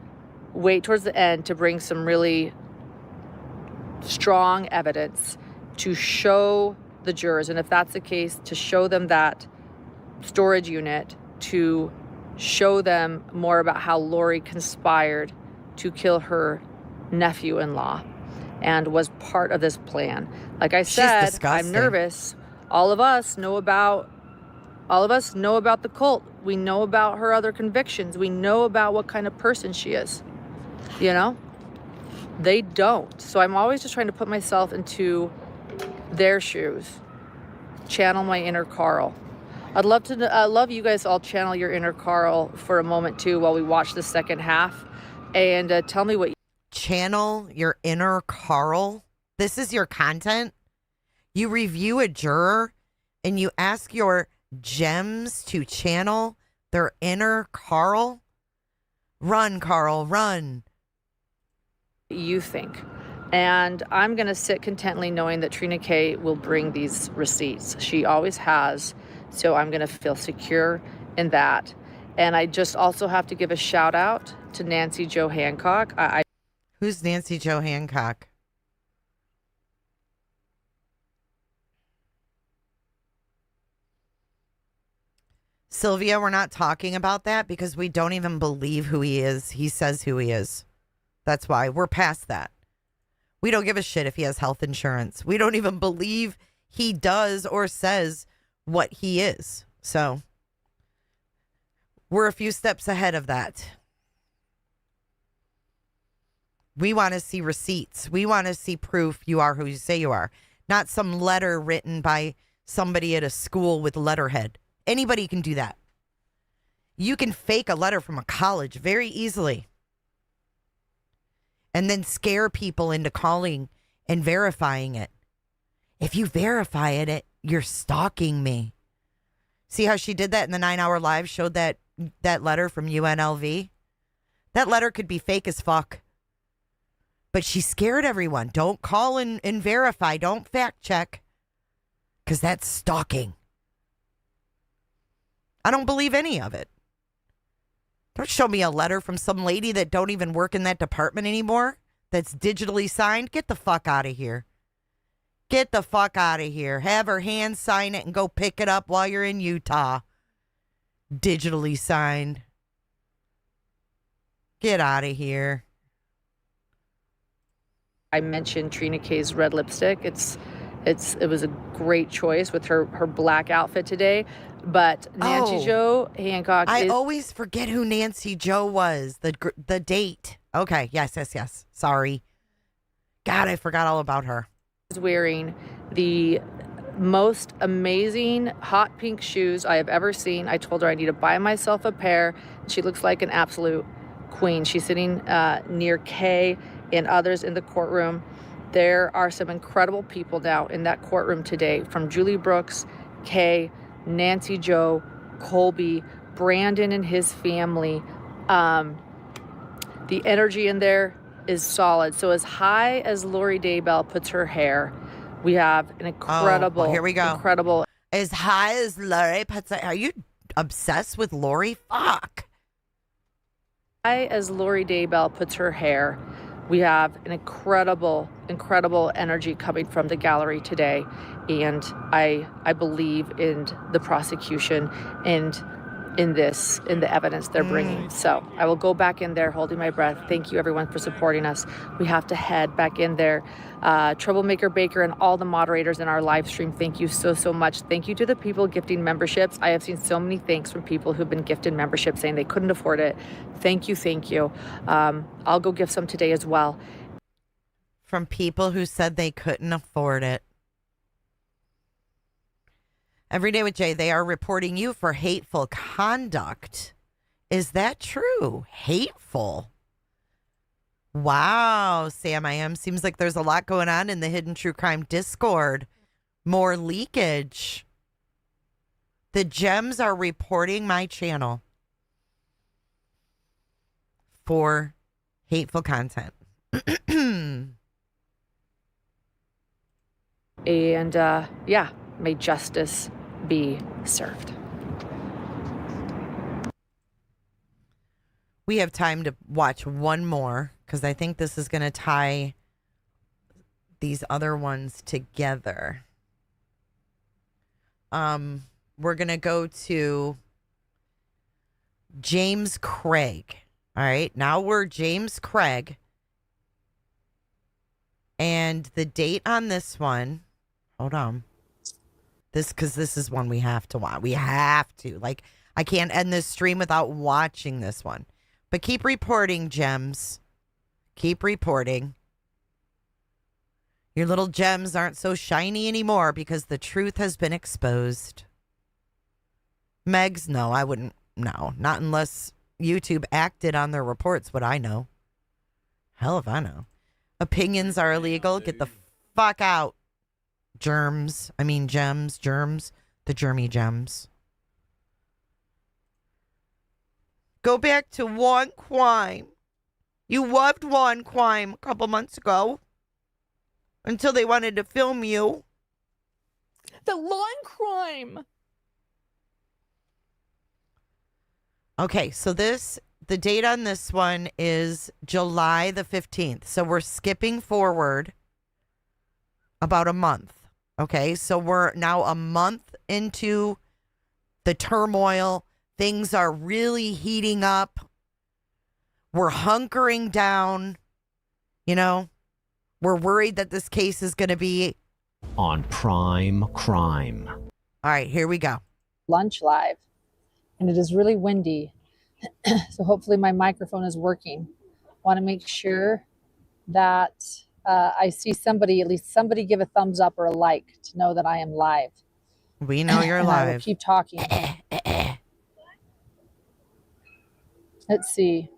wait towards the end to bring some really strong evidence to show the jurors. And if that's the case, to show them that storage unit, to show them more about how Lori conspired to kill her nephew-in-law and was part of this plan. Like I said, I'm nervous. All of us know about the cult. We know about her other convictions. We know about what kind of person she is. You know? They don't. So I'm always just trying to put myself into their shoes. Channel my inner Carl. I'd love you guys all channel your inner Carl for a moment too while we watch the second half. And tell me what channel your inner Carl. This is your content. You review a juror and you ask your gems to channel their inner Carl. Run, Carl, run. You think. And I'm going to sit contently knowing that Trina K will bring these receipts. She always has. So I'm going to feel secure in that. And I just also have to give a shout out to Nancy Jo Hancock. Who's Nancy Jo Hancock? Sylvia, we're not talking about that because we don't even believe who he is. He says who he is. That's why we're past that. We don't give a shit if he has health insurance. We don't even believe he does or says what he is. So we're a few steps ahead of that. We want to see receipts. We want to see proof you are who you say you are. Not some letter written by somebody at a school with letterhead. Anybody can do that. You can fake a letter from a college very easily. And then scare people into calling and verifying it. If you verify it, you're stalking me. See how she did that in the 9-hour live, showed that letter from UNLV? That letter could be fake as fuck. But she scared everyone. Don't call and verify. Don't fact check. Because that's stalking. I don't believe any of it. Don't show me a letter from some lady that don't even work in that department anymore. That's digitally signed. Get the fuck out of here. Get the fuck out of here. Have her hand sign it and go pick it up while you're in Utah. Digitally signed. Get out of here. I mentioned Trina K's red lipstick. It was a great choice with her black outfit today. But Nancy Jo Hancock. I always forget who Nancy Jo was. The date Okay. Yes. Sorry. God, I forgot all about her. Is wearing the most amazing hot pink shoes I have ever seen. I told her I need to buy myself a pair. She looks like an absolute queen. She's sitting near Kay and others in the courtroom. There are some incredible people now in that courtroom today, from Julie Brooks, Kay, Nancy Joe, Colby, Brandon and his family. The energy in there is solid. So as high as Lori Daybell puts her hair, we have an incredible, here we go. incredible. As high as Lori puts her, are you obsessed with Lori? Fuck. High as Lori Daybell puts her hair, we have an incredible, incredible energy coming from the gallery today. And I believe in the prosecution and in the evidence they're bringing. So I will go back in there holding my breath. Thank you everyone for supporting us. We have to head back in there. Troublemaker Baker and all the moderators in our live stream, thank you so much. Thank you to the people gifting memberships. I have seen so many thanks from people who've been gifted memberships saying they couldn't afford it. Thank you. I'll go gift some today as well. From people who said they couldn't afford it. Every Day with Jay, they are reporting you for hateful conduct. Is that true? Hateful? Wow, Sam I Am. Seems like there's a lot going on in the Hidden True Crime Discord. More leakage. The gems are reporting my channel for hateful content. And yeah, may justice be served. We have time to watch one more because I think this is going to tie these other ones together. We're going to go to James Craig. All right, now we're James Craig. And the date on this one, hold on. Because this is one we have to watch. We have to. Like, I can't end this stream without watching this one. But keep reporting, gems. Keep reporting. Your little gems aren't so shiny anymore because the truth has been exposed. Megs, no, I wouldn't. No, not unless YouTube acted on their reports, would I know. Hell if I know. Opinions are illegal. Get the fuck out. Gems. The germy gems. Go back to one crime. You loved one crime a couple months ago. Until they wanted to film you. The lawn crime. Okay, so the date on this one is July the 15th. So we're skipping forward about a month. Okay, so we're now a month into the turmoil. Things are really heating up. We're hunkering down. You know, we're worried that this case is going to be on prime crime. All right, here we go. Lunch live, and it is really windy. So hopefully my microphone is working. Want to make sure that I see somebody, at least somebody give a thumbs up or a like to know that I am live. We know you're and live. I will keep talking. Let's see.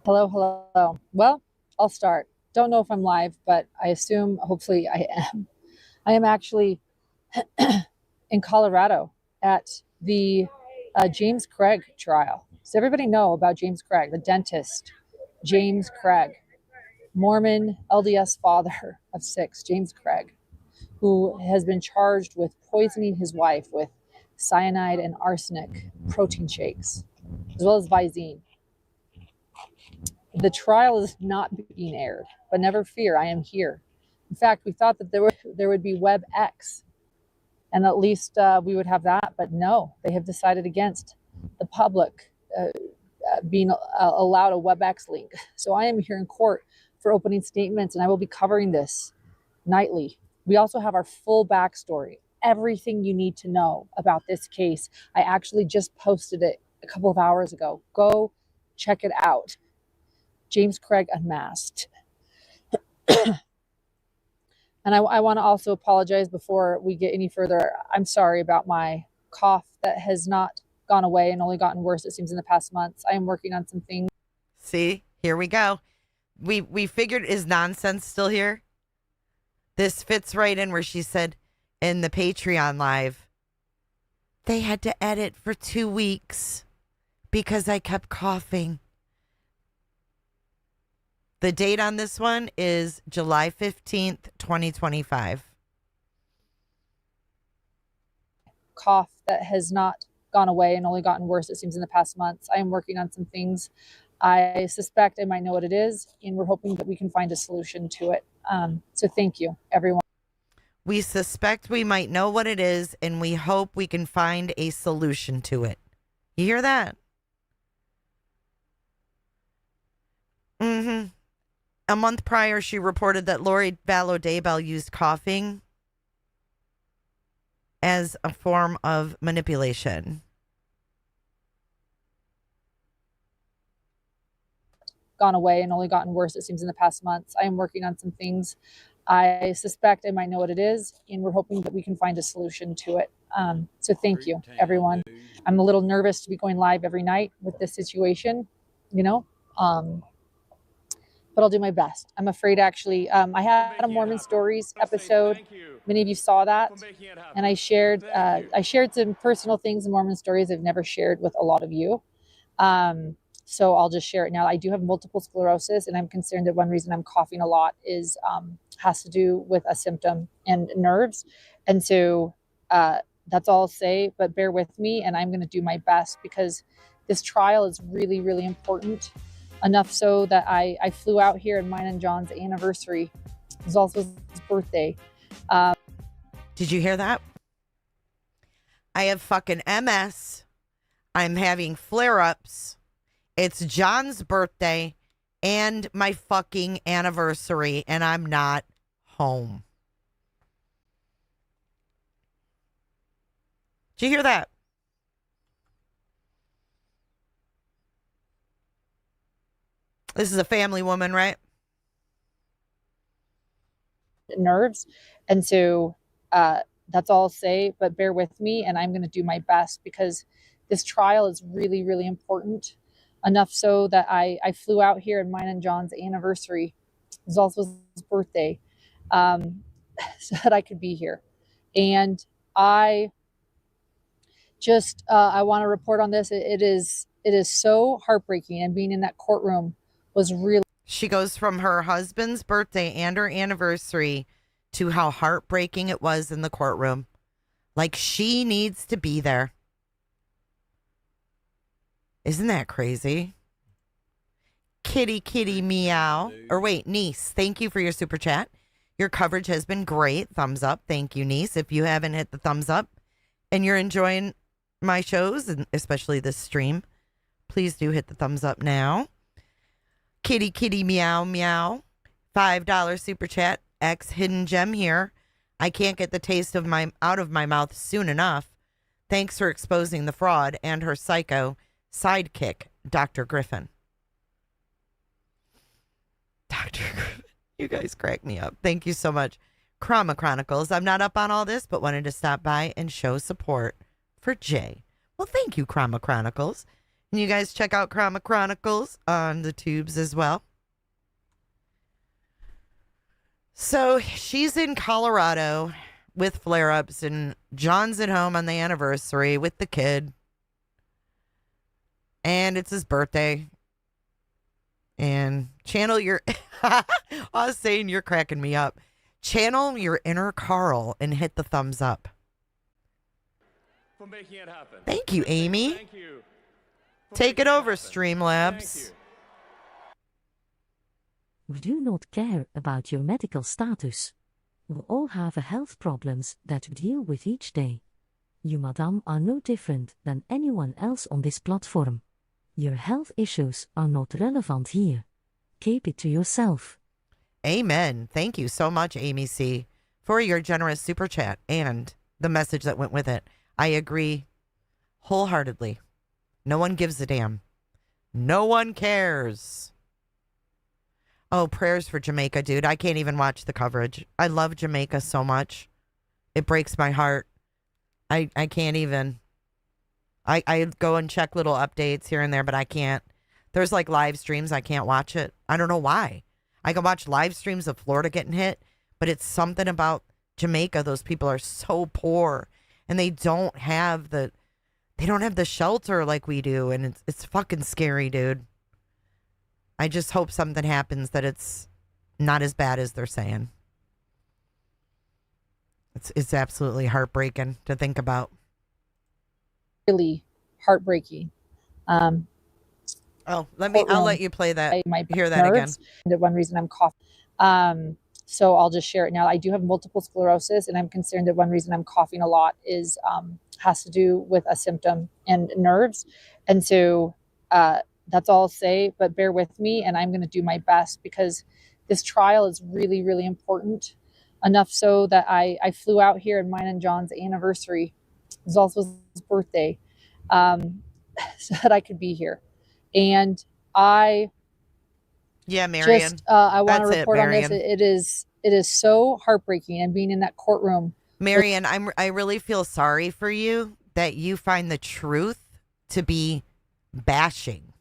Hello. Well, I'll start. Don't know if I'm live, but I assume hopefully I am. I am actually in Colorado at the James Craig trial. Does everybody know about James Craig, the dentist? James Craig, Mormon LDS father of 6, James Craig, who has been charged with poisoning his wife with cyanide and arsenic protein shakes, as well as Visine. The trial is not being aired, but never fear, I am here. In fact, we thought that there would be WebX, and at least we would have that, but no, they have decided against the public being allowed a WebX link. So I am here in court for opening statements, and I will be covering this nightly. We also have our full backstory, everything you need to know about this case. I actually just posted it a couple of hours ago. Go check it out. James Craig Unmasked. And I want to also apologize before we get any further. I'm sorry about my cough that has not gone away and only gotten worse, it seems, in the past months. I am working on some things. See, here we go. We figured, is nonsense still here? This fits right in where she said in the Patreon live, they had to edit for 2 weeks because I kept coughing. The date on this one is July 15th, 2025. Cough that has not gone away and only gotten worse, it seems, in the past months. I am working on some things. I suspect I might know what it is, and we're hoping that we can find a solution to it. So thank you, everyone. We suspect we might know what it is, and we hope we can find a solution to it. You hear that? Mm-hmm. A month prior, she reported that Lori Vallow Daybell used coughing as a form of manipulation. Gone away and only gotten worse, it seems, in the past months. I am working on some things. I suspect I might know what it is, and we're hoping that we can find a solution to it. So thank you, everyone. I'm a little nervous to be going live every night with this situation, but I'll do my best. I'm afraid, actually, I had a Mormon Stories episode. Many of you saw that, and I shared some personal things in Mormon Stories I've never shared with a lot of you. So I'll just share it now. I do have multiple sclerosis, and I'm concerned that one reason I'm coughing a lot is has to do with a symptom and nerves. And so that's all I'll say, but bear with me, and I'm going to do my best because this trial is really, really important. Enough so that I flew out here, and mine and John's anniversary. It was also his birthday. Did you hear that? I have fucking MS. I'm having flare-ups. It's John's birthday and my fucking anniversary, and I'm not home. Did you hear that? This is a family woman, right? Nerves. And so that's all I'll say, but bear with me, and I'm going to do my best because this trial is really, really important. Enough so that I flew out here, and mine and John's anniversary. It was also his birthday, so that I could be here. And I just I want to report on this. It is so heartbreaking, and being in that courtroom was really. She goes from her husband's birthday and her anniversary to how heartbreaking it was in the courtroom. Like, she needs to be there. Isn't that crazy? Kitty, kitty, meow. Or wait, niece, thank you for your super chat. Your coverage has been great. Thumbs up. Thank you, niece. If you haven't hit the thumbs up and you're enjoying my shows, and especially this stream, please do hit the thumbs up now. Kitty, kitty, meow, meow. $5 super chat. X hidden gem here. I can't get the taste of out of my mouth soon enough. Thanks for exposing the fraud and her psycho sidekick, Dr. Griffin. Dr. Griffin, you guys crack me up. Thank you so much. Chroma Chronicles. I'm not up on all this, but wanted to stop by and show support for Jay. Well, thank you, Chroma Chronicles. And you guys check out Chroma Chronicles on the tubes as well. So she's in Colorado with flare-ups, and John's at home on the anniversary with the kid. And it's his birthday. And channel your... I was saying you're cracking me up. Channel your inner Carl and hit the thumbs up. For making it happen. Thank you, Amy. Thank you. Take it over, Streamlabs. We do not care about your medical status. We all have health problems that we deal with each day. You, madam, are no different than anyone else on this platform. Your health issues are not relevant here. Keep it to yourself. Amen. Thank you so much, Amy C., for your generous super chat and the message that went with it. I agree wholeheartedly. No one gives a damn. No one cares. Oh, prayers for Jamaica, dude. I can't even watch the coverage. I love Jamaica so much. It breaks my heart. I can't even. I go and check little updates here and there, but I can't. There's like live streams. I can't watch it. I don't know why. I can watch live streams of Florida getting hit, but it's something about Jamaica. Those people are so poor and they don't have the shelter like we do. And it's fucking scary, dude. I just hope something happens that it's not as bad as they're saying. It's absolutely heartbreaking to think about. Really heartbreaking. I'll let you play that. Hear that again. The one reason I'm coughing. So I'll just share it now. I do have multiple sclerosis, and I'm concerned that one reason I'm coughing a lot is has to do with a symptom and nerves. And so that's all I'll say, but bear with me, and I'm going to do my best because this trial is really, really important. Enough so that I flew out here, and mine and John's anniversary was also his birthday, so that I could be here. And Marion. I want to report on this. It is so heartbreaking, and being in that courtroom. Marion, I really feel sorry for you that you find the truth to be bashing.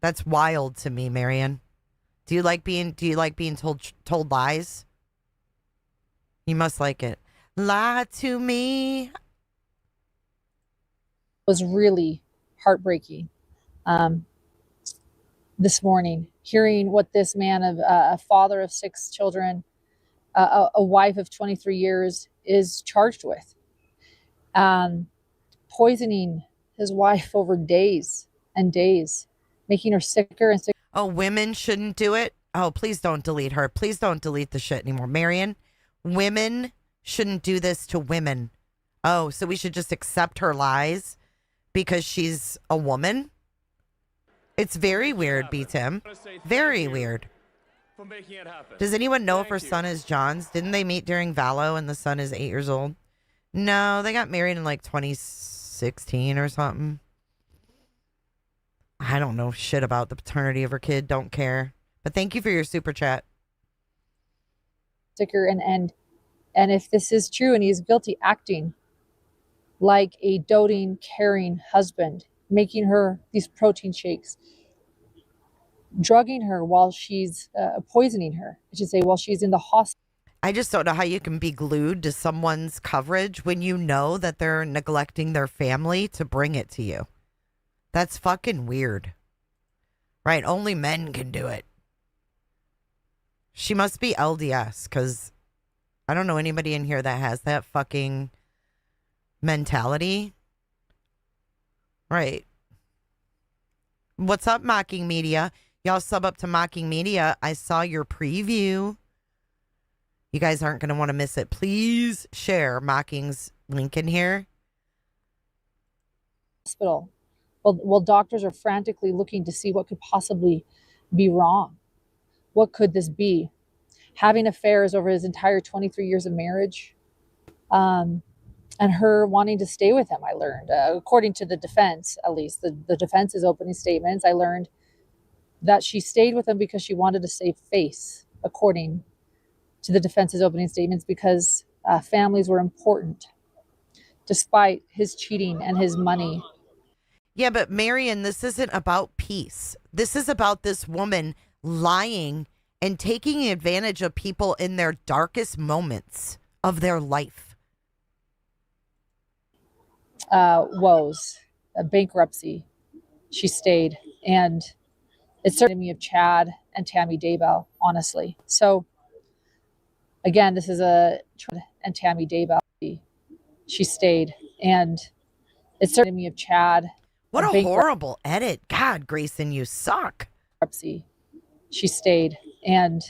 That's wild to me, Marion. Do you like being told lies? You must like it. Lie to me. Was really heartbreaking. This morning, hearing what this man, of a father of 6 children, a wife of 23 years, is charged with. Poisoning his wife over days and days, making her sicker and sicker. Oh, women shouldn't do it? Oh, please don't delete her. Please don't delete the shit anymore. Marion, women shouldn't do this to women. Oh, so we should just accept her lies because she's a woman? It's very weird, B-Tim. Very weird. Does anyone know if her son is John's? Didn't they meet during Valo and the son is 8 years old? No, they got married in like 2016 or something. I don't know shit about the paternity of her kid. Don't care. But thank you for your super chat. Sicker and if this is true and he's guilty, acting like a doting, caring husband, making her these protein shakes, drugging her while she's poisoning her, I should say, while she's in the hospital. I just don't know how you can be glued to someone's coverage when you know that they're neglecting their family to bring it to you. That's fucking weird. Right? Only men can do it. She must be LDS because I don't know anybody in here that has that fucking mentality. Right. What's up, Mocking Media? Y'all sub up to Mocking Media. I saw your preview. You guys aren't going to want to miss it. Please share Mocking's link in here. Hospital. Well, doctors are frantically looking to see what could possibly be wrong. What could this be? Having affairs over his entire 23 years of marriage, and her wanting to stay with him, I learned. According to the defense, at least, the defense's opening statements, I learned that she stayed with him because she wanted to save face, according to the defense's opening statements, because families were important, despite his cheating and his money. Yeah, but Marion, this isn't about peace. This is about this woman lying and taking advantage of people in their darkest moments of their life. Woes, bankruptcy. She stayed, and it reminded me of Chad and Tammy Daybell, honestly. So again, this is and Tammy Daybell. She stayed, and it reminded me of Chad. What a horrible edit. God, Grayson, you suck. She stayed, and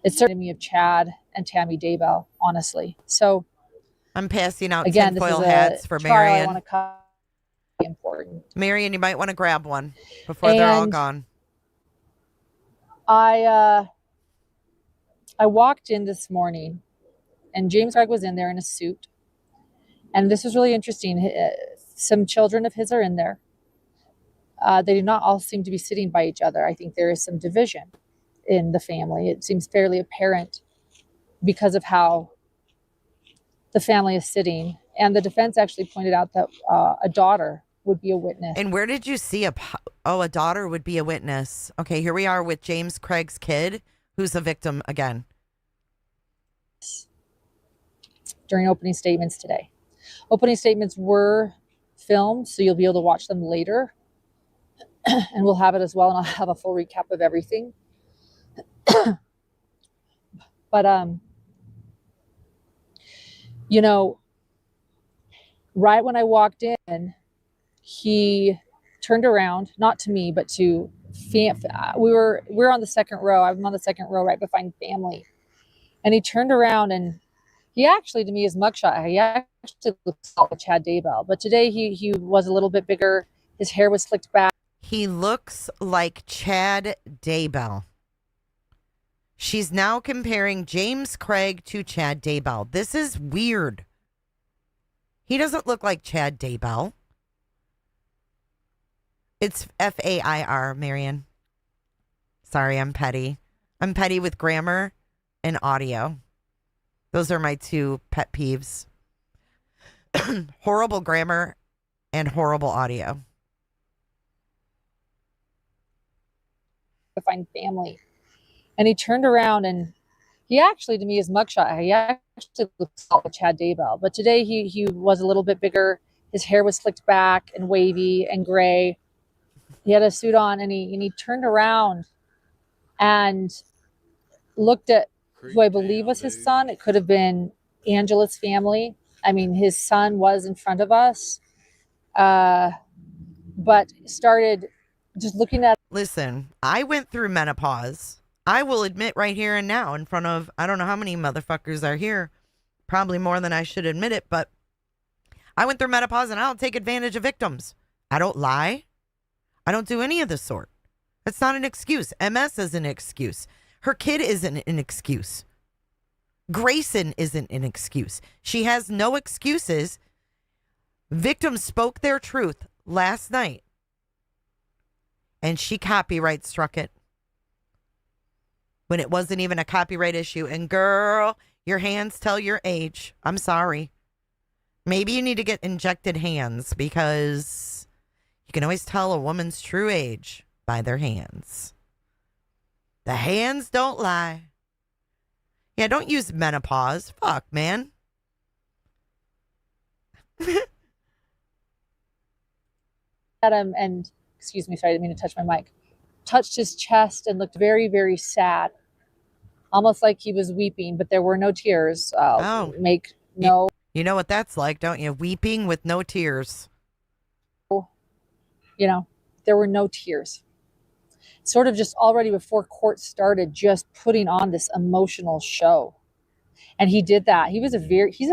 it reminded me of Chad and Tammy Daybell, honestly. So I'm passing out again, tinfoil hats for Marion. I want to cover. Important. Marion, you might want to grab one before they're all gone. I walked in this morning, and James Craig was in there in a suit, and this was really interesting. Some children of his are in there. They do not all seem to be sitting by each other. I think there is some division. in the family. It seems fairly apparent because of how the family is sitting. And the defense actually pointed out that a daughter would be a witness. And where did you see a daughter would be a witness? Okay, here we are with James Craig's kid, who's a victim again. During opening statements today. Opening statements were filmed, so you'll be able to watch them later. And we'll have it as well, and I'll have a full recap of everything. But, you know, right when I walked in, he turned around, not to me, but to we were on the second row. I'm on the second row right behind family. And he turned around, and he actually, to me, his mugshot, he actually looks like Chad Daybell. But today he was a little bit bigger. His hair was slicked back. He looks like Chad Daybell. She's now comparing James Craig to Chad Daybell. This is weird. He doesn't look like Chad Daybell. It's Fair, Marion. Sorry, I'm petty. I'm petty with grammar and audio. Those are my two pet peeves. Horrible grammar and horrible audio. Find family. And he turned around, and he actually, to me, his mugshot, he actually looks like Chad Daybell. But today he was a little bit bigger. His hair was slicked back and wavy and gray. He had a suit on, and he turned around and looked at who I believe was his son. It could have been Angela's family. I mean, his son was in front of us, but started just looking at. Listen, I went through menopause. I will admit right here and now in front of, I don't know how many motherfuckers are here. Probably more than I should admit it, but I went through menopause and I don't take advantage of victims. I don't lie. I don't do any of the sort. That's not an excuse. MS is an excuse. Her kid isn't an excuse. Grayson isn't an excuse. She has no excuses. Victims spoke their truth last night, and she copyright struck it when it wasn't even a copyright issue. And girl, your hands tell your age. I'm sorry. Maybe you need to get injected hands, because you can always tell a woman's true age by their hands. The hands don't lie. Yeah, don't use menopause. Fuck, man. At him and, excuse me, sorry, I didn't mean to touch my mic. Touched his chest and looked very, very sad. Almost like he was weeping, but there were no tears. You know what that's like, don't you? Weeping with no tears. You know, there were no tears. Sort of just already before court started, just putting on this emotional show. And he did that. He's a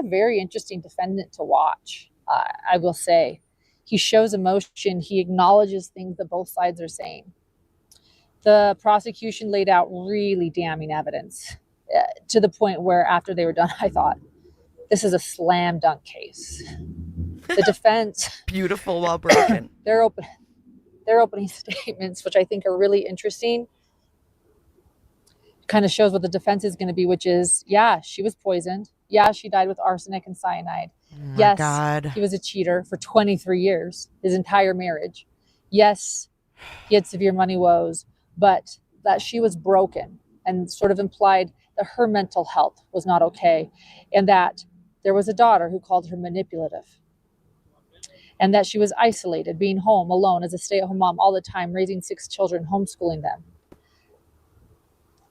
very interesting defendant to watch. I will say, he shows emotion. He acknowledges things that both sides are saying. The prosecution laid out really damning evidence to the point where after they were done, I thought, this is a slam dunk case. The defense, beautiful, well broken. Their opening statements, which I think are really interesting, kind of shows what the defense is going to be, which is, yeah, she was poisoned. Yeah, she died with arsenic and cyanide. Oh yes, God. He was a cheater for 23 years, his entire marriage. Yes, he had severe money woes, but that she was broken, and sort of implied that her mental health was not okay, and that there was a daughter who called her manipulative, and that she was isolated, being home alone as a stay-at-home mom all the time, raising 6 children, homeschooling them.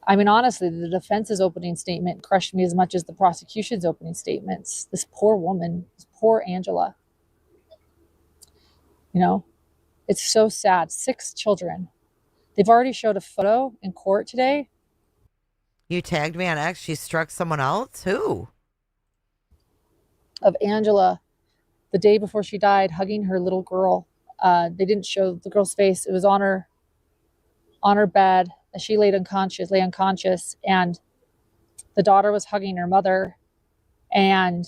I mean, honestly, the defense's opening statement crushed me as much as the prosecution's opening statements. This poor woman, this poor Angela. You know, it's so sad. 6 children. They've already showed a photo in court today. You tagged me on X. She struck someone else? Who? Of Angela, the day before she died, hugging her little girl. They didn't show the girl's face. It was on her bed. She lay unconscious, and the daughter was hugging her mother. And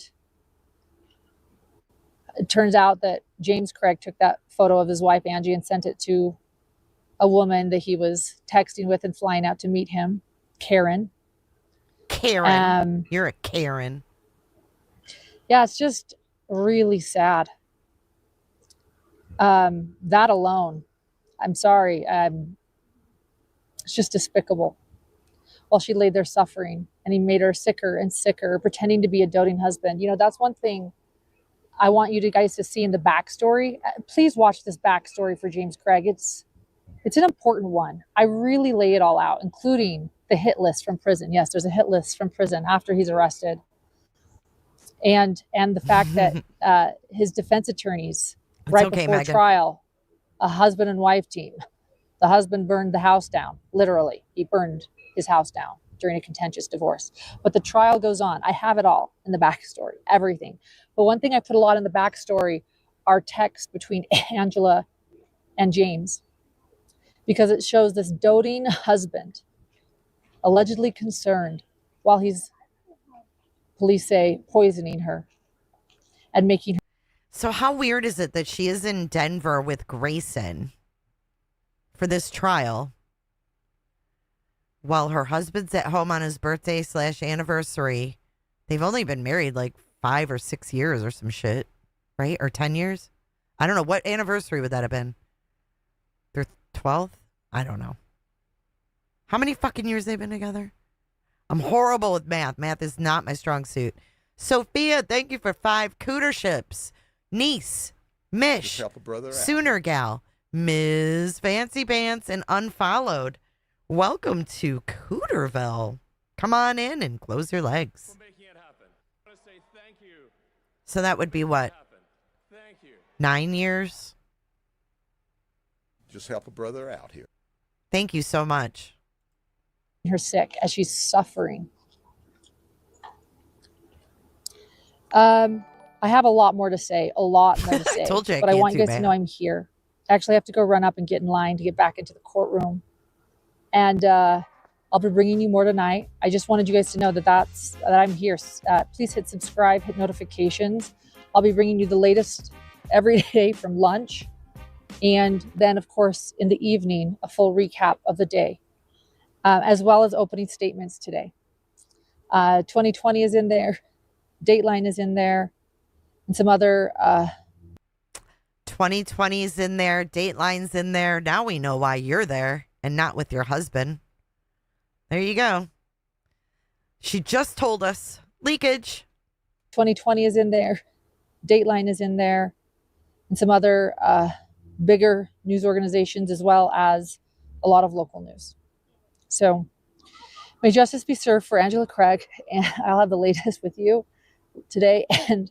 it turns out that James Craig took that photo of his wife, Angie, and sent it to a woman that he was texting with and flying out to meet him, Karen. You're a Karen. Yeah, it's just really sad. That alone, I'm sorry, it's just despicable. While she lay there suffering, and he made her sicker and sicker, pretending to be a doting husband. You know, that's one thing I want you guys to see in the backstory. Please watch this backstory for James Craig. It's an important one. I really lay it all out, including the hit list from prison. Yes, there's a hit list from prison after he's arrested. And the fact that his defense attorneys, before trial, a husband and wife team, the husband burned the house down. Literally, he burned his house down during a contentious divorce. But the trial goes on. I have it all in the backstory, everything. But one thing I put a lot in the backstory are texts between Angela and James, because it shows this doting husband, allegedly concerned, while he's, police say, poisoning her and making her. So how weird is it that she is in Denver with Grayson for this trial while her husband's at home on his birthday / anniversary? They've only been married like 5 or 6 years or some shit, right? Or 10 years? I don't know. What anniversary would that have been? Their 12th? I don't know. How many fucking years they've been together? I'm horrible with math. Math is not my strong suit. Sophia, thank you for 5 cooterships. Niece, Mish, Sooner Gal, Ms. Fancy Pants, and Unfollowed. Welcome to Cooterville. Come on in and close your legs. So that would be what? 9 years? Just help a brother out here. Thank you so much. Her sick as she's suffering. I have a lot more to say, I told you but I want you guys to know I'm here. Actually, I have to go run up and get in line to get back into the courtroom. And I'll be bringing you more tonight. I just wanted you guys to know that I'm here. Please hit subscribe, hit notifications. I'll be bringing you the latest every day from lunch. And then, of course, in the evening, a full recap of the day, as well as opening statements today. 2020 is in there. Dateline is in there. And some other 2020 is in there. Dateline's in there. Now we know why you're there and not with your husband. There you go. She just told us. Leakage. 2020 is in there. Dateline is in there. And some other bigger news organizations, as well as a lot of local news. So may justice be served for Angela Craig, and I'll have the latest with you today. And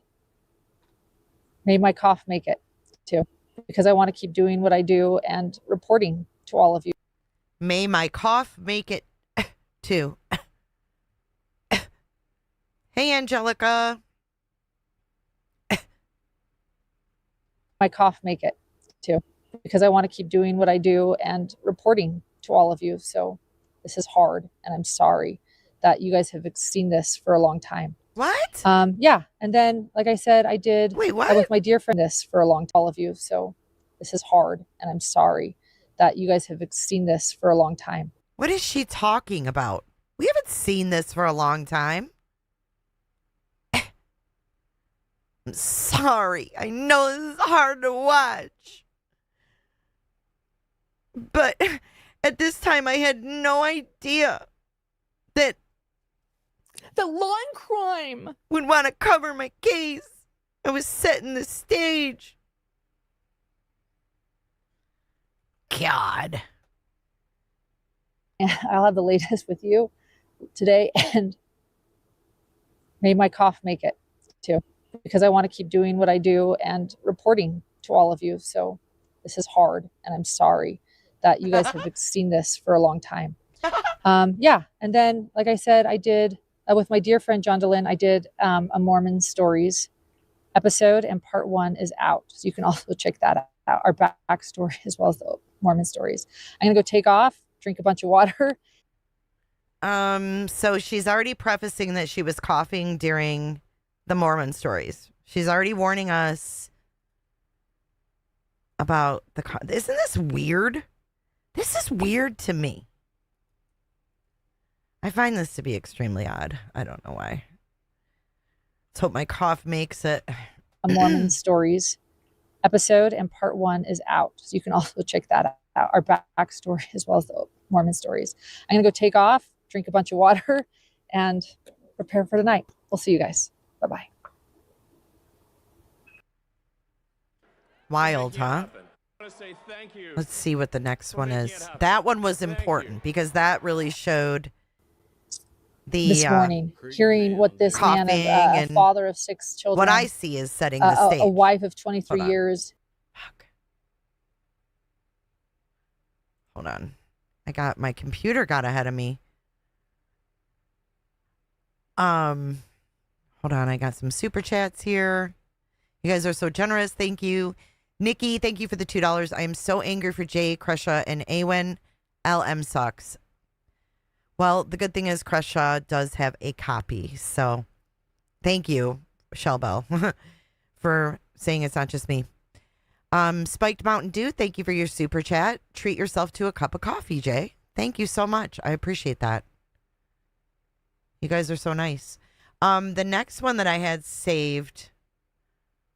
may my cough make it too, because I want to keep doing what I do and reporting to all of you. May my cough make it too. Hey, Angelica. My cough make it too, because I want to keep doing what I do and reporting to all of you. So this is hard, and I'm sorry that you guys have seen this for a long time. What? Yeah. And then, like I said, I did with my dear friend this for a long time, all of you. So this is hard, and I'm sorry that you guys have seen this for a long time. What is she talking about? We haven't seen this for a long time. I'm sorry. I know this is hard to watch. But at this time, I had no idea that the law and crime would want to cover my case. I was setting the stage. God. I'll have the latest with you today, and may my cough make it too, because I want to keep doing what I do and reporting to all of you. So this is hard, and I'm sorry that you guys have seen this for a long time. Yeah. And then, like I said, I did with my dear friend John DeLynn, I did a Mormon Stories episode, and part 1 is out. So you can also check that out, our backstory as well as the Mormon Stories. I'm going to go take off, drink a bunch of water. So she's already prefacing that she was coughing during the Mormon Stories. She's already warning us about isn't this weird? This is weird to me. I find this to be extremely odd. I don't know why. Let's hope my cough makes it. A Mormon Stories episode, and part 1 is out. So you can also check that out, our backstory as well as the Mormon Stories. I'm going to go take off, drink a bunch of water, and prepare for tonight. We'll see you guys. Bye-bye. Wild, huh? Let's see what the next one is. That one was important because that really showed the this morning, hearing what this man, a father of 6 children, what I see is setting the stage. A wife of 23 years. Fuck. Hold on. My computer got ahead of me. Hold on. I got some super chats here. You guys are so generous. Thank you. Nikki, thank you for the $2. I am so angry for Jay, Kresha, and Awen. LM sucks. Well, the good thing is Kresha does have a copy. So thank you, Shellbell, for saying it's not just me. Spiked Mountain Dew, thank you for your super chat. Treat yourself to a cup of coffee, Jay. Thank you so much. I appreciate that. You guys are so nice. The next one that I had saved,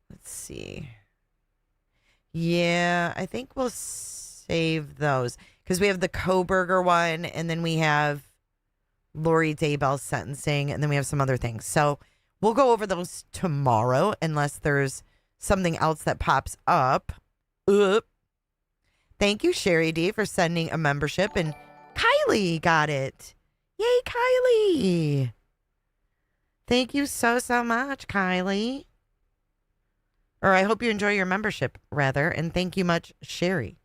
let's see. Yeah, I think we'll save those because we have the Koberger one, and then we have Lori Daybell's sentencing, and then we have some other things. So we'll go over those tomorrow unless there's something else that pops up. Thank you, Sherry D, for sending a membership, and Kylie got it. Yay, Kylie. Thank you so much, Kylie. Or I hope you enjoy your membership, rather. And thank you much, Sherry.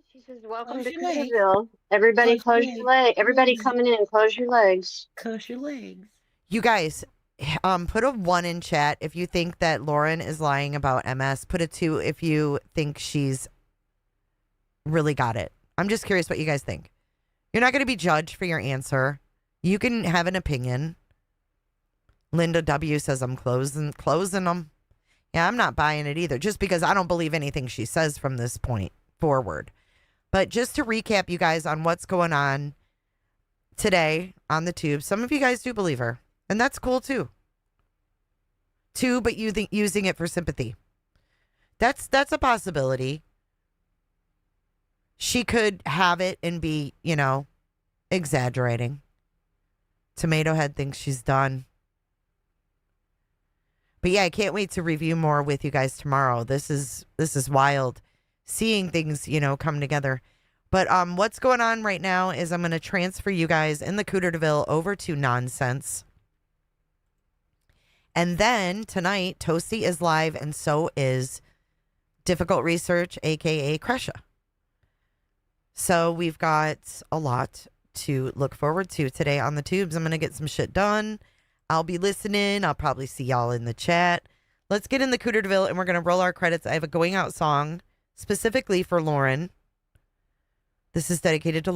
She says, welcome to Cooterville. Everybody close your legs. Everybody coming in, close your legs. Close your legs. You guys, put a 1 in chat if you think that Lauren is lying about MS. Put a 2 if you think she's really got it. I'm just curious what you guys think. You're not going to be judged for your answer. You can have an opinion. Linda W says, I'm closing them. Yeah, I'm not buying it either, just because I don't believe anything she says from this point forward. But just to recap, you guys, on what's going on today on the tube, some of you guys do believe her, and that's cool too. But you think using it for sympathy. That's a possibility. She could have it and be, exaggerating. Tomato Head thinks she's done. But yeah, I can't wait to review more with you guys tomorrow. This is wild, seeing things, come together. But what's going on right now is I'm going to transfer you guys in the Cooterville over to Nonsense. And then tonight, Toasty is live, and so is Difficult Research, a.k.a. Kresha. So we've got a lot to look forward to today on the tubes. I'm going to get some shit done. I'll be listening. I'll probably see y'all in the chat. Let's get in the Cooterville, and we're going to roll our credits. I have a going out song specifically for Lauren. This is dedicated to Lauren.